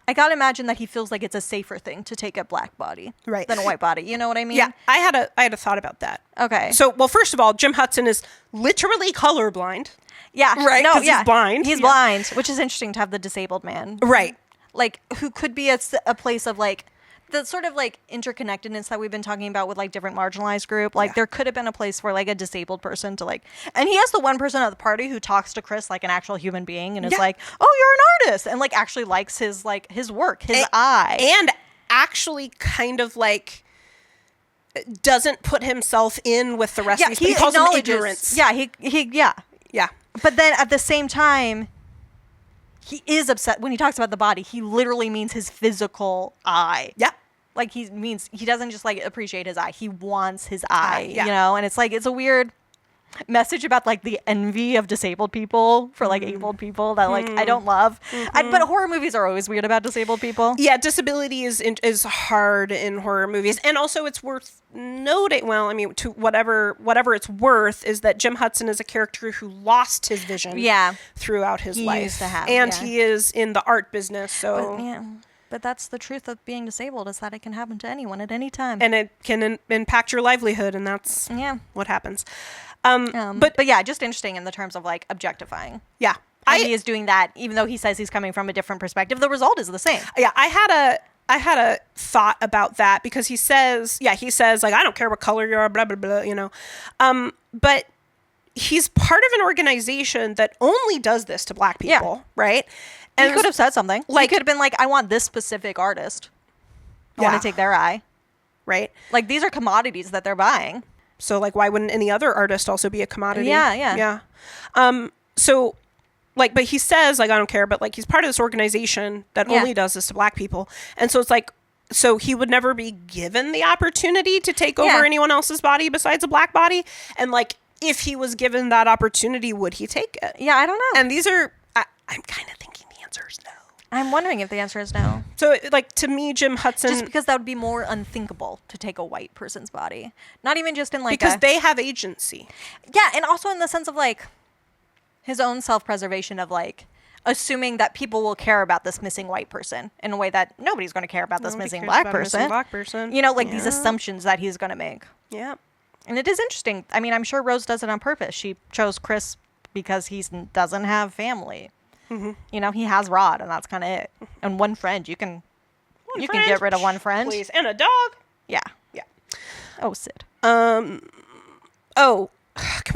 I got to imagine that he feels like it's a safer thing to take a black body than a white body. You know what I mean? Yeah, I had a thought about that. Okay. So, well, first of all, Jim Hudson is literally colorblind. Yeah. Right. No, he's blind. He's blind, which is interesting to have the disabled man. Right. Like, who could be a place of like the sort of like interconnectedness that we've been talking about with like different marginalized group. Like there could have been a place for like a disabled person to like, and he has the one person at the party who talks to Chris like an actual human being and is like, oh, you're an artist, and like actually likes his work, his eye, and actually kind of like doesn't put himself in with the rest of these people. He calls them ignorance. Yeah. But then at the same time, he is upset when he talks about the body. He literally means his physical eye. Yeah. Like he doesn't just like appreciate his eye. He wants his eye, you know? And it's like, it's a weird message about like the envy of disabled people for like abled people that like I don't love. But horror movies are always weird about disabled people. Yeah, disability is hard in horror movies, and also it's worth noting. Well, I mean, to whatever it's worth, is that Jim Hudson is a character who lost his vision. Throughout his life, used to have, and he is in the art business. So, but that's the truth of being disabled, is that it can happen to anyone at any time, and it can impact your livelihood, and that's what happens. But yeah, just interesting in the terms of like objectifying. Yeah. He is doing that, even though he says he's coming from a different perspective. The result is the same. Yeah, I had a thought about that because he says like, I don't care what color you are, blah blah blah, you know. But he's part of an organization that only does this to black people, right? And he could have said something. Like, he could have been like, I want this specific artist. I want to take their eye. Right? Like, these are commodities that they're buying. So, like, why wouldn't any other artist also be a commodity? Yeah. So, like, but he says, like, I don't care, but, like, he's part of this organization that only does this to black people. And so it's like, so he would never be given the opportunity to take over anyone else's body besides a black body? And, like, if he was given that opportunity, would he take it? Yeah, I don't know. And these are, I'm kind of thinking the answer is no. I'm wondering if the answer is no. So, like, to me, Jim Hudson... Just because that would be more unthinkable to take a white person's body. Not even just in, like, because they have agency. Yeah, and also in the sense of, like, his own self-preservation of, like, assuming that people will care about this missing white person in a way that nobody's going to care about this missing black person. You know, like, these assumptions that he's going to make. Yeah. And it is interesting. I mean, I'm sure Rose does it on purpose. She chose Chris because he doesn't have family. Mm-hmm. You know, he has Rod, and that's kind of it. And one friend, you can get rid of one friend, please, and a dog. Yeah. Oh, Sid. Can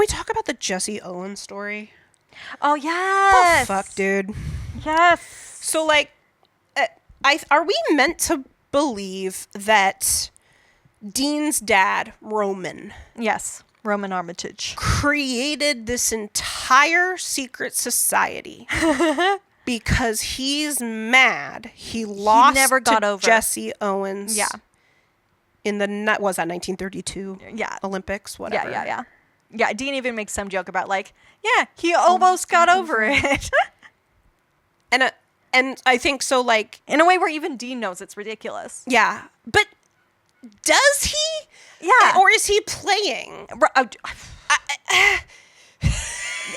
we talk about the Jesse Owens story? Oh yes. Oh fuck, dude. Yes. So, like, are we meant to believe that Dean's dad, Roman? Yes. Roman Armitage created this entire secret society because he's mad he lost never got over Jesse Owens. Yeah. In the 1932 Olympics, whatever. Yeah, Dean even makes some joke about like, he almost got over it. And I think so, like... In a way where even Dean knows it's ridiculous. Yeah. But does he? Yeah. Or is he playing?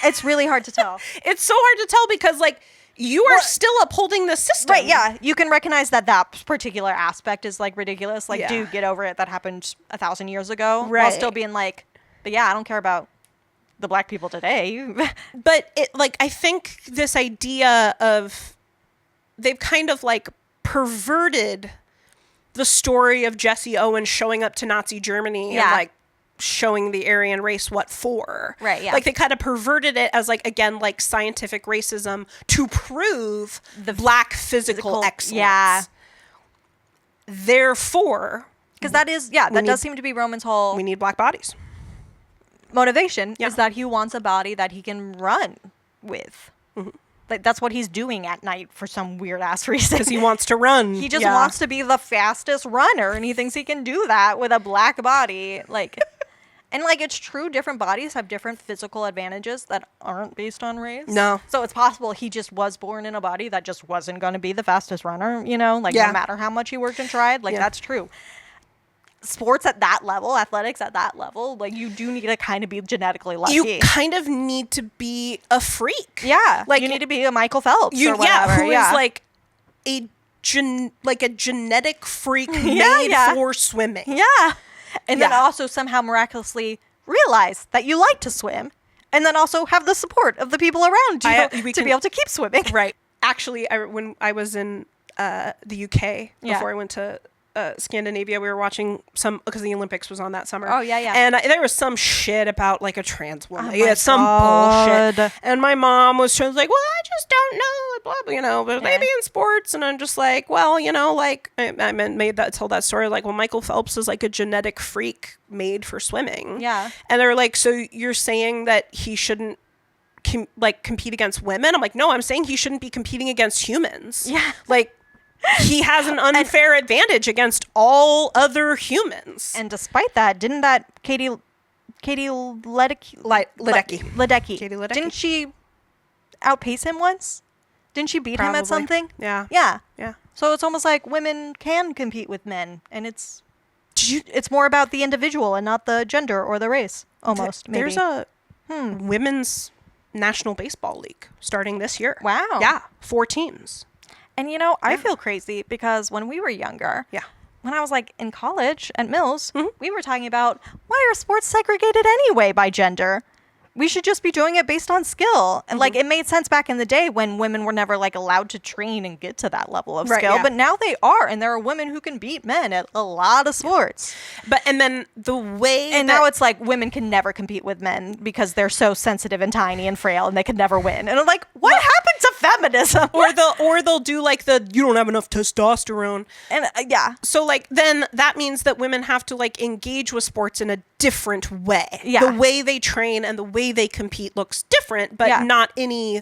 It's really hard to tell. It's so hard to tell because, like, you are still upholding the system. Right, yeah. You can recognize that particular aspect is, like, ridiculous. Like, dude, get over it. That happened 1,000 years ago. Right. While still being like, but yeah, I don't care about the black people today. But, I think this idea of... They've kind of, like, perverted the story of Jesse Owens showing up to Nazi Germany and, like, showing the Aryan race what for. Right, yeah. Like, they kind of perverted it as, like, again, like, scientific racism to prove the black physical excellence. Yeah. Therefore... Because that is, that does seem to be Roman's whole... We need black bodies. Motivation is that he wants a body that he can run with. Mm-hmm. Like, that's what he's doing at night for some weird ass reason. Because he wants to run. He just wants to be the fastest runner, and he thinks he can do that with a black body. Like, and like, it's true, different bodies have different physical advantages that aren't based on race. No. So it's possible he just was born in a body that just wasn't going to be the fastest runner, you know? Like, no matter how much he worked and tried. Like, that's true. Sports at that level, athletics at that level, like, you do need to kind of be genetically lucky. You kind of need to be a freak. Yeah. Like, you need to be a Michael Phelps or whatever. Who is like a genetic freak made for swimming. Yeah. And then also somehow miraculously realize that you like to swim, and then also have the support of the people around you to be able to keep swimming. Right. Actually, when I was in the UK before I went to Scandinavia, we were watching because the Olympics was on that summer. Oh, yeah. And there was some shit about, like, a trans woman. Some bullshit. And my mom was like, well, I just don't know, blah, blah, you know, but maybe in sports. And I'm just like, well, you know, like, I told that story, like, well, Michael Phelps is like a genetic freak made for swimming. Yeah. And they're like, so you're saying that he shouldn't compete against women? I'm like, no, I'm saying he shouldn't be competing against humans. Yeah. Like, he has an unfair advantage against all other humans. And despite that, didn't that Katy Ledecky, didn't she outpace him once? Didn't she beat him at something? Yeah. So it's almost like women can compete with men, and it's more about the individual and not the gender or the race. Almost. Maybe. There's a women's National Baseball League starting this year. Wow. Yeah, 4 teams. And, you know, I feel crazy because when we were younger, when I was, like, in college at Mills, we were talking about, why are sports segregated anyway by gender? We should just be doing it based on skill. And, like, it made sense back in the day when women were never, like, allowed to train and get to that level of skill. Yeah. But now they are, and there are women who can beat men at a lot of sports. And then the way And now it's like women can never compete with men because they're so sensitive and tiny and frail, and they can never win. And I'm like, what happened to feminism? Or they'll do, like, you don't have enough testosterone. And, So, like, then that means that women have to, like, engage with sports in a different way. Yeah. The way they train and the way they compete looks different, but not any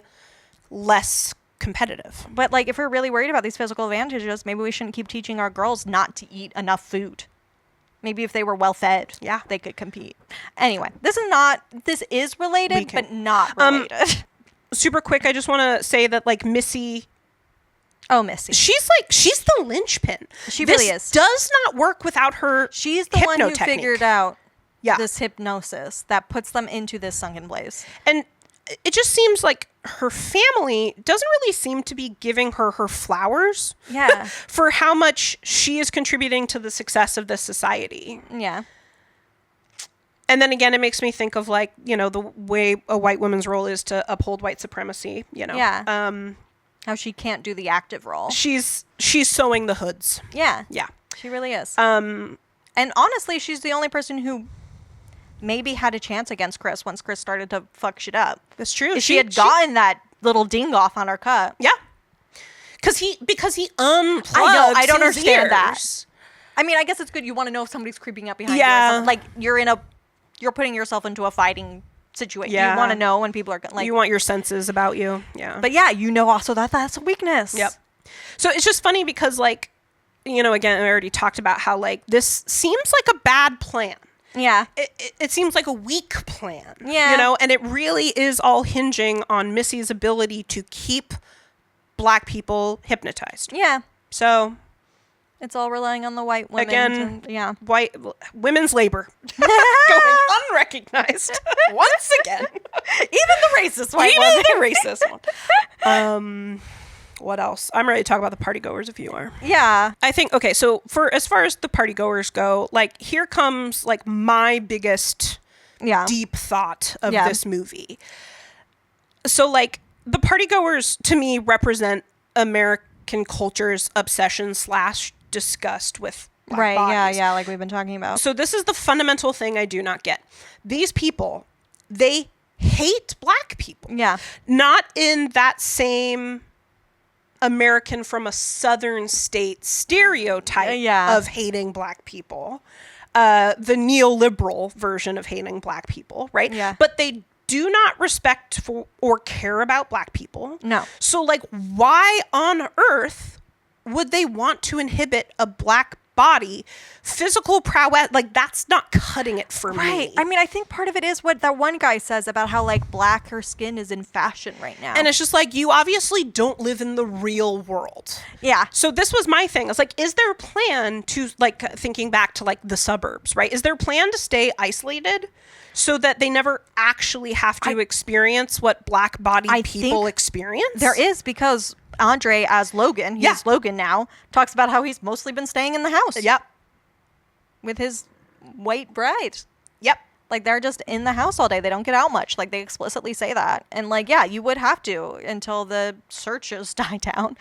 less competitive. But, like, if we're really worried about these physical advantages, maybe we shouldn't keep teaching our girls not to eat enough food. Maybe if they were well fed, they could compete. Anyway, this is related, but not related. Super quick, I just want to say that, like, Missy. Oh, Missy. She's the linchpin. She really is. Does not work without her. She's the one who figured out this hypnosis that puts them into this sunken place. And it just seems like her family doesn't really seem to be giving her flowers. Yeah. For how much she is contributing to the success of this society. Yeah. And then again, it makes me think of, like, you know, the way a white woman's role is to uphold white supremacy, you know. Yeah. How she can't do the active role. She's sewing the hoods. Yeah. Yeah. She really is. And honestly, she's the only person who maybe had a chance against Chris once Chris started to fuck shit up. That's true. If she had gotten that little ding off on her cut. Yeah. Because he unplugged I know. I don't his understand ears. that. I mean, I guess it's good. You want to know if somebody's creeping up behind you. Yeah. Like, you're putting yourself into a fighting situation. Yeah. You want to know when people are like. You want your senses about you. Yeah. But yeah, you know also that's a weakness. Yep. So it's just funny because, like, you know, again, I already talked about how, like, this seems like a bad plan. Yeah. It seems like a weak plan. Yeah. You know, and it really is all hinging on Missy's ability to keep black people hypnotized. Yeah. So it's all relying on the white women. Again, white women's labor going unrecognized once again. Even the racist white woman. Even the racist one. What else? I'm ready to talk about the party goers if you are. Yeah. I think, okay, so for as far as the party goers go, like here comes like my biggest deep thought of this movie. So like the party goers to me represent American culture's obsession / disgust with black bodies. Yeah, like we've been talking about. So this is the fundamental thing I do not get. These people, they hate black people. Yeah. Not in that same American from a southern state stereotype of hating black people. The neoliberal version of hating black people, right? Yeah. But they do not respect or care about black people. No. So like why on earth would they want to inhibit a black body, physical prowess? Like that's not cutting it for me. Right. I mean, I think part of it is what that one guy says about how like blacker skin is in fashion right now. And it's just like, you obviously don't live in the real world. Yeah. So this was my thing. It's like, is there a plan to like thinking back to like the suburbs, right? Is there a plan to stay isolated so that they never actually have to experience what black body people experience? There is, because Andre as Logan, he's Logan now, talks about how he's mostly been staying in the house. Yep. With his white bride. Yep. Like they're just in the house all day. They don't get out much. Like they explicitly say that. And like, yeah, you would have to until the searches die down.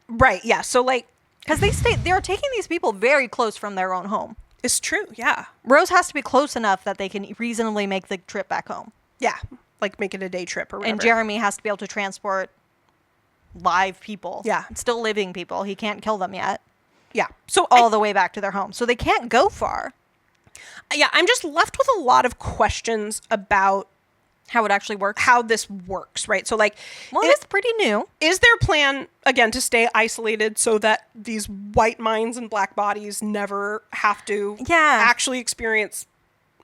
Right. Yeah. So like, because they're taking these people very close from their own home. It's true. Yeah. Rose has to be close enough that they can reasonably make the trip back home. Yeah. Like make it a day trip or whatever. And Jeremy has to be able to transport live people. Yeah. Still living people. He can't kill them yet. Yeah. So all the way back to their home. So they can't go far. Yeah. I'm just left with a lot of questions about how it actually works. How this works, right? So like, well, it's pretty new. Is there a plan, again, to stay isolated so that these white minds and black bodies never have to actually experience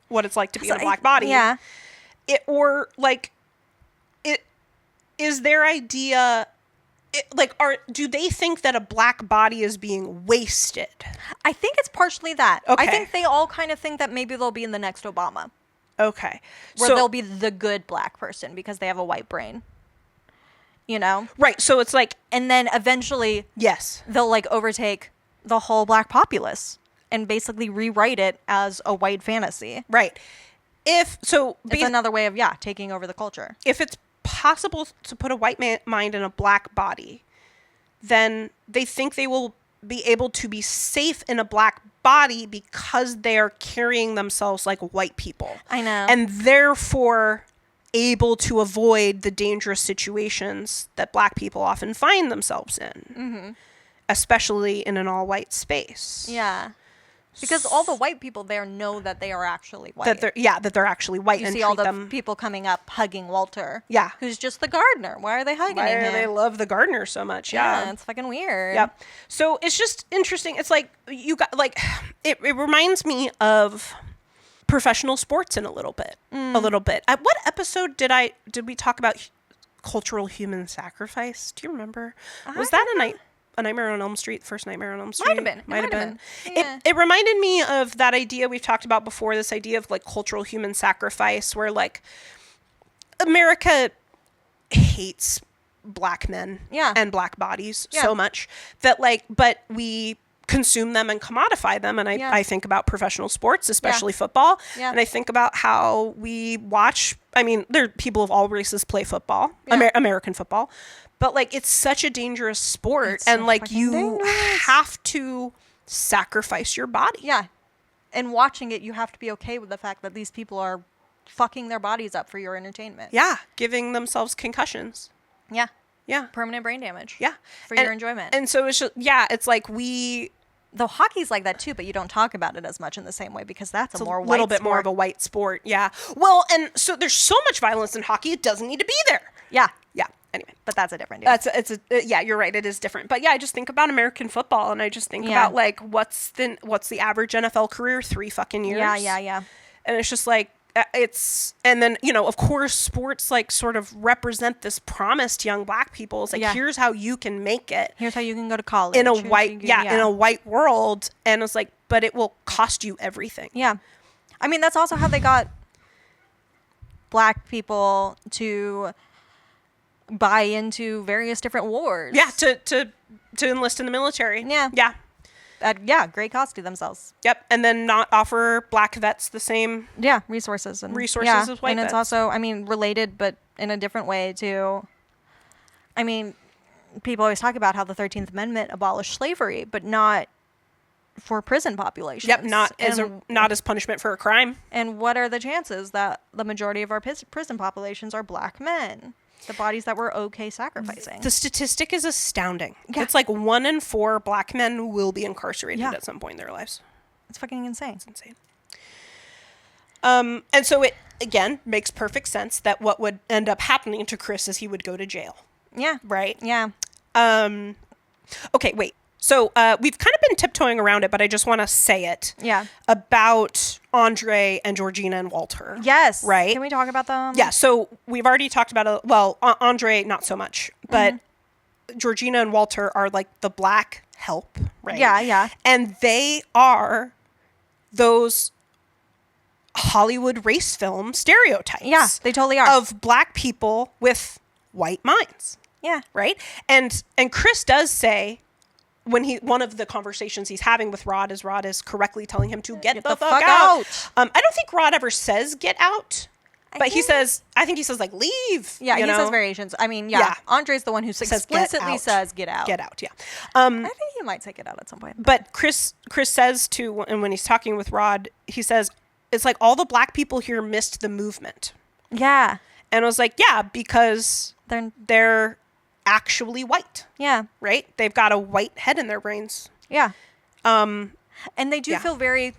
what it's like to be in a black body? Yeah. Is their idea, do they think that a black body is being wasted? I think it's partially that. Okay. I think they all kind of think that maybe they'll be in the next Obama. Okay. Where they'll be the good black person because they have a white brain. You know? Right. So it's like... And then eventually... Yes. They'll like overtake the whole black populace and basically rewrite it as a white fantasy. Right. It's another way of, taking over the culture. If it's possible to put a white mind in a black body, then they think they will be able to be safe in a black body because they are carrying themselves like white people. I know. And therefore able to avoid the dangerous situations that black people often find themselves in, especially in an all-white space. Yeah. Because all the white people there know that they are actually white. That they're actually white. You see all the people coming up hugging Walter. Yeah. Who's just the gardener. Why are they hugging him? Why do they love the gardener so much? Yeah. It's fucking weird. Yep. So it's just interesting. It's like you got like it reminds me of professional sports in a little bit. A little bit. At what episode did we talk about cultural human sacrifice? Do you remember? Was that a Nightmare on Elm Street, first Nightmare on Elm Street? Might have been. Yeah. It reminded me of that idea we've talked about before, this idea of like cultural human sacrifice, where like America hates black men and black bodies so much that like, but we consume them and commodify them. And I think about professional sports, especially football. Yeah. And I think about how we watch, I mean, there are people of all races play football, American football. But, like, it's such a dangerous sport, and, like, you have to sacrifice your body. Yeah. And watching it, you have to be okay with the fact that these people are fucking their bodies up for your entertainment. Yeah. Giving themselves concussions. Yeah. Yeah. Permanent brain damage. Yeah. For your enjoyment. And so it's just, it's like Though hockey's like that too, but you don't talk about it as much in the same way because that's a little bit more of a white sport. Yeah. Well, and so there's so much violence in hockey, it doesn't need to be there. Yeah. Yeah. Anyway, but that's a different deal. You're right. It is different. But yeah, I just think about American football, and I just think about like what's the average NFL career? 3 fucking years. Yeah. And it's just like and then, of course, sports like sort of represent this promised young black people. It's like, here's how you can make it. Here's how you can go to college. In a white world. And it's like, but it will cost you everything. Yeah. I mean, that's also how they got black people to buy into various different wars. Yeah, to enlist in the military. Yeah. Yeah. At great cost to themselves. Yep. And then not offer black vets the same resources as white and vets. It's also, I mean, related, but in a different way to, I mean, people always talk about how the 13th Amendment abolished slavery, but not for prison populations. Yep, not as punishment for a crime. And what are the chances that the majority of our prison populations are black men? The bodies that we're okay sacrificing. The statistic is astounding. Yeah. It's like 1 in 4 black men will be incarcerated at some point in their lives. It's fucking insane. It's insane. And so it, again, makes perfect sense that what would end up happening to Chris is he would go to jail. Yeah. Right? Yeah. Okay, wait. So we've kind of been tiptoeing around it, but I just want to say it. Yeah. About Andre and Georgina and Walter. Yes. Right? Can we talk about them? Yeah. So we've already talked about, Andre, not so much, but Georgina and Walter are like the black help, right? Yeah, yeah. And they are those Hollywood race film stereotypes. Yeah, they totally are. Of black people with white minds. Yeah. Right? And Chris does say, when one of the conversations he's having with Rod is correctly telling him to get the fuck out. I don't think Rod ever says get out, but I think he says like leave. Yeah, he says variations. I mean, Andre's the one who explicitly says get out. Get out, yeah. I think he might say get out at some point. But Chris says to, and when he's talking with Rod, he says, it's like all the black people here missed the movement. Yeah. And I was like, yeah, because they're actually white. Yeah. Right? They've got a white head in their brains. Yeah. And they do feel very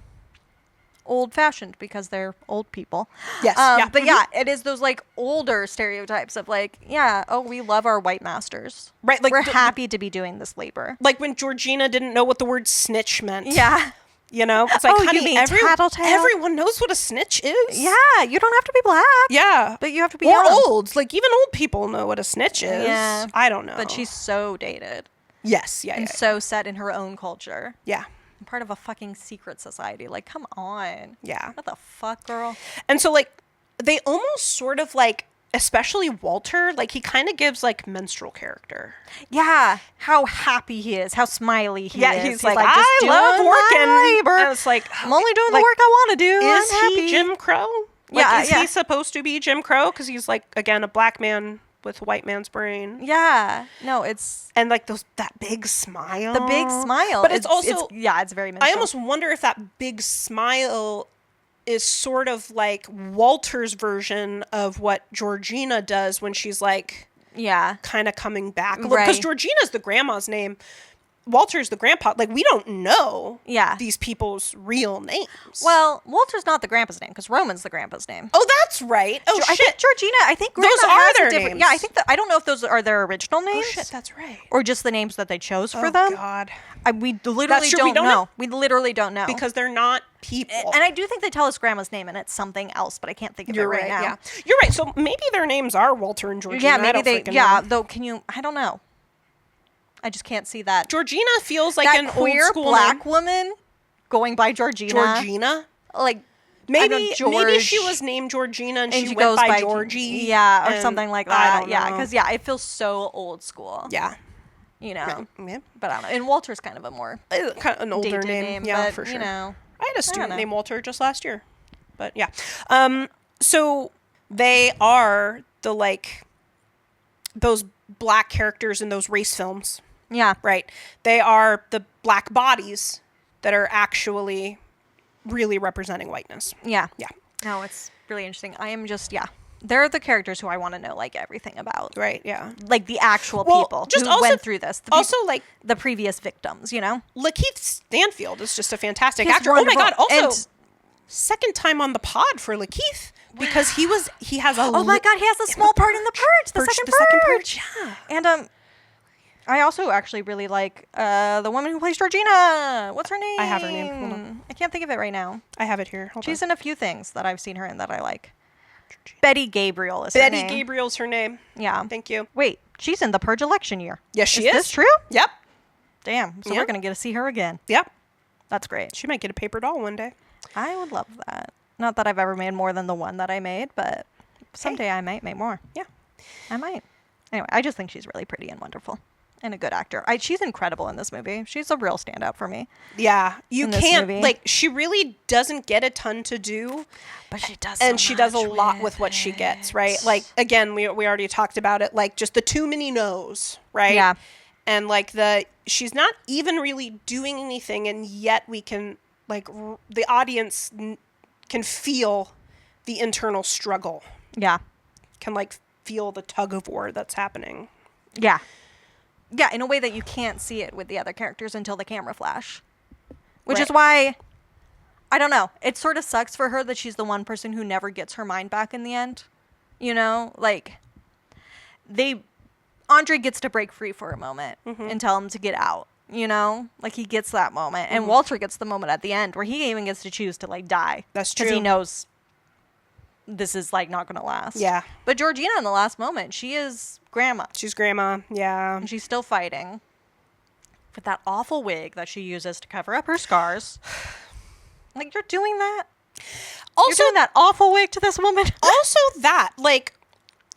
old-fashioned because they're old people. Yes. But it is those like older stereotypes of like, we love our white masters. Right. Like we're happy to be doing this labor. Like when Georgina didn't know what the word snitch meant. Yeah. It's like, honey, you mean tattletale? Everyone knows what a snitch is. Yeah, you don't have to be black. Yeah. But you have to be young. Old. Like, even old people know what a snitch is. Yeah. I don't know. But she's so dated. Yes, and so set in her own culture. Yeah. Part of a fucking secret society. Like, come on. Yeah. What the fuck, girl? And so, like, they almost sort of, like, especially Walter, like, he kind of gives, like, menstrual character. Yeah. How happy he is. How smiley he is. Yeah, he's like I love working. And it's like, I'm only doing the work I want to do. Is I'm he happy. Jim Crow? Like, is he supposed to be Jim Crow? Because he's, like, again, a black man with a white man's brain. Yeah. No, it's... And, like, that big smile. The big smile. But it's also... it's very menstrual. I almost wonder if that big smile is sort of like Walter's version of what Georgina does when she's like, kind of coming back. Because Georgina's the grandma's name. Walter's the grandpa. Like, we don't know these people's real names. Well, Walter's not the grandpa's name because Roman's the grandpa's name. Oh, that's right. Oh, shit. I think Georgina, grandma those are their names. Yeah, I think I don't know if those are their original names. Oh, shit, that's right. Or just the names that they chose for them. Oh, God. We literally don't know. We literally don't know. Because they're not people. And I do think they tell us grandma's name and it's something else, but I can't think of it right now. Yeah. You're right. So maybe their names are Walter and Georgina. Yeah, maybe they, know. Though, I don't know. I just can't see that. Georgina feels like that an queer old school black woman going by Georgina. Georgina? Like, maybe she was named Georgina and she went goes by Georgie. Yeah, or something like that. I don't know. Because, it feels so old school. Yeah. You know? Yeah. But I don't know. And Walter's kind of a more... kind of an older name. Yeah, but, for sure. You know. I had a student named Walter just last year. But, yeah. So, they are the, like... those black characters in those race films. Yeah. Right. They are the black bodies that are actually really representing whiteness. Yeah. Yeah. No, it's really interesting. I am just, they're the characters who I want to know, like, everything about. Right, yeah. Like, the actual people who went through this. Like... the previous victims, you know? Lakeith Stanfield is just a fantastic actor. Wonderful. Oh, my God. Also, second time on the pod for Lakeith. Because he has a... Oh, my God. He has a small part in the Purge. The second Purge. Yeah. And, I also actually really like the woman who plays Georgina. What's her name? I have her name. Hold on. I can't think of it right now. I have it here. She's in a few things that I've seen her in that I like. Betty Gabriel is her name. Betty Gabriel's her name. Yeah. Thank you. Wait, she's in the Purge election year. Yes, she is. Is this true? Yep. Damn. So we're going to get to see her again. Yep. That's great. She might get a paper doll one day. I would love that. Not that I've ever made more than the one that I made, but someday I might make more. Yeah. I might. Anyway, I just think she's really pretty and wonderful. And a good actor. She's incredible in this movie. She's a real standout for me. Yeah. You can't, like, she really doesn't get a ton to do. But she does and she does a lot with what she gets, right? Like, again, we already talked about it, like, just the too many no's, right? Yeah. And, like, she's not even really doing anything, and yet we can, like, the audience can feel the internal struggle. Yeah. Can, like, feel the tug of war that's happening. Yeah. Yeah, in a way that you can't see it with the other characters until the camera flash. Which is why, I don't know, it sort of sucks for her that she's the one person who never gets her mind back in the end. You know? Like, Andre gets to break free for a moment and tell him to get out. You know? Like, he gets that moment. And Walter gets the moment at the end where he even gets to choose to, like, die. That's true. Because he knows this is, like, not going to last. Yeah. But Georgina, in the last moment, she is grandma. She's grandma, yeah. And she's still fighting with that awful wig that she uses to cover up her scars. Like, you're doing that? Also, you're doing that awful wig to this woman? Also that, like,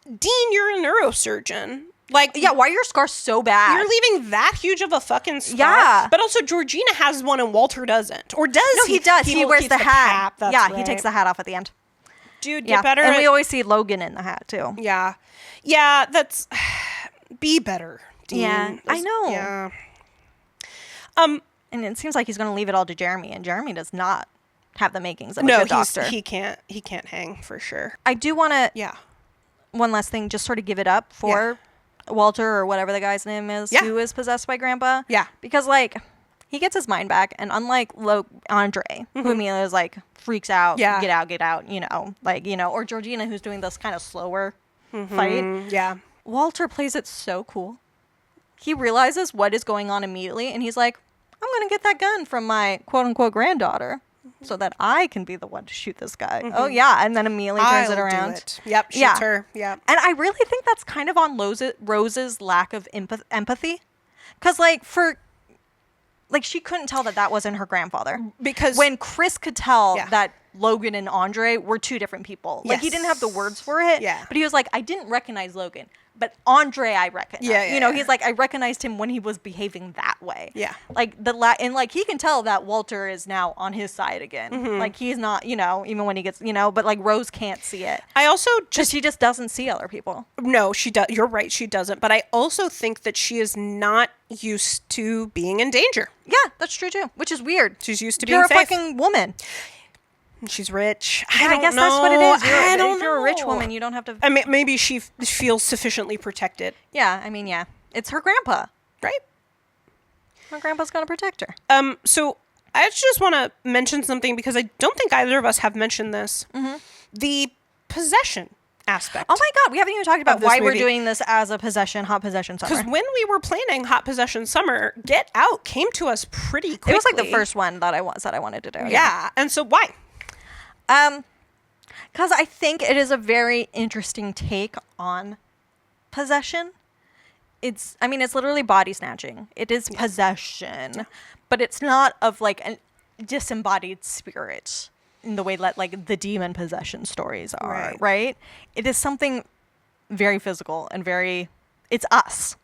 Dean, you're a neurosurgeon. Like, yeah, why are your scars so bad? You're leaving that huge of a fucking scar. Yeah. But also, Georgina has one and Walter doesn't. Or does No, he does. He wears the hat. That's yeah, right. He takes the hat off at the end. Dude, get better. And we always see Logan in the hat, too. Yeah. Yeah, that's... Be better, Dean. Yeah, I know. Yeah. And it seems like he's going to leave it all to Jeremy, and Jeremy does not have the makings of a good doctor. He can't hang, for sure. I do want to... Yeah. One last thing, just sort of give it up for Walter, or whatever the guy's name is, who is possessed by Grandpa. Yeah. Because, like, he gets his mind back, and unlike Andre, who Amelia is, like, freaks out, get out, you know, like, you know, or Georgina, who's doing this kind of slower fight. Yeah. Walter plays it so cool. He realizes what is going on immediately, and he's like, I'm going to get that gun from my quote-unquote granddaughter so that I can be the one to shoot this guy. Oh, yeah. And then immediately turns it around. Do it. Yep, shoots her. Yeah. And I really think that's kind of on Rose's lack of empathy. Because, like, she couldn't tell that wasn't her grandfather. Because when Chris could tell that Logan and Andre were two different people. Like, he didn't have the words for it. Yeah. But he was like, I didn't recognize Logan. But Andre, I recognize. You know, he's like, I recognized him when he was behaving that way. Yeah. Like, and, like, he can tell that Walter is now on his side again. Like, he's not, you know, even when he gets, you know, but, like, Rose can't see it. I also Because she just doesn't see other people. No, she does. You're right. She doesn't. But I also think that she is not used to being in danger. Yeah, that's true, too. Which is weird. She's used to being safe. You're a fucking woman. She's rich. I guess that's what it is. If you're a rich woman, you don't have to... I mean, maybe she feels sufficiently protected. Yeah, I mean, yeah. It's her grandpa. Right? Her grandpa's going to protect her. So I just want to mention something because I don't think either of us have mentioned this. The possession aspect. Oh my God, we haven't even talked about why we're movie. doing this as a hot possession summer. Because when we were planning Hot Possession Summer, Get Out came to us pretty quickly. It was like the first one that I said I wanted to do. Yeah. And so why? Because I think it is a very interesting take on possession. It's literally body snatching. It is possession, but it's not of like a disembodied spirit in the way that like the demon possession stories are, right? It is something very physical and it's us.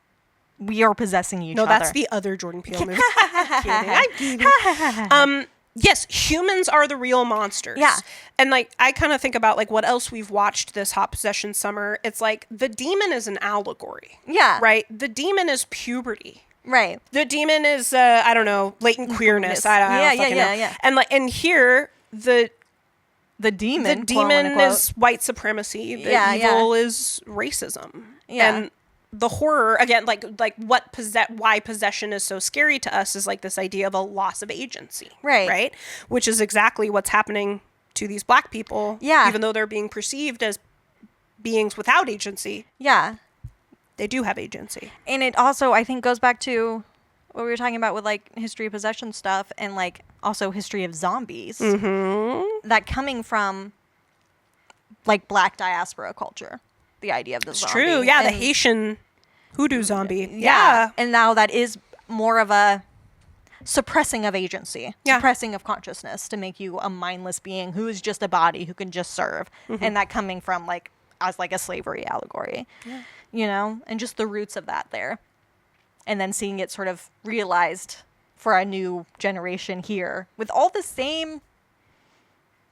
We are possessing each other. No, that's the other Jordan Peele movie. I'm kidding. Yes, humans are the real monsters. Yeah. And, like, I kind of think about, like, what else we've watched this Hot Possession summer. It's like, the demon is an allegory. Yeah. Right? The demon is puberty. Right. The demon is, I don't know, latent queerness. I don't fucking know. Yeah. And, like, and here, the demon is white supremacy. The evil is racism. Yeah. And the horror, again, like why possession is so scary to us is like this idea of a loss of agency. Right? Which is exactly what's happening to these black people. Yeah. Even though they're being perceived as beings without agency. Yeah. They do have agency. And it also, I think, goes back to what we were talking about with, like, history of possession stuff and, like, also history of zombies. Mm-hmm. That coming from, like, Black diaspora culture. The idea of the zombie. It's true. Yeah, the Haitian hoodoo zombie. Yeah. And now that is more of a suppressing of agency, suppressing of consciousness to make you a mindless being who is just a body who can just serve. And that coming from, like, as, like, a slavery allegory. Yeah. You know, and just the roots of that there. And then seeing it sort of realized for a new generation here with all the same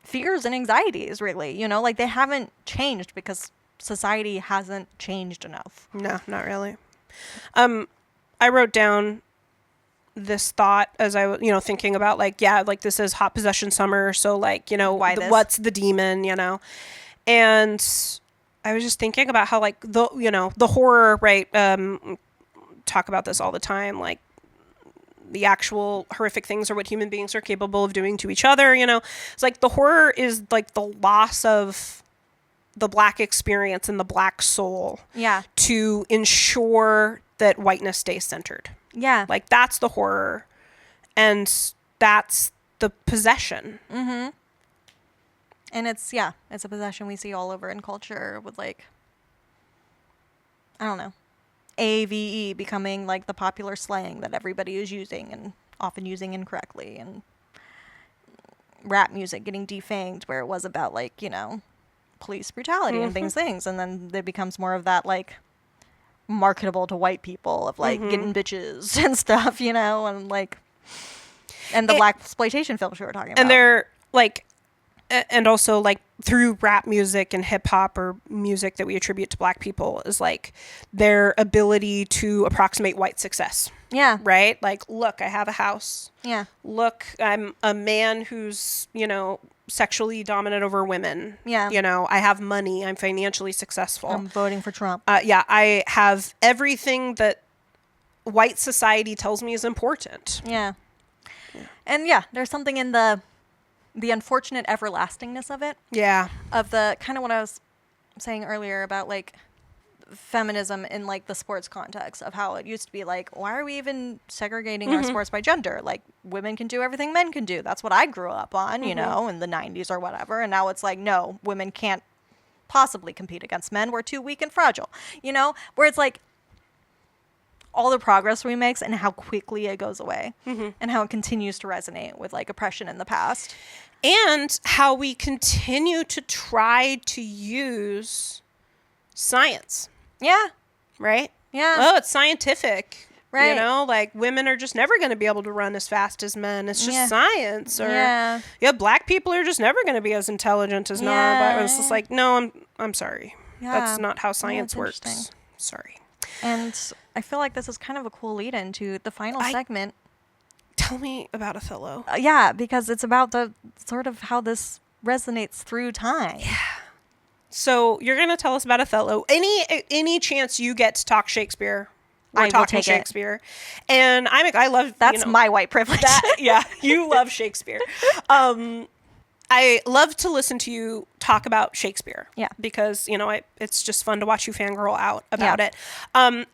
fears and anxieties, really. You know, like, they haven't changed because society hasn't changed enough. No, not really. I wrote down this thought as I was, you know, thinking about, like, like, this is hot possession summer. So, like, you know, what's the demon, you know? And I was just thinking about how, like, the horror, right? Talk about this all the time. Like, the actual horrific things are what human beings are capable of doing to each other, you know? It's like the horror is, like, the loss of the Black experience and the Black soul. Yeah. To ensure that whiteness stays centered. Yeah. Like, that's the horror. And that's the possession. Mm-hmm. And it's a possession we see all over in culture with, like, I don't know, AVE becoming, like, the popular slang that everybody is using and often using incorrectly, and rap music getting defanged where it was about, like, you know, police brutality and things, and then it becomes more of that, like, marketable to white people of, like, getting bitches and stuff, you know, and, like, and the Black exploitation films we were talking about. And they're, like, and also, like, through rap music and hip hop or music that we attribute to Black people is, like, their ability to approximate white success. Yeah. Right? Like, look, I have a house. Yeah. Look, I'm a man who's, you know, sexually dominant over women. Yeah. You know, I have money. I'm financially successful. I'm voting for Trump. I have everything that white society tells me is important. Yeah. And there's something in the unfortunate everlastingness of it. Yeah. Of the kind of what I was saying earlier about, like, feminism in, like, the sports context of how it used to be like, why are we even segregating our sports by gender? Like, women can do everything men can do. That's what I grew up on, you know, in the 90s or whatever. And now it's like, no, women can't possibly compete against men. We're too weak and fragile, you know, where it's like all the progress we make and how quickly it goes away and how it continues to resonate with, like, oppression in the past. And how we continue to try to use science. Yeah. Right? Yeah. Oh, it's scientific. Right. You know, like, women are just never going to be able to run as fast as men. It's just science. Or Black people are just never going to be as intelligent as non-Black. It's just like, no, I'm sorry. Yeah. That's not how science works. Sorry. And I feel like this is kind of a cool lead into the final segment. Tell me about Othello. Because it's about the sort of how this resonates through time. Yeah. So you're going to tell us about Othello. Any chance you get to talk Shakespeare, we're talking Shakespeare. And I love... That's my white privilege. You love Shakespeare. I love to listen to you talk about Shakespeare. Yeah. Because, you know, it's just fun to watch you fangirl out about it. But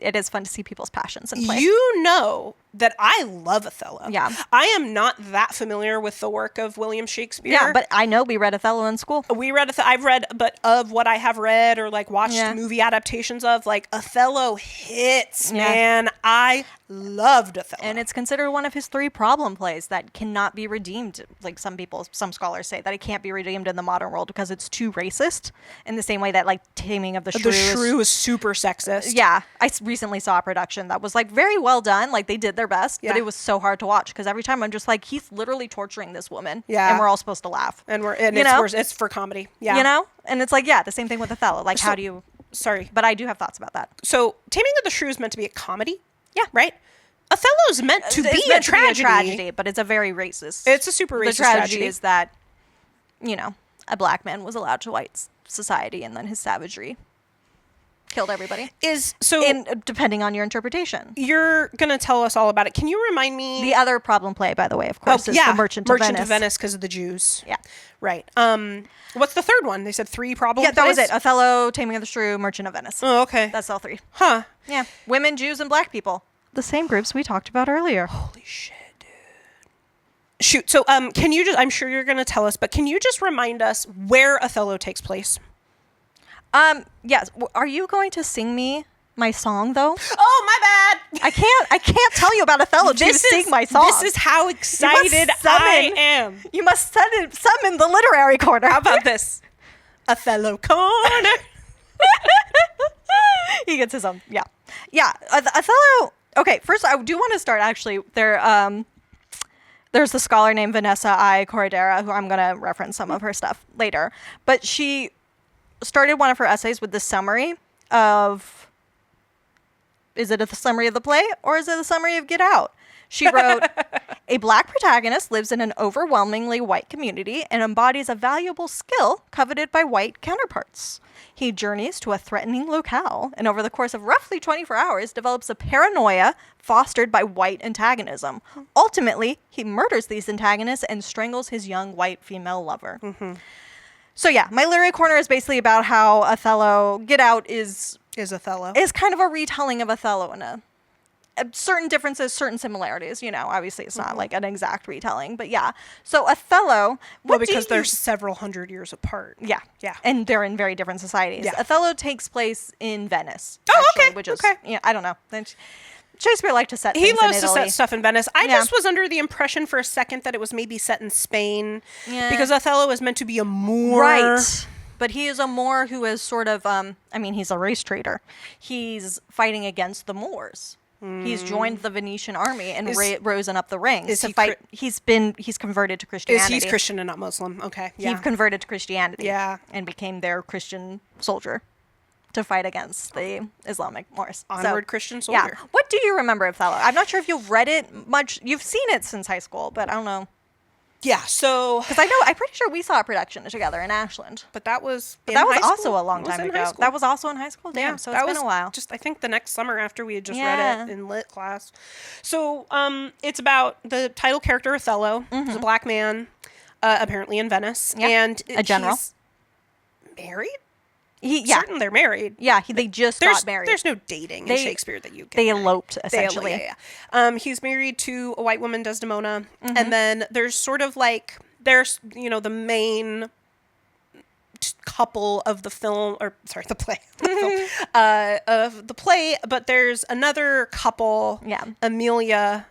it is fun to see people's passions in play. You know that I love Othello. Yeah. I am not that familiar with the work of William Shakespeare. Yeah, but I know we read Othello in school. I've read, but of what I have read or, like, watched movie adaptations of, like, Othello hits, man. I loved Othello. And it's considered one of his 3 problem plays that cannot be redeemed. Like, some scholars say that it can't be redeemed in the modern world because it's too racist, in the same way that, like, Taming of the Shrew. The Shrew is super sexist. Yeah. I recently saw a production that was, like, very well done. Like, they did their best, but it was so hard to watch because every time I'm just like, he's literally torturing this woman. Yeah. And we're all supposed to laugh. And it's for comedy. Yeah. You know? And it's like, the same thing with Othello. Like, how do you... Sorry. But I do have thoughts about that. So, Taming of the Shrew is meant to be a comedy. Yeah. Right? Othello's meant to be a tragedy. But it's a very racist... It's a super racist tragedy. The tragedy is that, you know, a Black man was allowed to white society and then his savagery killed everybody. Depending on your interpretation. You're going to tell us all about it. Can you remind me? The other problem play, by the way, of course, is the Merchant of Venice. Merchant of Venice because of the Jews. Yeah. Right. What's the third one? They said 3 problem plays? Yeah, that was it. Othello, Taming of the Shrew, Merchant of Venice. Oh, okay. That's all 3. Huh. Yeah. Women, Jews, and black people. The same groups we talked about earlier. Holy shit. Shoot. So, can you just, I'm sure you're going to tell us, but can you just remind us where Othello takes place? Yes. Are you going to sing me my song, though? Oh, my bad. I can't tell you about Othello till you sing my song. This is how excited I am. You must summon the literary corner. How about this? Othello corner. He gets his own. Yeah. Yeah. Othello. Okay. First, I do want to start actually there. There's a scholar named Vanessa I. Corredera, who I'm going to reference some of her stuff later. But she started one of her essays with the summary of, is it a summary of the play or is it a summary of Get Out? She wrote, a black protagonist lives in an overwhelmingly white community and embodies a valuable skill coveted by white counterparts. He journeys to a threatening locale and over the course of roughly 24 hours develops a paranoia fostered by white antagonism. Ultimately, he murders these antagonists and strangles his young white female lover. Mm-hmm. So yeah, my literary corner is basically about how Othello, Get Out is Othello. Is kind of a retelling of Othello in a certain differences, certain similarities. You know, obviously it's not like an exact retelling, but yeah. So Othello, because they're several hundred years apart. Yeah, yeah, and they're in very different societies. Yeah. Othello takes place in Venice. Oh, actually, okay. Which is, I don't know. Shakespeare liked to set. He loves to set stuff in Venice. I just was under the impression for a second that it was maybe set in Spain, because Othello is meant to be a Moor, right? But he is a Moor who is sort of, he's a race traitor. He's fighting against the Moors. He's joined the Venetian army and risen up the ranks to fight. He's converted to Christianity. He's Christian and not Muslim. Okay. Yeah. He converted to Christianity. Yeah. And became their Christian soldier to fight against the Islamic Moors. Onward Christian soldier. Yeah. What do you remember of Othello? I'm not sure if you've read it much. You've seen it since high school, but I don't know. Yeah, so... Because I'm pretty sure we saw a production together in Ashland. But that was also a long time ago. That was also in high school? Damn, yeah, so it's been a while. Just, I think the next summer after we had just read it in lit class. So, it's about the title character, Othello. He's a black man, apparently in Venice. Yeah. And a general. He's married? Certain they're married. Yeah, they just got married. There's no dating in Shakespeare that you can. They eloped, essentially. He's married to a white woman, Desdemona, and then there's sort of like the main couple of the film, the play, of the play, but there's another couple, Amelia,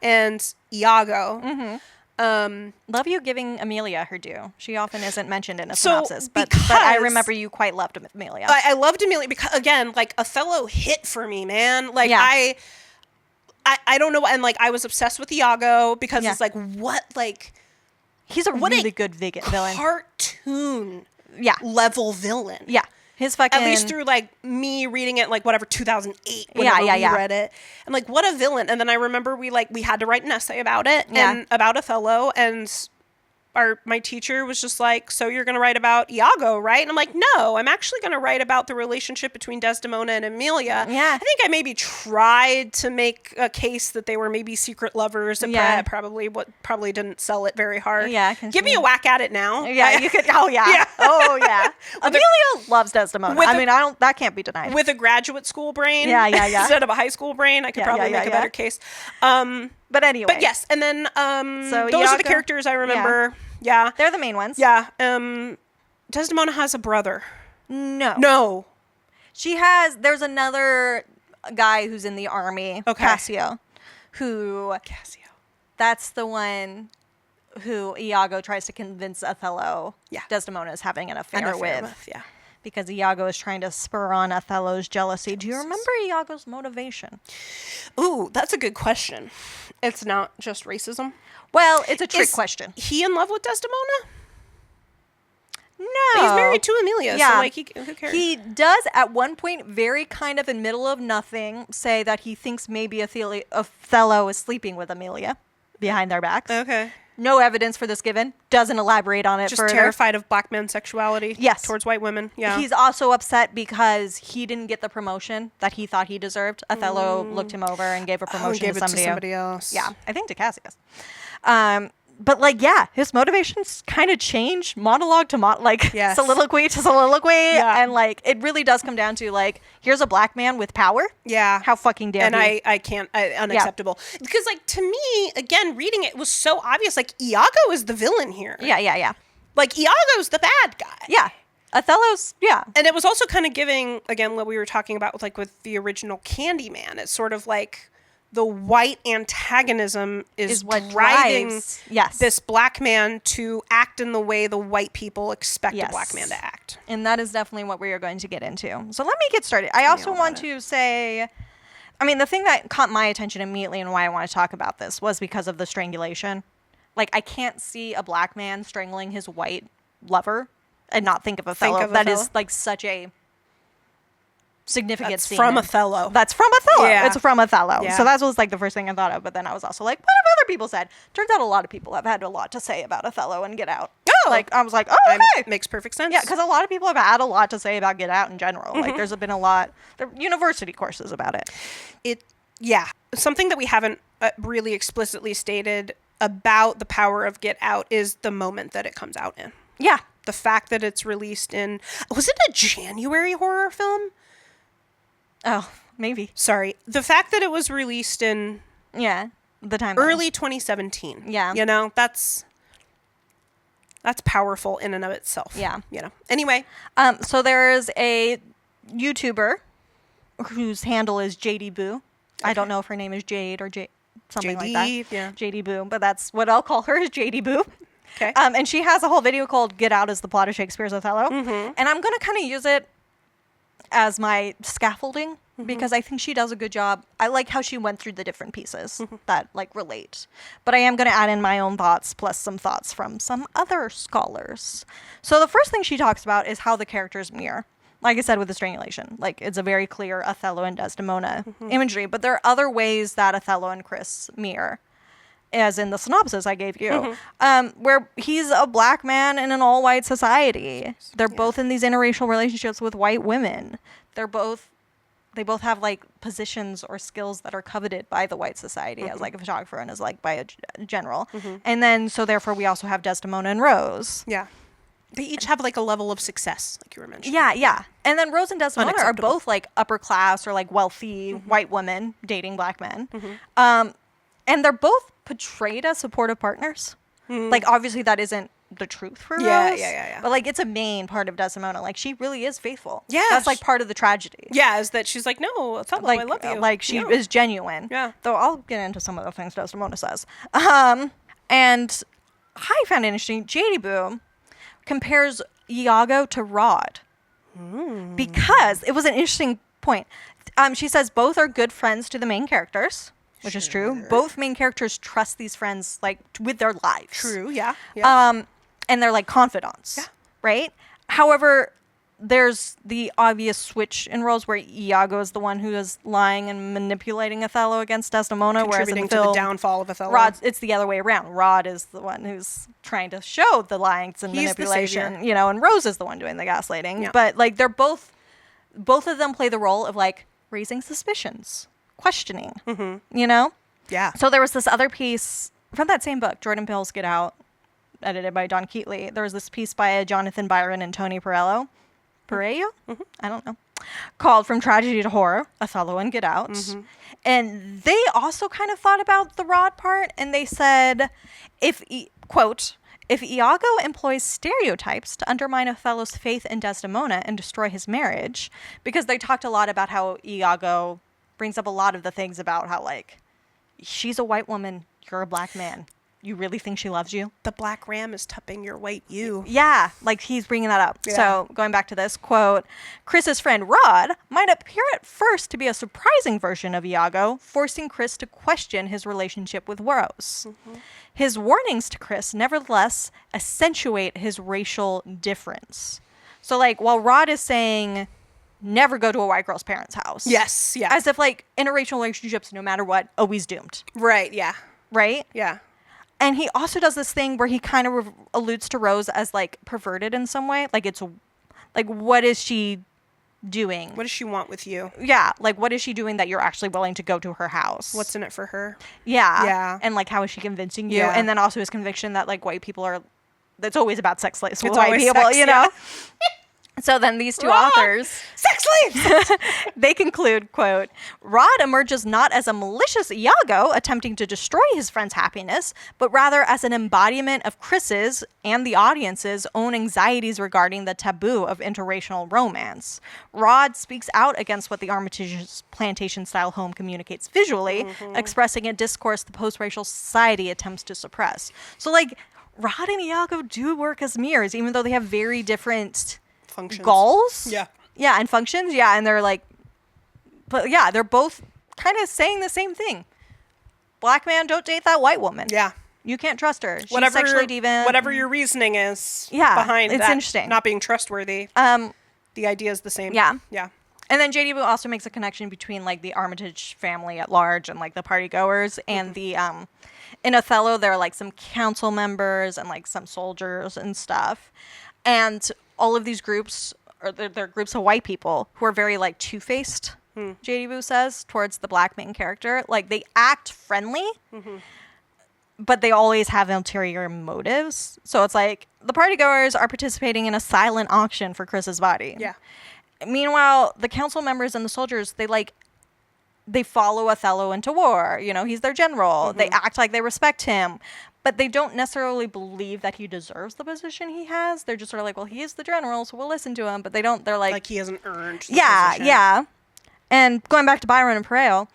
and Iago. Love you giving Amelia her due. She often isn't mentioned in a synopsis, but I remember you quite loved Amelia. I loved Amelia because, again, like, Othello hit for me, man. Like, I don't know, and like I was obsessed with Iago because it's like, what, like, he's a really good villain, cartoon, level villain, His fucking... At least through, like, me reading it, like, whatever, 2008, whenever we read it. And, like, what a villain. And then I remember we had to write an essay about it, and about Othello, and my teacher was just like, so you're going to write about Iago, right? And I'm like, no, I'm actually going to write about the relationship between Desdemona and Amelia. Yeah. I think I maybe tried to make a case that they were maybe secret lovers, and probably didn't sell it very hard. Yeah. Give me a whack at it now. Yeah, you could. Oh, yeah. Oh, yeah. Amelia loves Desdemona. That can't be denied. With a graduate school brain. Yeah. Instead of a high school brain, I could probably make a better case. But anyway. But yes, and then so those are the characters I remember. Yeah. They're the main ones. Yeah. Desdemona has a brother. No. There's another guy who's in the army, Cassio. That's the one who Iago tries to convince Othello Desdemona is having an affair with. Yeah. Because Iago is trying to spur on Othello's jealousy. Do you remember Iago's motivation? Ooh, that's a good question. It's not just racism. Well, it's a trick question. He in love with Desdemona? No. He's married to Amelia, so like, who cares? He does at one point, very kind of in middle of nothing, say that he thinks maybe Othello is sleeping with Amelia behind their backs. Okay. No evidence for this given. Doesn't elaborate on it just further. terrified of black men's sexuality towards white women. Yeah. He's also upset because he didn't get the promotion that he thought he deserved. Othello looked him over and gave a promotion to somebody else. Yeah, I think to Cassius. But like, his motivations kind of change monologue to soliloquy to soliloquy. Yeah. And like, it really does come down to like, here's a black man with power. Yeah. How fucking dare he? And unacceptable. Yeah. Because like, to me, again, reading it was so obvious, like Iago is the villain here. Yeah. Like Iago's the bad guy. Yeah. Othello's, And it was also kind of giving, again, what we were talking about with the original Candyman. It's sort of like, the white antagonism is what driving this black man to act in the way the white people expect a black man to act. And that is definitely what we are going to get into. So let me get started. I also want to say, I mean, the thing that caught my attention immediately and why I want to talk about this was because of the strangulation. Like, I can't see a black man strangling his white lover and not think of Othello. That is like such a significant scene. From Othello. That's from Othello. Yeah. It's from Othello. Yeah. So that was like the first thing I thought of. But then I was also like, what have other people said? Turns out a lot of people have had a lot to say about Othello and Get Out. Oh. Like, I was like, okay. Makes perfect sense. Yeah, because a lot of people have had a lot to say about Get Out in general. Like, there's been a lot, there are university courses about it. Something that we haven't really explicitly stated about the power of Get Out is the moment that it comes out in. Yeah. The fact that it's released in, was it a January horror film? Oh, maybe. Sorry. The fact that it was released in the time early 2017. Yeah. You know, that's powerful in and of itself. Yeah. You know. Anyway. So there is a YouTuber whose handle is JD Boo. Okay. I don't know if her name is Jade or something JD, like that. Yeah. JD Boo, but that's what I'll call her, is JD Boo. Okay. And she has a whole video called Get Out as the Plot of Shakespeare's Othello. Mm-hmm. And I'm going to kind of use it as my scaffolding because I think she does a good job. I like how she went through the different pieces that like relate. But I am going to add in my own thoughts plus some thoughts from some other scholars. So the first thing she talks about is how the characters mirror. Like I said with the strangulation, like it's a very clear Othello and Desdemona imagery, but there are other ways that Othello and Chris mirror, as in the synopsis I gave you, where he's a black man in an all-white society. They're both in these interracial relationships with white women. They both have like positions or skills that are coveted by the white society as like a photographer and as like by a general. And then so therefore we also have Desdemona and Rose. Yeah. They each have like a level of success, like you were mentioning. Yeah. And then Rose and Desdemona are both like upper class or like wealthy white women dating black men. And they're both portrayed as supportive partners. Like, obviously, that isn't the truth for Rose. Yeah. But, like, it's a main part of Desdemona. Like, she really is faithful. Yeah. That's, like, part of the tragedy. Yeah, is that she's like, no, Othello, like, I love you. Like, she is genuine. Yeah. Though I'll get into some of the things Desdemona says. And I found it interesting. JD Boo compares Iago to Rod. Because it was an interesting point. She says both are good friends to the main characters. Which is true. Both main characters trust these friends, like, with their lives. True, yeah. And they're, like, confidants. Yeah. Right? However, there's the obvious switch in roles where Iago is the one who is lying and manipulating Othello against Desdemona, whereas in the film, to the downfall of Othello. It's the other way around. Rod is the one who's trying to show the lying and manipulation, you know, and Rose is the one doing the gaslighting. Yeah. But, like, they're both of them play the role of, like, raising suspicions. Questioning, you know? Yeah. So there was this other piece from that same book, Jordan Peele's Get Out, edited by Don Keatley. There was this piece by Jonathan Byron and Tony Perello. I don't know. Called From Tragedy to Horror, Othello and Get Out. And they also kind of thought about the Rod part, and they said, quote, if Iago employs stereotypes to undermine Othello's faith in Desdemona and destroy his marriage, because they talked a lot about how Iago brings up a lot of the things about how, like, she's a white woman, you're a black man. You really think she loves you? The black ram is tupping your white you. Yeah, like, he's bringing that up. Yeah. So, going back to this, quote, Chris's friend Rod might appear at first to be a surprising version of Iago, forcing Chris to question his relationship with Rose. His warnings to Chris, nevertheless, accentuate his racial difference. So, like, while Rod is saying, never go to a white girl's parents' house. Yes, yeah. As if, like, interracial relationships, no matter what, always doomed. Right, yeah. Right? Yeah. And he also does this thing where he kind of alludes to Rose as like perverted in some way. Like it's like, what is she doing? What does she want with you? Yeah. Like, what is she doing that you're actually willing to go to her house? What's in it for her? Yeah. Yeah. And like, how is she convincing you? Yeah. And then also his conviction that like white people are, it's always about sex slaves with It's white always people, sex, you know? So then these two authors, sex slaves, they conclude, quote, Rod emerges not as a malicious Iago attempting to destroy his friend's happiness, but rather as an embodiment of Chris's and the audience's own anxieties regarding the taboo of interracial romance. Rod speaks out against what the Armitage's plantation-style home communicates visually, expressing a discourse the post-racial society attempts to suppress. So, like, Rod and Iago do work as mirrors, even though they have very different functions, goals, yeah, and functions, and they're like, but yeah, they're both kind of saying the same thing. Black man, don't date that white woman. Yeah, you can't trust her. She's whatever, sexually deviant. Whatever your reasoning is, behind it's that interesting. Not being trustworthy. The idea is the same. Yeah. And then JD also makes a connection between like the Armitage family at large and like the party goers and the in Othello there are like some council members and like some soldiers and stuff, and all of these groups, or they're groups of white people who are very like two-faced, JD Boo says, towards the black main character. Like they act friendly, but they always have ulterior motives. So it's like the partygoers are participating in a silent auction for Chris's body. Yeah. Meanwhile, the council members and the soldiers, they follow Othello into war. You know, he's their general. They act like they respect him. But they don't necessarily believe that he deserves the position he has. They're just sort of like, well, he is the general, so we'll listen to him. But they don't, they're like he hasn't earned the position. Yeah. And going back to Byron and Pereiro,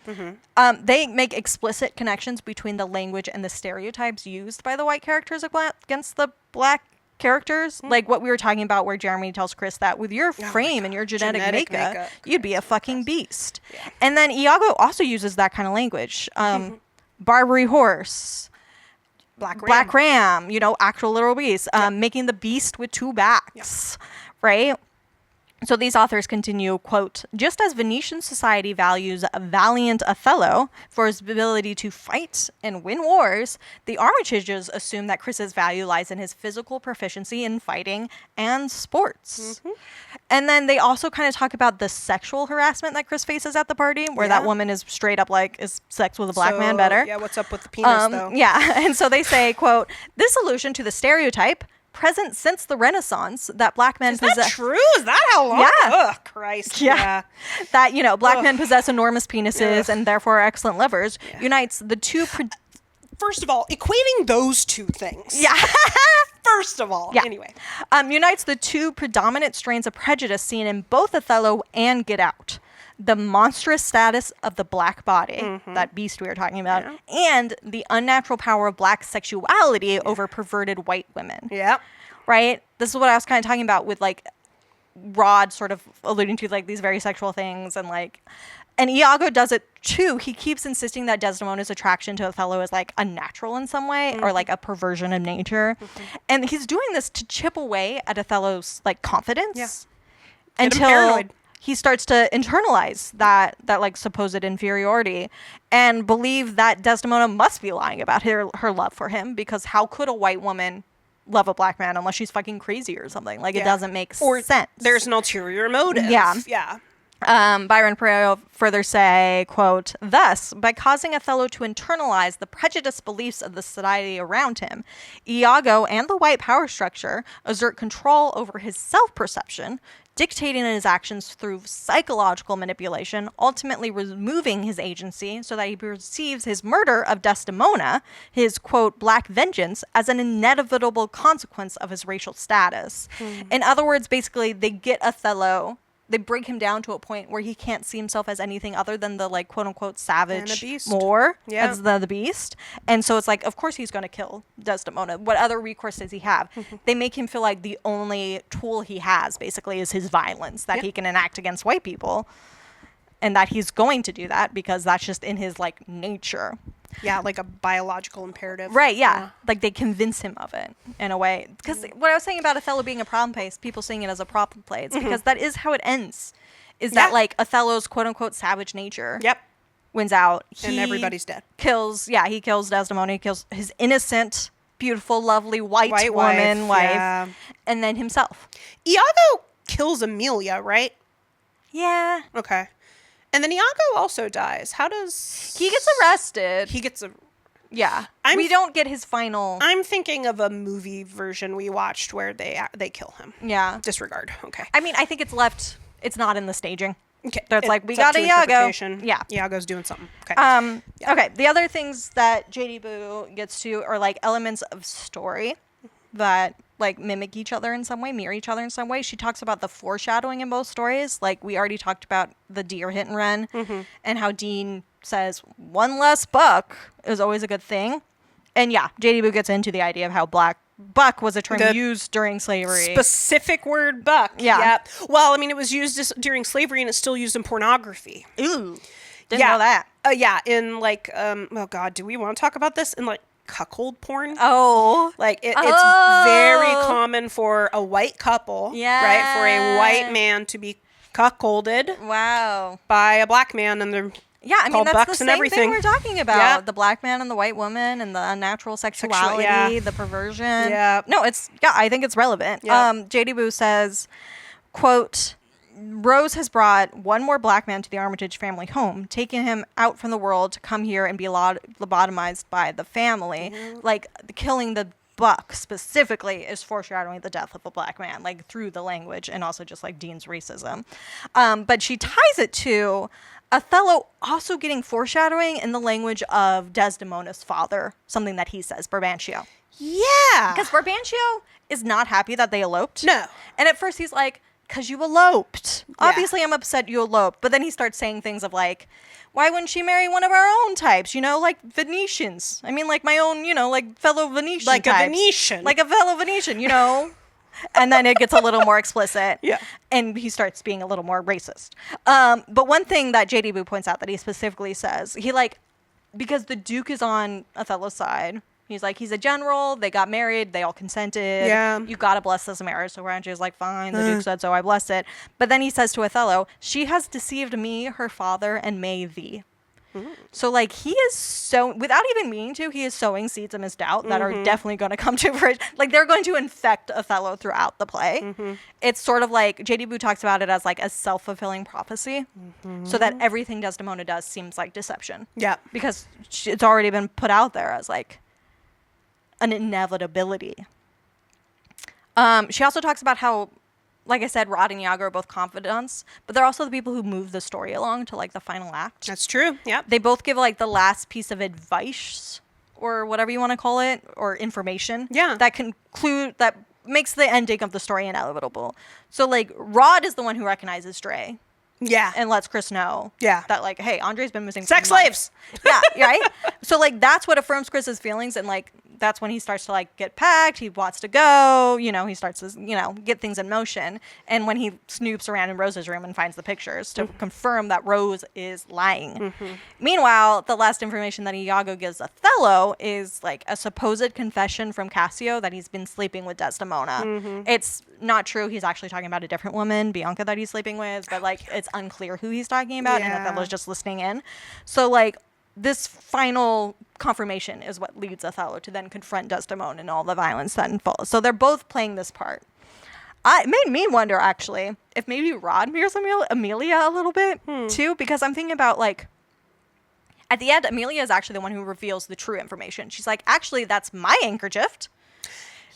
they make explicit connections between the language and the stereotypes used by the white characters against the black characters. Like what we were talking about where Jeremy tells Chris that with your frame and your genetic makeup, you'd be a fucking beast. Yeah. And then Iago also uses that kind of language. Barbary horse. Black ram, you know, actual literal beast, making the beast with two backs, right? So these authors continue, quote, just as Venetian society values a valiant Othello for his ability to fight and win wars, the Armitages assume that Chris's value lies in his physical proficiency in fighting and sports. And then they also kind of talk about the sexual harassment that Chris faces at the party, where that woman is straight up like, is sex with a black man better? Yeah, what's up with the penis, though? Yeah, and so they say, quote, this allusion to the stereotype present since the Renaissance that black men possess. Is that true? Is that how long? Yeah. Ugh, Christ. Yeah. That, you know, black men possess enormous penises and therefore are excellent livers unites the two. First of all, equating those two things. Yeah. First of all. Anyway. Unites the two predominant strains of prejudice seen in both Othello and Get Out. The monstrous status of the black body, that beast we were talking about, and the unnatural power of black sexuality over perverted white women. Yeah. Right? This is what I was kind of talking about with, like, Rod sort of alluding to, like, these very sexual things. And Iago does it, too. He keeps insisting that Desdemona's attraction to Othello is, like, unnatural in some way or, like, a perversion of nature. And he's doing this to chip away at Othello's, like, confidence. Yeah. Until he starts to internalize that like supposed inferiority and believe that Desdemona must be lying about her love for him, because how could a white woman love a black man unless she's fucking crazy or something? Like, it doesn't make sense. There's an ulterior motive. Yeah. Yeah. Byron Pereiro further say, quote, thus, by causing Othello to internalize the prejudiced beliefs of the society around him, Iago and the white power structure assert control over his self-perception, dictating his actions through psychological manipulation, ultimately removing his agency so that he perceives his murder of Desdemona, his, quote, black vengeance, as an inevitable consequence of his racial status. In other words, basically, they get Othello, they break him down to a point where he can't see himself as anything other than the, like, quote unquote savage Moor as the beast. And so it's like, of course he's going to kill Desdemona. What other recourse does he have? They make him feel like the only tool he has basically is his violence that he can enact against white people. And that he's going to do that because that's just in his, like, nature. Yeah, like a biological imperative. Right, yeah. Like, they convince him of it in a way. Because what I was saying about Othello being a problem play, people seeing it as a problem play, it's because that is how it ends. Is that, like, Othello's quote-unquote savage nature. Yep. wins out. And everybody's dead. He kills Desdemona. He kills his innocent, beautiful, lovely white woman wife. Yeah. And then himself. Iago kills Emilia, right? Yeah. Okay. And then Iago also dies. How does... He gets arrested. Yeah. We don't get his final... I'm thinking of a movie version we watched where they kill him. Yeah. Disregard. Okay. I mean, I think it's left... It's not in the staging. Okay. It's like, we got Iago. Yeah. Iago's doing something. Okay. Yeah. Okay. The other things that JD Boo gets to are like elements of story that like mimic each other in some way, mirror each other in some way. She talks about the foreshadowing in both stories. Like we already talked about the deer hit and run and how Dean says one less buck is always a good thing. And yeah, JD Boo gets into the idea of how black buck was a term used during slavery. Specific word buck. Yeah. Yep. Well, I mean, it was used during slavery and it's still used in pornography. Ooh. Didn't know that. Yeah. In like, oh God, do we want to talk about this? In like cuckold porn. Oh. Like it's very common for a white couple. Yeah. Right. For a white man to be cuckolded. Wow. By a black man and they're Yeah, I mean, that's bucks the and same everything. thing we're talking about. Yeah. The black man and the white woman and the unnatural sexuality, the perversion. Yeah. No, I think it's relevant. Yeah. JD Boo says, quote, Rose has brought one more black man to the Armitage family home, taking him out from the world to come here and be lobotomized by the family. Like, killing the buck specifically is foreshadowing the death of a black man, like through the language and also just like Dean's racism. But she ties it to Othello also getting foreshadowing in the language of Desdemona's father, something that he says, Brabantio. Yeah. Because Brabantio is not happy that they eloped. No. And at first he's like, because you eloped. Yeah. Obviously I'm upset you eloped. But then he starts saying things of like, why wouldn't she marry one of our own types? You know, like Venetians. I mean, like my own, you know, like fellow Venetian Like types. a Venetian. Like a fellow Venetian, you know. And then it gets a little more explicit. Yeah. And he starts being a little more racist. But one thing that JD Boo points out that he specifically says, he like, because the Duke is on Othello's side, he's like, he's a general, they got married, they all consented. Yeah. You gotta bless this marriage. So Brabantio's like, fine, the Duke said so, I bless it. But then he says to Othello, she has deceived me, her father, and may thee. So, like, he is without even meaning to, he is sowing seeds of misdoubt that are definitely going to come to fruition. Like, they're going to infect Othello throughout the play. It's sort of like, J.D. Boo talks about it as, like, a self-fulfilling prophecy. So that everything Desdemona does seems like deception. Yeah. Because it's already been put out there as, like, an inevitability. She also talks about how, like I said, Rod and Iago are both confidants, but they're also the people who move the story along to like the final act. That's true. Yeah. They both give like the last piece of advice or whatever you want to call it, or information. Yeah. That makes the ending of the story inevitable. So like Rod is the one who recognizes Dre. Yeah. And lets Chris know. Yeah. That like, hey, Andre's been missing. Sex slaves. Yeah. Right. So like that's what affirms Chris's feelings, and like that's when he starts to like get packed. He wants to go. You know, he starts to get things in motion. And when he snoops around in Rose's room and finds the pictures to confirm that Rose is lying. Meanwhile, the last information that Iago gives Othello is like a supposed confession from Cassio that he's been sleeping with Desdemona. It's not true. He's actually talking about a different woman, Bianca, that he's sleeping with, but like it's unclear who he's talking about, and Othello's just listening in. So like this final confirmation is what leads Othello to then confront Desdemona and all the violence that follows. So they're both playing this part. It made me wonder, actually, if maybe Rod mirrors Amelia a little bit, too, because I'm thinking about, like, at the end, Amelia is actually the one who reveals the true information. She's like, actually, that's my handkerchief.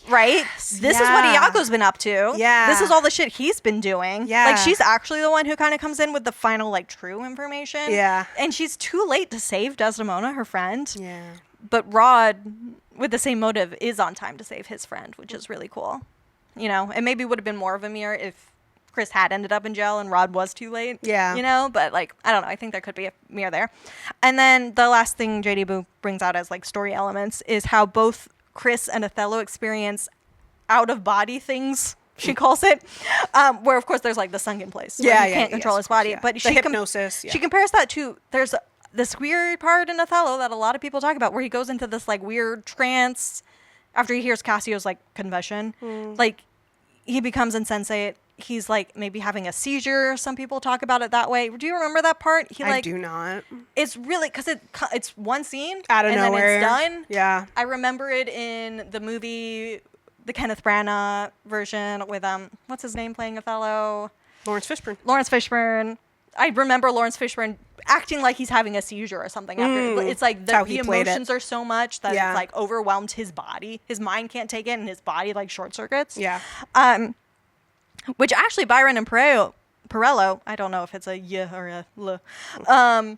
Right? This is what Iago's been up to. Yeah. This is all the shit he's been doing. Yeah. Like, she's actually the one who kind of comes in with the final, like, true information. Yeah. And she's too late to save Desdemona, her friend. Yeah. But Rod, with the same motive, is on time to save his friend, which is really cool. You know? And maybe would have been more of a mirror if Chris had ended up in jail and Rod was too late. Yeah. You know? But, like, I don't know. I think there could be a mirror there. And then the last thing J.D. Boo brings out as, like, story elements is how both Chris and Othello experience out-of-body things, she calls it, where, of course, there's, like, the sunken place. Yeah, he can't control his body. Yeah. But the hypnosis. She compares that to, there's this weird part in Othello that a lot of people talk about where he goes into this, like, weird trance after he hears Cassio's, like, confession. Like, he becomes insensate. he's like maybe having a seizure. Some people talk about it that way. Do you remember that part? I do not. It's really because it's one scene out of nowhere. Then it's done. Yeah, I remember it in the movie, the Kenneth Branagh version with what's his name playing Othello? Lawrence Fishburne. I remember Lawrence Fishburne acting like he's having a seizure or something. After it's like the emotions are so much that it's like overwhelmed his body. His mind can't take it, and his body like short circuits. Yeah. Which actually Byron and Perello, I don't know if it's a y or a l.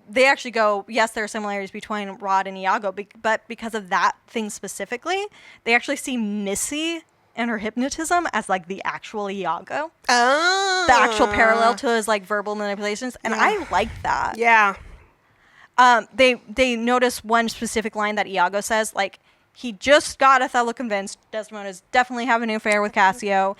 They actually go, yes, there are similarities between Rod and Iago, but because of that thing specifically, they actually see Missy and her hypnotism as like the actual Iago. Oh. The actual parallel to his like verbal manipulations. And I like that. Yeah. They notice one specific line that Iago says, like, he just got Othello convinced Desdemona's definitely having an affair with Cassio.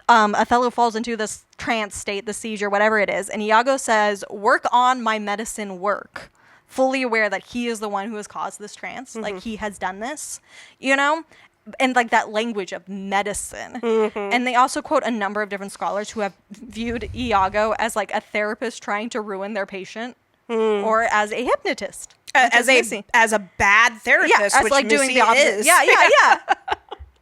Othello falls into this trance state, the seizure, whatever it is. And Iago says, work on my medicine work. Fully aware that he is the one who has caused this trance. Mm-hmm. Like, he has done this, you know? And like that language of medicine. Mm-hmm. And they also quote a number of different scholars who have viewed Iago as like a therapist trying to ruin their patient or as a hypnotist. As a bad therapist, as which like Missy doing the opposite. is. Yeah.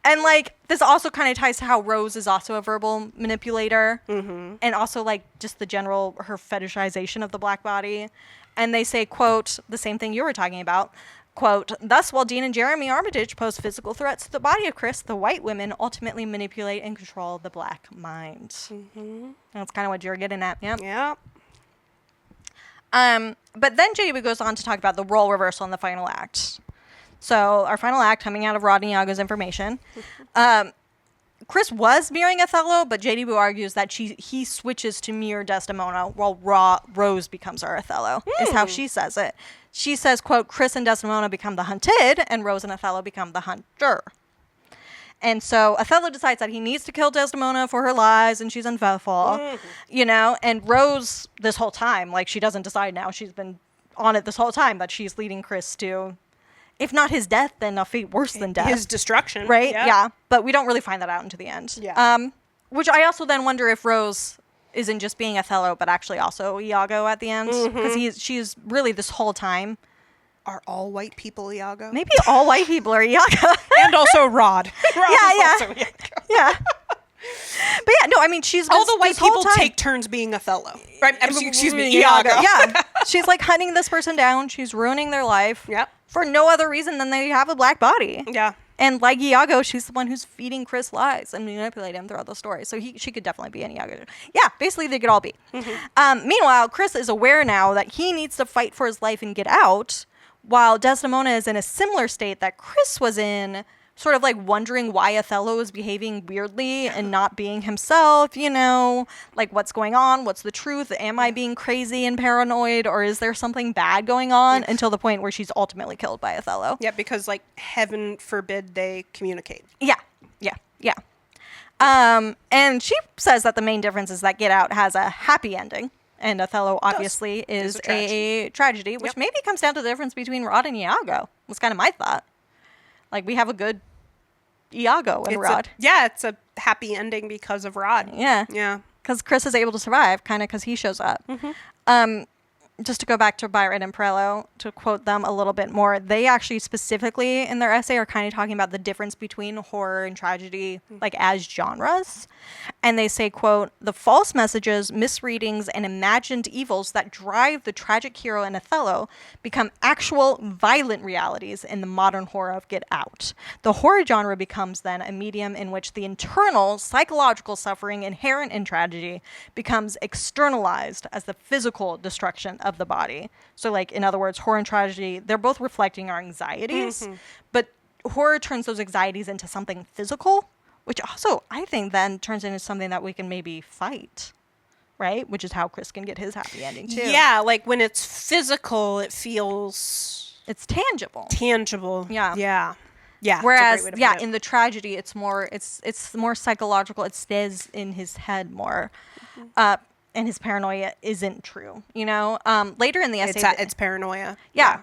And like this also kind of ties to how Rose is also a verbal manipulator, and also like just the general her fetishization of the black body. And they say, quote, the same thing you were talking about, quote, thus while Dean and Jeremy Armitage pose physical threats to the body of Chris, the white women ultimately manipulate and control the black mind. That's kind of what you're getting at. Yeah. But then JW goes on to talk about the role reversal in the final act. So our final act coming out of Rod and Iago's information. Chris was mirroring Othello, but JW argues that he switches to mirror Desdemona while Rose becomes our Othello, is how she says it. She says, quote, Chris and Desdemona become the hunted, and Rose and Othello become the hunter. And so Othello decides that he needs to kill Desdemona for her lies, and she's unfaithful, you know, and Rose this whole time, like she doesn't decide now, she's been on it this whole time that she's leading Chris to, if not his death, then a fate worse than death. His destruction. Right? Yeah. But we don't really find that out into the end. Yeah. Which I also then wonder if Rose isn't just being Othello, but actually also Iago at the end. Because she's really this whole time. Are all white people Iago? Maybe all white people are Iago. And also Rod. Yeah. But yeah, no, I mean, she's all the white people take turns being Othello. Right? Excuse me, Iago. Yeah. She's like hunting this person down. She's ruining their life. Yep. For no other reason than they have a black body. Yeah. And like Iago, she's the one who's feeding Chris lies and manipulating him throughout the story. So she could definitely be an Iago. Yeah, basically they could all be. Meanwhile, Chris is aware now that he needs to fight for his life and get out, while Desdemona is in a similar state that Chris was in, sort of like wondering why Othello is behaving weirdly and not being himself, you know, like what's going on? What's the truth? Am I being crazy and paranoid, or is there something bad going on? Until the point where she's ultimately killed by Othello. Yeah, because like heaven forbid they communicate. Yeah. And she says that the main difference is that Get Out has a happy ending. And Othello obviously is a tragedy, which maybe comes down to the difference between Rod and Iago. Was kind of my thought. Like, we have a good Iago and Rod. It's a happy ending because of Rod. Yeah. Because Chris is able to survive, kind of because he shows up. Just to go back to Byron and Perello, to quote them a little bit more, they actually specifically in their essay are kind of talking about the difference between horror and tragedy, like as genres. And they say, quote, the false messages, misreadings, and imagined evils that drive the tragic hero in Othello become actual violent realities in the modern horror of Get Out. The horror genre becomes then a medium in which the internal psychological suffering inherent in tragedy becomes externalized as the physical destruction of the body. So like, in other words, horror and tragedy, they're both reflecting our anxieties, but horror turns those anxieties into something physical, which also I think then turns into something that we can maybe fight, right? Which is how Chris can get his happy ending too. Yeah, like when it's physical, it feels... It's tangible. Yeah. Whereas, in the tragedy, it's more psychological. It stays in his head more. And his paranoia isn't true, you know? Later in the essay... It's paranoia. Yeah.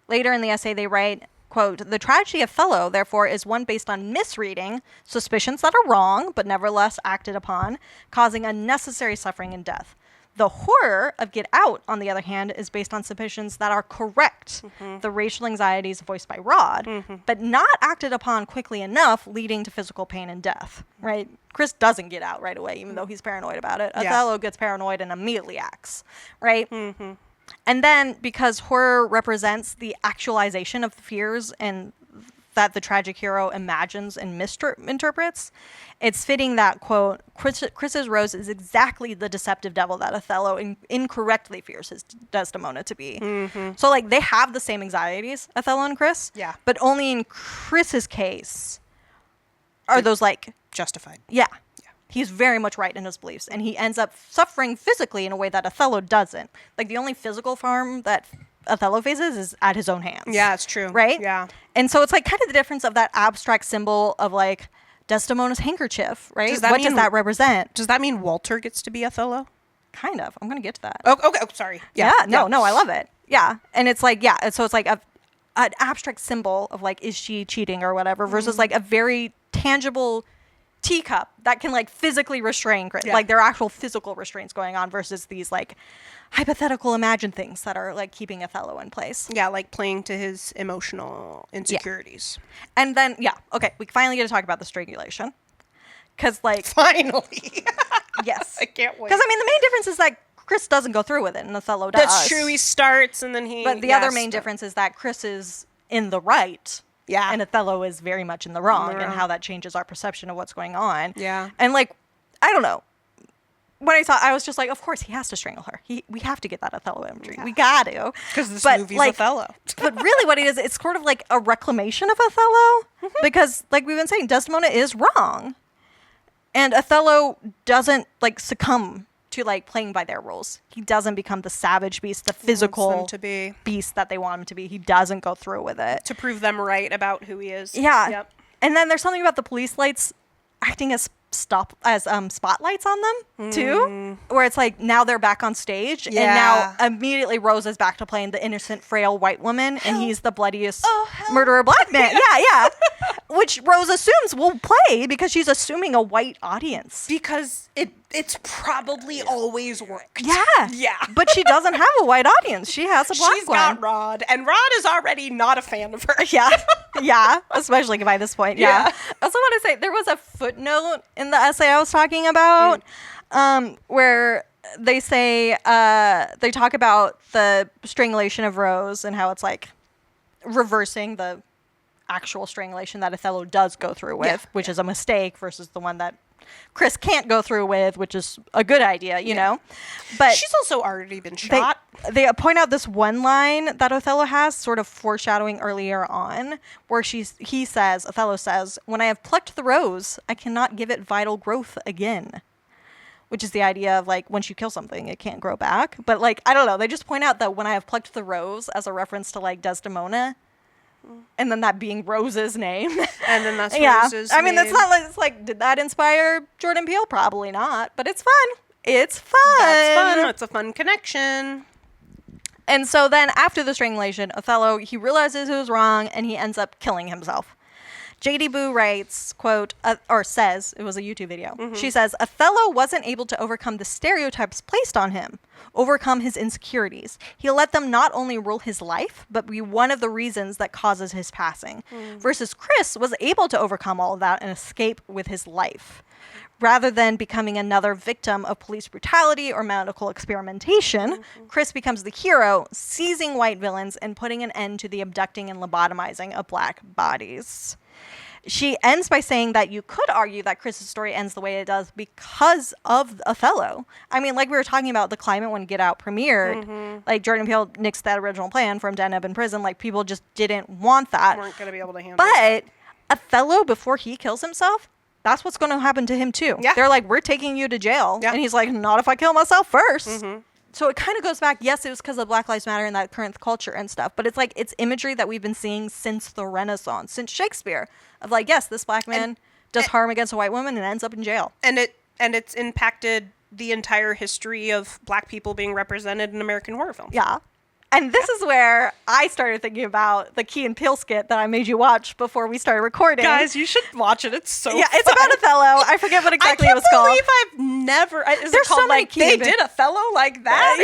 Later in the essay, they write, quote, "The tragedy of Othello, therefore, is one based on misreading, suspicions that are wrong, but nevertheless acted upon, causing unnecessary suffering and death. The horror of Get Out, on the other hand, is based on suspicions that are correct, the racial anxieties voiced by Rod, but not acted upon quickly enough, leading to physical pain and death," right? Chris doesn't get out right away, even though he's paranoid about it. Othello gets paranoid and immediately acts, right? And then, because horror represents the actualization of the fears and that the tragic hero imagines and misinterprets, it's fitting that, quote, Chris's Rose is exactly the deceptive devil that Othello incorrectly fears his Desdemona to be. So, like, they have the same anxieties, Othello and Chris. Yeah. But only in Chris's case are those, like... justified. Yeah. He's very much right in his beliefs, and he ends up suffering physically in a way that Othello doesn't. Like, the only physical harm that Othello faces is at his own hands. Yeah, it's true. Right? Yeah. And so it's, like, kind of the difference of that abstract symbol of, like, Desdemona's handkerchief, right? What does that represent? Does that mean Walter gets to be Othello? Kind of. I'm going to get to that. Oh, okay. Oh, sorry. Yeah. No, I love it. Yeah. And it's like, yeah. So it's like an abstract symbol of, like, is she cheating or whatever, versus, like, a very tangible teacup that can, like, physically restrain Chris. Like, there are actual physical restraints going on versus these, like, hypothetical imagined things that are, like, keeping Othello in place. Yeah, like playing to his emotional insecurities. And then, okay, we finally get to talk about the strangulation. Because, like... Finally! Yes. I can't wait. Because, I mean, the main difference is that Chris doesn't go through with it, and Othello does. That's true. He starts, and then he... But the other main difference is that Chris is in the right. Yeah. And Othello is very much in the wrong, and how that changes our perception of what's going on. Yeah. And, like, I don't know. When I saw, I was just like, of course he has to strangle her. We have to get that Othello imagery. Yeah. We got to. Because this movie's like, Othello. But really what it is, it's sort of like a reclamation of Othello. Because, like we've been saying, Desdemona is wrong. And Othello doesn't, like, succumb to, like, playing by their rules. He doesn't become the savage beast, the physical beast that they want him to be. He doesn't go through with it. To prove them right about who he is. Yeah. Yep. And then there's something about the police lights acting as spotlights on them too, where it's like now they're back on stage, and now immediately Rose is back to playing the innocent, frail white woman, and he's the bloodiest murderer black man. Yeah. Which Rose assumes will play because she's assuming a white audience. Because it's probably always worked. Yeah. But she doesn't have a white audience. She has a black one. She's got Rod, and Rod is already not a fan of her. Yeah. Especially by this point. Yeah. I also want to say there was a footnote in the essay I was talking about where they say they talk about the strangulation of Rose and how it's like reversing the actual strangulation that Othello does go through with, which is a mistake, versus the one that Chris can't go through with, which is a good idea, you know. But she's also already been shot. They point out this one line that Othello has, sort of foreshadowing earlier on, where Othello says, "When I have plucked the rose, I cannot give it vital growth again." Which is the idea of, like, once you kill something, it can't grow back. But, like, I don't know. They just point out that when I have plucked the rose as a reference to, like, Desdemona, and then that being Rose's name. And then that's Rose's name. I mean, that's not like, it's like, did that inspire Jordan Peele? Probably not. But it's fun. It's fun. That's fun. It's a fun connection. And so then after the strangulation, Othello, he realizes he was wrong, and he ends up killing himself. JD Boo writes, quote, or says, it was a YouTube video. She says, "Othello wasn't able to overcome the stereotypes placed on him, overcome his insecurities. He let them not only rule his life, but be one of the reasons that causes his passing. Versus Chris was able to overcome all of that and escape with his life. Rather than becoming another victim of police brutality or medical experimentation, Chris becomes the hero, seizing white villains and putting an end to the abducting and lobotomizing of black bodies." She ends by saying that you could argue that Chris's story ends the way it does because of Othello. I mean, like we were talking about the climate when Get Out premiered, like Jordan Peele nixed that original plan for him to end up in prison. Like, people just didn't want that. Weren't going to be able to handle it. But Othello, before he kills himself, that's what's going to happen to him too. Yeah. They're like, "We're taking you to jail." Yeah. And he's like, "Not if I kill myself first." So it kind of goes back, yes, it was because of Black Lives Matter and that current culture and stuff, but it's like, it's imagery that we've been seeing since the Renaissance, since Shakespeare, of like, yes, this black man does harm against a white woman and ends up in jail. And it's impacted the entire history of black people being represented in American horror films. Yeah. And this is where I started thinking about the Key and Peele skit that I made you watch before we started recording. Guys, you should watch it. It's so it's about Othello. I forget what exactly it was called. I can't believe I've never... Is it called, like, they did Othello like that?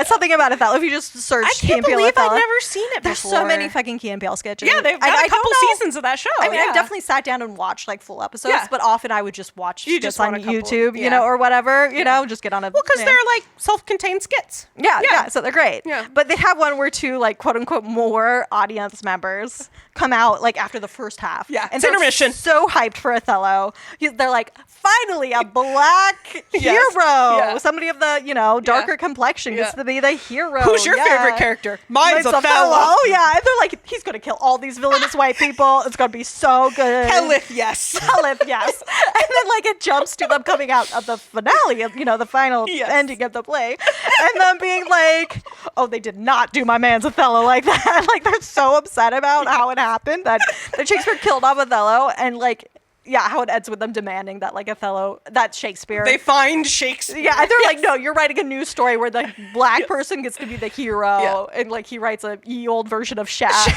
It's something about Othello. If you just search Key and Peele Othello. I can't believe I've never seen it There's before. so many fucking Key and Peele sketches. Yeah, they've got a couple seasons of that show. I mean, I definitely sat down and watched, like, full episodes, but often I would just watch skits on YouTube, you know, or whatever, you know, just get on a... Well, because they're, like, self-contained skits. Yeah, so they're great. Yeah. But they have one where two, like, quote-unquote more audience members come out, like, after the first half. Yeah, and it's intermission. So hyped for Othello. They're like, finally, a black hero. Yeah. Somebody of the, you know, darker complexion gets to be the hero. Who's your favorite character? Mine's Othello. Yeah, and they're like, he's going to kill all these villainous white people. It's going to be so good. Hellith, yes. And then, like, it jumps to them coming out of the finale of, you know, the final ending of the play. And them being like, oh, they did not do my man's Othello like that. Like, they're so upset about how it happened that Shakespeare killed off Othello, and, like, how it ends with them demanding that, like, Othello, that's Shakespeare. They find Shakespeare. Yeah, and they're like, no, you're writing a new story where the black person gets to be the hero, and, like, he writes a ye old version of Shaft.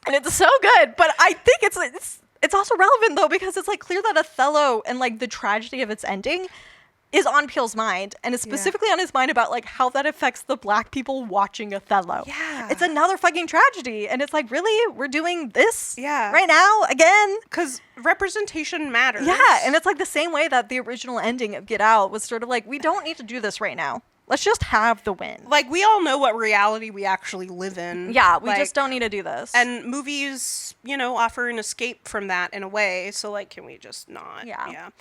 And it's so good, but I think it's also relevant, though, because it's, like, clear that Othello and, like, the tragedy of its ending is on Peele's mind, and it's specifically on his mind about, like, how that affects the black people watching Othello. Yeah. It's another fucking tragedy, and it's like, really? We're doing this right now? Again? Because representation matters. Yeah, and it's like the same way that the original ending of Get Out was sort of like, we don't need to do this right now. Let's just have the win. Like, we all know what reality we actually live in. Yeah, we just don't need to do this. And movies, you know, offer an escape from that in a way, so, like, can we just not? Yeah.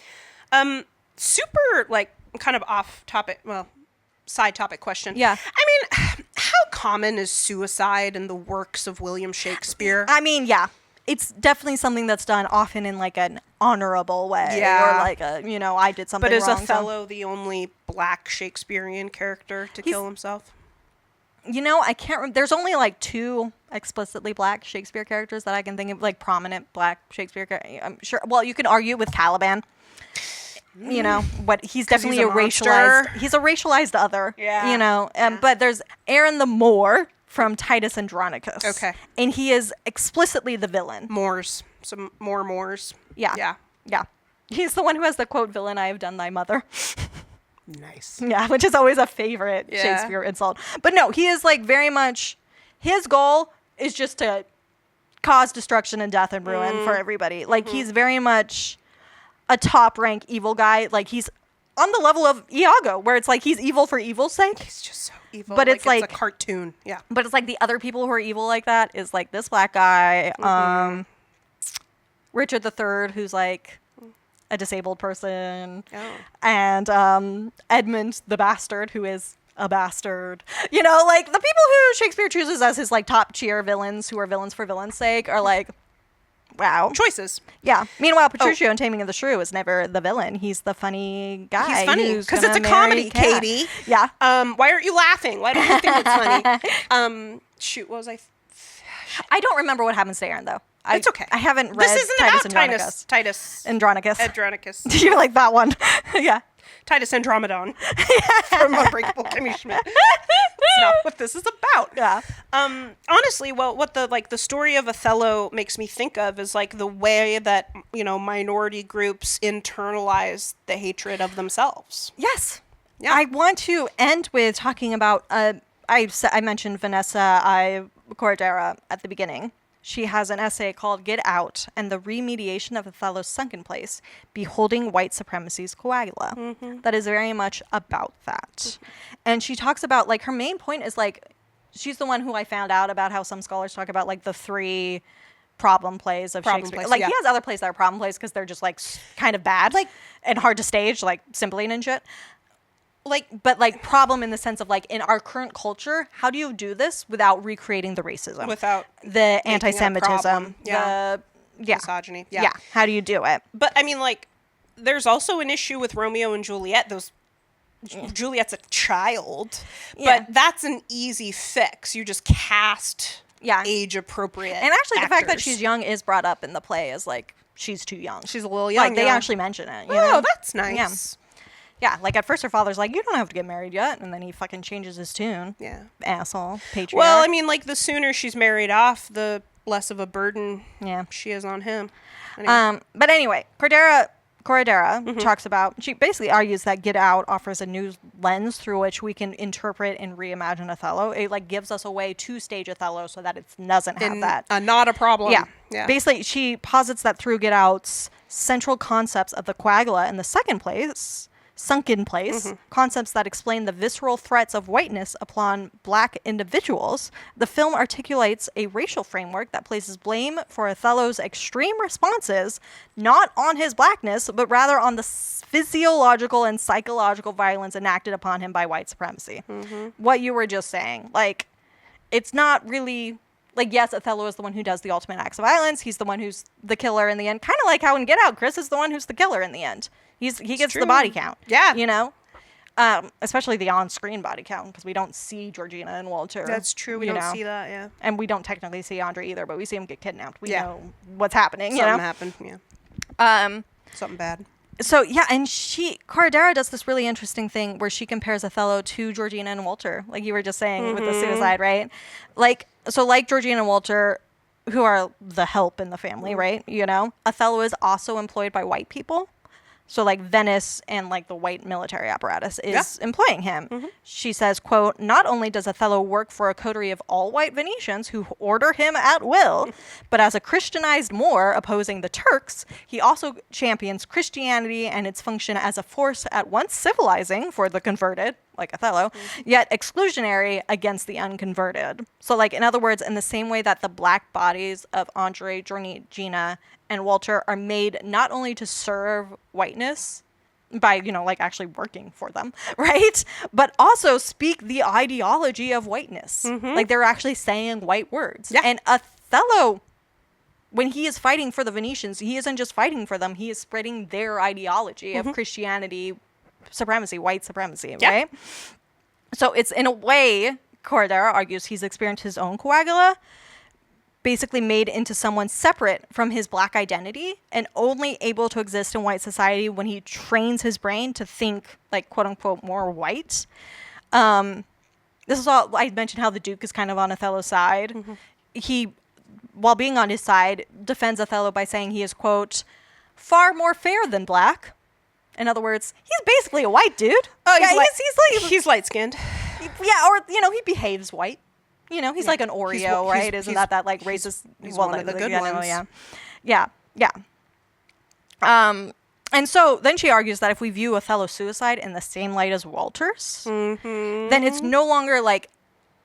Super, like, kind of off topic, side topic question. Yeah. I mean, how common is suicide in the works of William Shakespeare? I mean, yeah. It's definitely something that's done often in, like, an honorable way. Yeah. Or, like, you know, I did something wrong. But is Othello the only black Shakespearean character to kill himself? You know, I can't remember. There's only, like, 2 explicitly black Shakespeare characters that I can think of, like, prominent black Shakespeare characters. I'm sure. Well, you can argue with Caliban. You know, but he's definitely he's a racialized. He's a racialized other. Yeah. You know, but there's Aaron the Moor from Titus Andronicus. Okay. And he is explicitly the villain. Moors. Some more Moors. Yeah. He's the one who has the quote, "Villain, I have done thy mother." Nice. Yeah, which is always a favorite Shakespeare insult. But no, he is, like, very much, his goal is just to cause destruction and death and ruin for everybody. Like, he's very much a top rank evil guy. Like, he's on the level of Iago, where it's like he's evil for evil's sake. He's just so evil. But it's like a cartoon. Yeah. But it's like the other people who are evil like that is like this black guy, Richard III, who's like a disabled person, and Edmund the Bastard, who is a bastard. You know, like, the people who Shakespeare chooses as his, like, top tier villains, who are villains for villain's sake, are like, wow. Choices. Yeah. Meanwhile, Petruchio in Taming of the Shrew is never the villain. He's the funny guy. He's funny because it's a comedy, Katie. Yeah. Why aren't you laughing? Why don't you think it's funny? Shoot, what was I? I don't remember what happens to Aaron, though. It's okay. I haven't read This isn't Titus about Titus Andronicus. Andronicus. You like that one? Yeah. Titus Andromedon from Unbreakable Kimmy Schmidt. That's not what this is about. Yeah. Honestly, well, what the story of Othello makes me think of is, like, the way that, you know, minority groups internalize the hatred of themselves. Yes. Yeah. I want to end with talking about, I mentioned Vanessa Cordera at the beginning. She has an essay called Get Out and the Remediation of Othello's Sunken Place, Beholding White Supremacy's Coagula. That is very much about that. And she talks about, like, her main point is, like, she's the one who I found out about how some scholars talk about, like, the 3 problem plays of Shakespeare. Like, he has other plays that are problem plays because they're just, like, kind of bad, like, and hard to stage, like Cymbeline and shit. But problem in the sense of, like, in our current culture, how do you do this without recreating the racism? Without the anti-Semitism, the misogyny. Yeah. How do you do it? But, I mean, like, there's also an issue with Romeo and Juliet. Juliet's a child. Yeah. But that's an easy fix. You just cast age-appropriate And actually, the fact that actors. she's young is brought up in the play as, like, she's too young. She's a little young. Like, they actually mention it. You Oh, know? that's nice. Yeah, like at first her father's like, you don't have to get married yet. And then he fucking changes his tune. Yeah. Asshole. Patriarch. Well, I mean, like, the sooner she's married off, the less of a burden she is on him. Anyway. But anyway, Corradera talks about, she basically argues that Get Out offers a new lens through which we can interpret and reimagine Othello. It like gives us a way to stage Othello so that it doesn't have that. Not a problem. Yeah. Basically, she posits that through Get Out's central concepts of the quagga in the sunken place, concepts that explain the visceral threats of whiteness upon black individuals, the film articulates a racial framework that places blame for Othello's extreme responses not on his blackness, but rather on the physiological and psychological violence enacted upon him by white supremacy. What you were just saying. Like, it's not really... Like, yes, Othello is the one who does the ultimate acts of violence. He's the one who's the killer in the end. Kind of like how in Get Out, Chris is the one who's the killer in the end. He gets the body count. Yeah. You know? Especially the on-screen body count, because we don't see Georgina and Walter. That's true. We don't see that, yeah. And we don't technically see Andre either, but we see him get kidnapped. We know what's happening, Something happened, yeah. Something bad. So, yeah, and Corradera does this really interesting thing where she compares Othello to Georgina and Walter, like you were just saying with the suicide, right? Like Georgina and Walter, who are the help in the family, right? You know, Othello is also employed by white people. So, like, Venice and, like, the white military apparatus is employing him. She says, quote, not only does Othello work for a coterie of all white Venetians who order him at will, but as a Christianized Moor opposing the Turks, he also champions Christianity and its function as a force at once civilizing for the converted, like Othello, yet exclusionary against the unconverted. So, like, in other words, in the same way that the black bodies of Andre, Georgina, and Walter are made not only to serve whiteness by, you know, like actually working for them, right? But also speak the ideology of whiteness. Like they're actually saying white words. Yeah. And Othello, when he is fighting for the Venetians, he isn't just fighting for them. He is spreading their ideology of Christianity, supremacy, white supremacy, right? So it's in a way, Corradera argues he's experienced his own coagula, basically made into someone separate from his black identity and only able to exist in white society when he trains his brain to think, like, quote unquote, more white. This is all, I mentioned how the Duke is kind of on Othello's side. He, while being on his side, defends Othello by saying he is, quote, far more fair than black. In other words, he's basically a white dude. He's light-skinned. Yeah, or, you know, he behaves white. You know, he's like an Oreo, right? Isn't that like racist? He's one of the good ones. Yeah. And so then she argues that if we view Othello's suicide in the same light as Walter's, then it's no longer like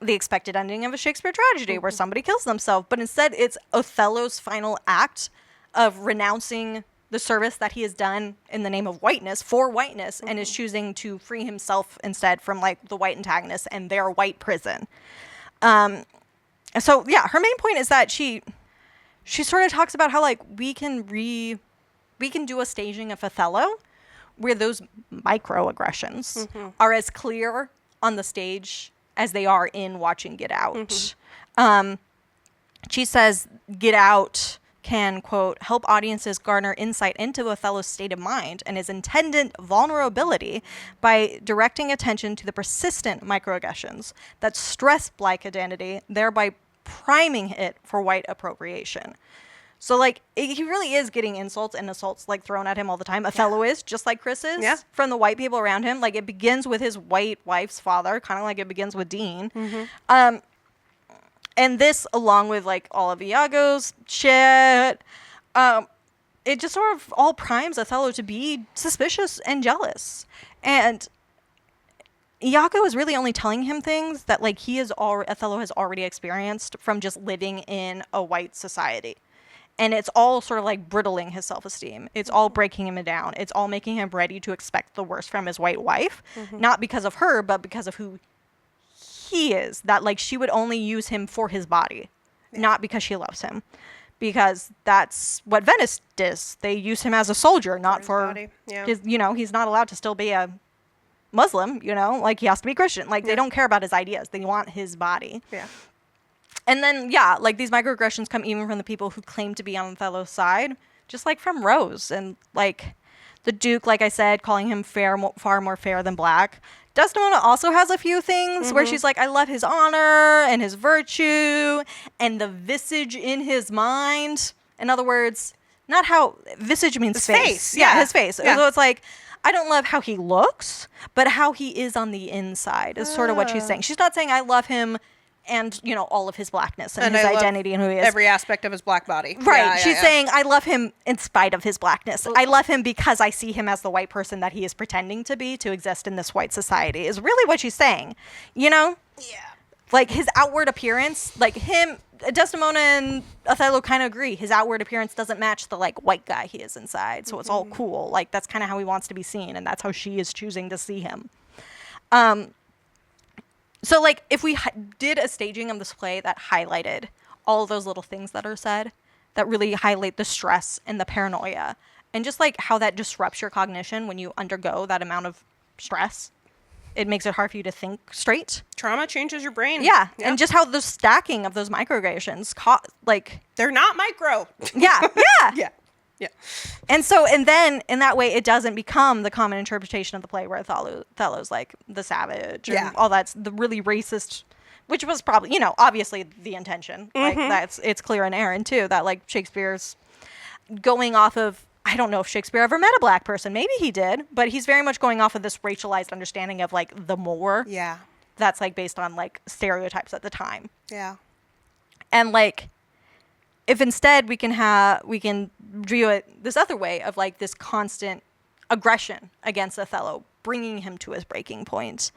the expected ending of a Shakespeare tragedy where somebody kills themselves, but instead it's Othello's final act of renouncing the service that he has done in the name of whiteness for whiteness and is choosing to free himself instead from like the white antagonists and their white prison. So yeah, her main point is that she sort of talks about how like we can do a staging of Othello where those microaggressions are as clear on the stage as they are in watching Get Out. She says Get Out can, quote, help audiences garner insight into Othello's state of mind and his intended vulnerability by directing attention to the persistent microaggressions that stress black identity, thereby priming it for white appropriation. So, like, he really is getting insults and assaults, like, thrown at him all the time. Othello is, just like Chris is, from the white people around him. Like, it begins with his white wife's father, kind of like it begins with Dean. And this, along with, like, all of Iago's shit, it just sort of all primes Othello to be suspicious and jealous. And Iago is really only telling him things that, like, Othello has already experienced from just living in a white society. And it's all sort of, like, brittling his self-esteem. It's all breaking him down. It's all making him ready to expect the worst from his white wife. Not because of her, but because of who he is, that like she would only use him for his body, not because she loves him, because that's what Venice does. They use him as a soldier, not for his, you know, he's not allowed to still be a Muslim, you know, like he has to be Christian. Like they don't care about his ideas. They want his body. And then, like these microaggressions come even from the people who claim to be on Othello's side, just like from Rose. And like The Duke, like I said, calling him far more fair than black. Desdemona also has a few things where she's like, I love his honor and his virtue and the visage in his mind. In other words, not how visage means his face. Yeah, his face. Yeah. So it's like, I don't love how he looks, but how he is on the inside is sort of what she's saying. She's not saying I love him and, you know, all of his blackness and his identity and who he is. Every aspect of his black body. Right. Yeah, She's saying I love him in spite of his blackness. I love him because I see him as the white person that he is pretending to be to exist in this white society is really what she's saying. You know? Yeah. Like his outward appearance, like him, Desdemona and Othello kind of agree. His outward appearance doesn't match the like white guy he is inside. So it's all cool. Like that's kind of how he wants to be seen. And that's how she is choosing to see him. So, like, if we did a staging of this play that highlighted all of those little things that are said, that really highlight the stress and the paranoia, and just, like, how that disrupts your cognition when you undergo that amount of stress, it makes it hard for you to think straight. Trauma changes your brain. Yeah, and just how the stacking of those microaggressions, they're not micro. Yeah. Yeah. Yeah. And so, and then in that way, it doesn't become the common interpretation of the play where Othello's like the savage and all that's the really racist, which was probably, you know, obviously the intention. Like it's clear in Aaron too, that like Shakespeare's going off of, I don't know if Shakespeare ever met a black person. Maybe he did, but he's very much going off of this racialized understanding of like the Moor. Yeah. That's like based on like stereotypes at the time. Yeah. And like, if instead we can view it this other way of like this constant aggression against Othello, bringing him to his breaking point.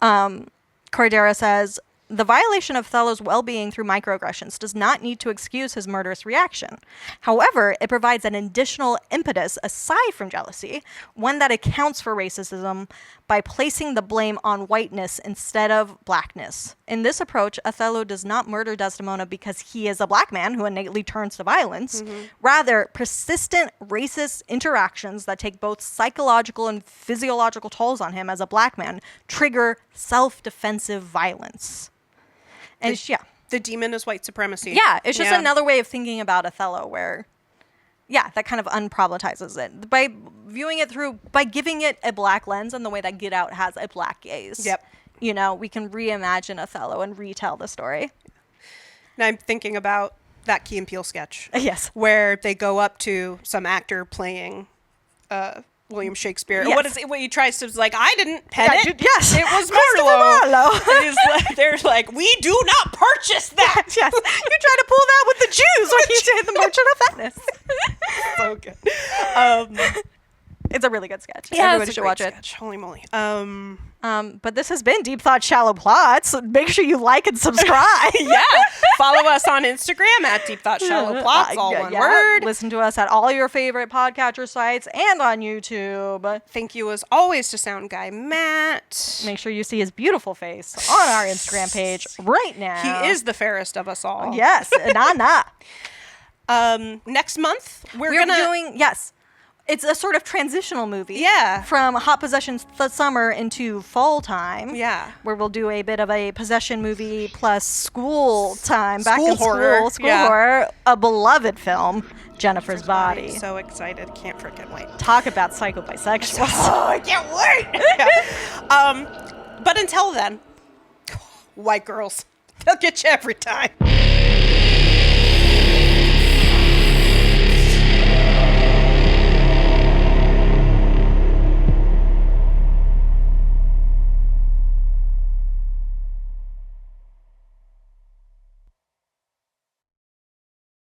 Cordera says, the violation of Othello's well-being through microaggressions does not need to excuse his murderous reaction. However, it provides an additional impetus aside from jealousy, one that accounts for racism by placing the blame on whiteness instead of blackness. In this approach, Othello does not murder Desdemona because he is a black man who innately turns to violence. Rather, persistent racist interactions that take both psychological and physiological tolls on him as a black man trigger self-defensive violence. And the demon is white supremacy. Yeah, it's just another way of thinking about Othello where, that kind of unproblematizes it. By viewing it by giving it a black lens and the way that Get Out has a black gaze. Yep. You know, we can reimagine Othello and retell the story. Now I'm thinking about that Key and Peele sketch. Yes. Where they go up to some actor playing William Shakespeare. Yes. What is it? What he tries to like, I didn't pen it. Yes. It was Marlowe. And they're like, we do not purchase that. Yes. You tried to pull that with the Jews when you did The Merchant of Venice. So good. It's a really good sketch. Yeah, Everybody should watch it. Holy moly. But this has been Deep Thought Shallow Plots. Make sure you like and subscribe. Follow us on Instagram at Deep Thought Shallow Plots, all one word. Listen to us at all your favorite podcatcher sites and on YouTube. Thank you as always to sound guy Matt. Make sure you see his beautiful face on our Instagram page right now. He is the fairest of us all. Yes, next month we're doing it's a sort of transitional movie. Yeah. From Hot Possessions summer into fall time. Yeah. Where we'll do a bit of a possession movie plus school time. Back in horror. School horror. A beloved film, Jennifer's Body. So excited. Can't freaking wait. Talk about psycho-bisexuals. Oh, I can't wait. But until then, white girls, they'll get you every time.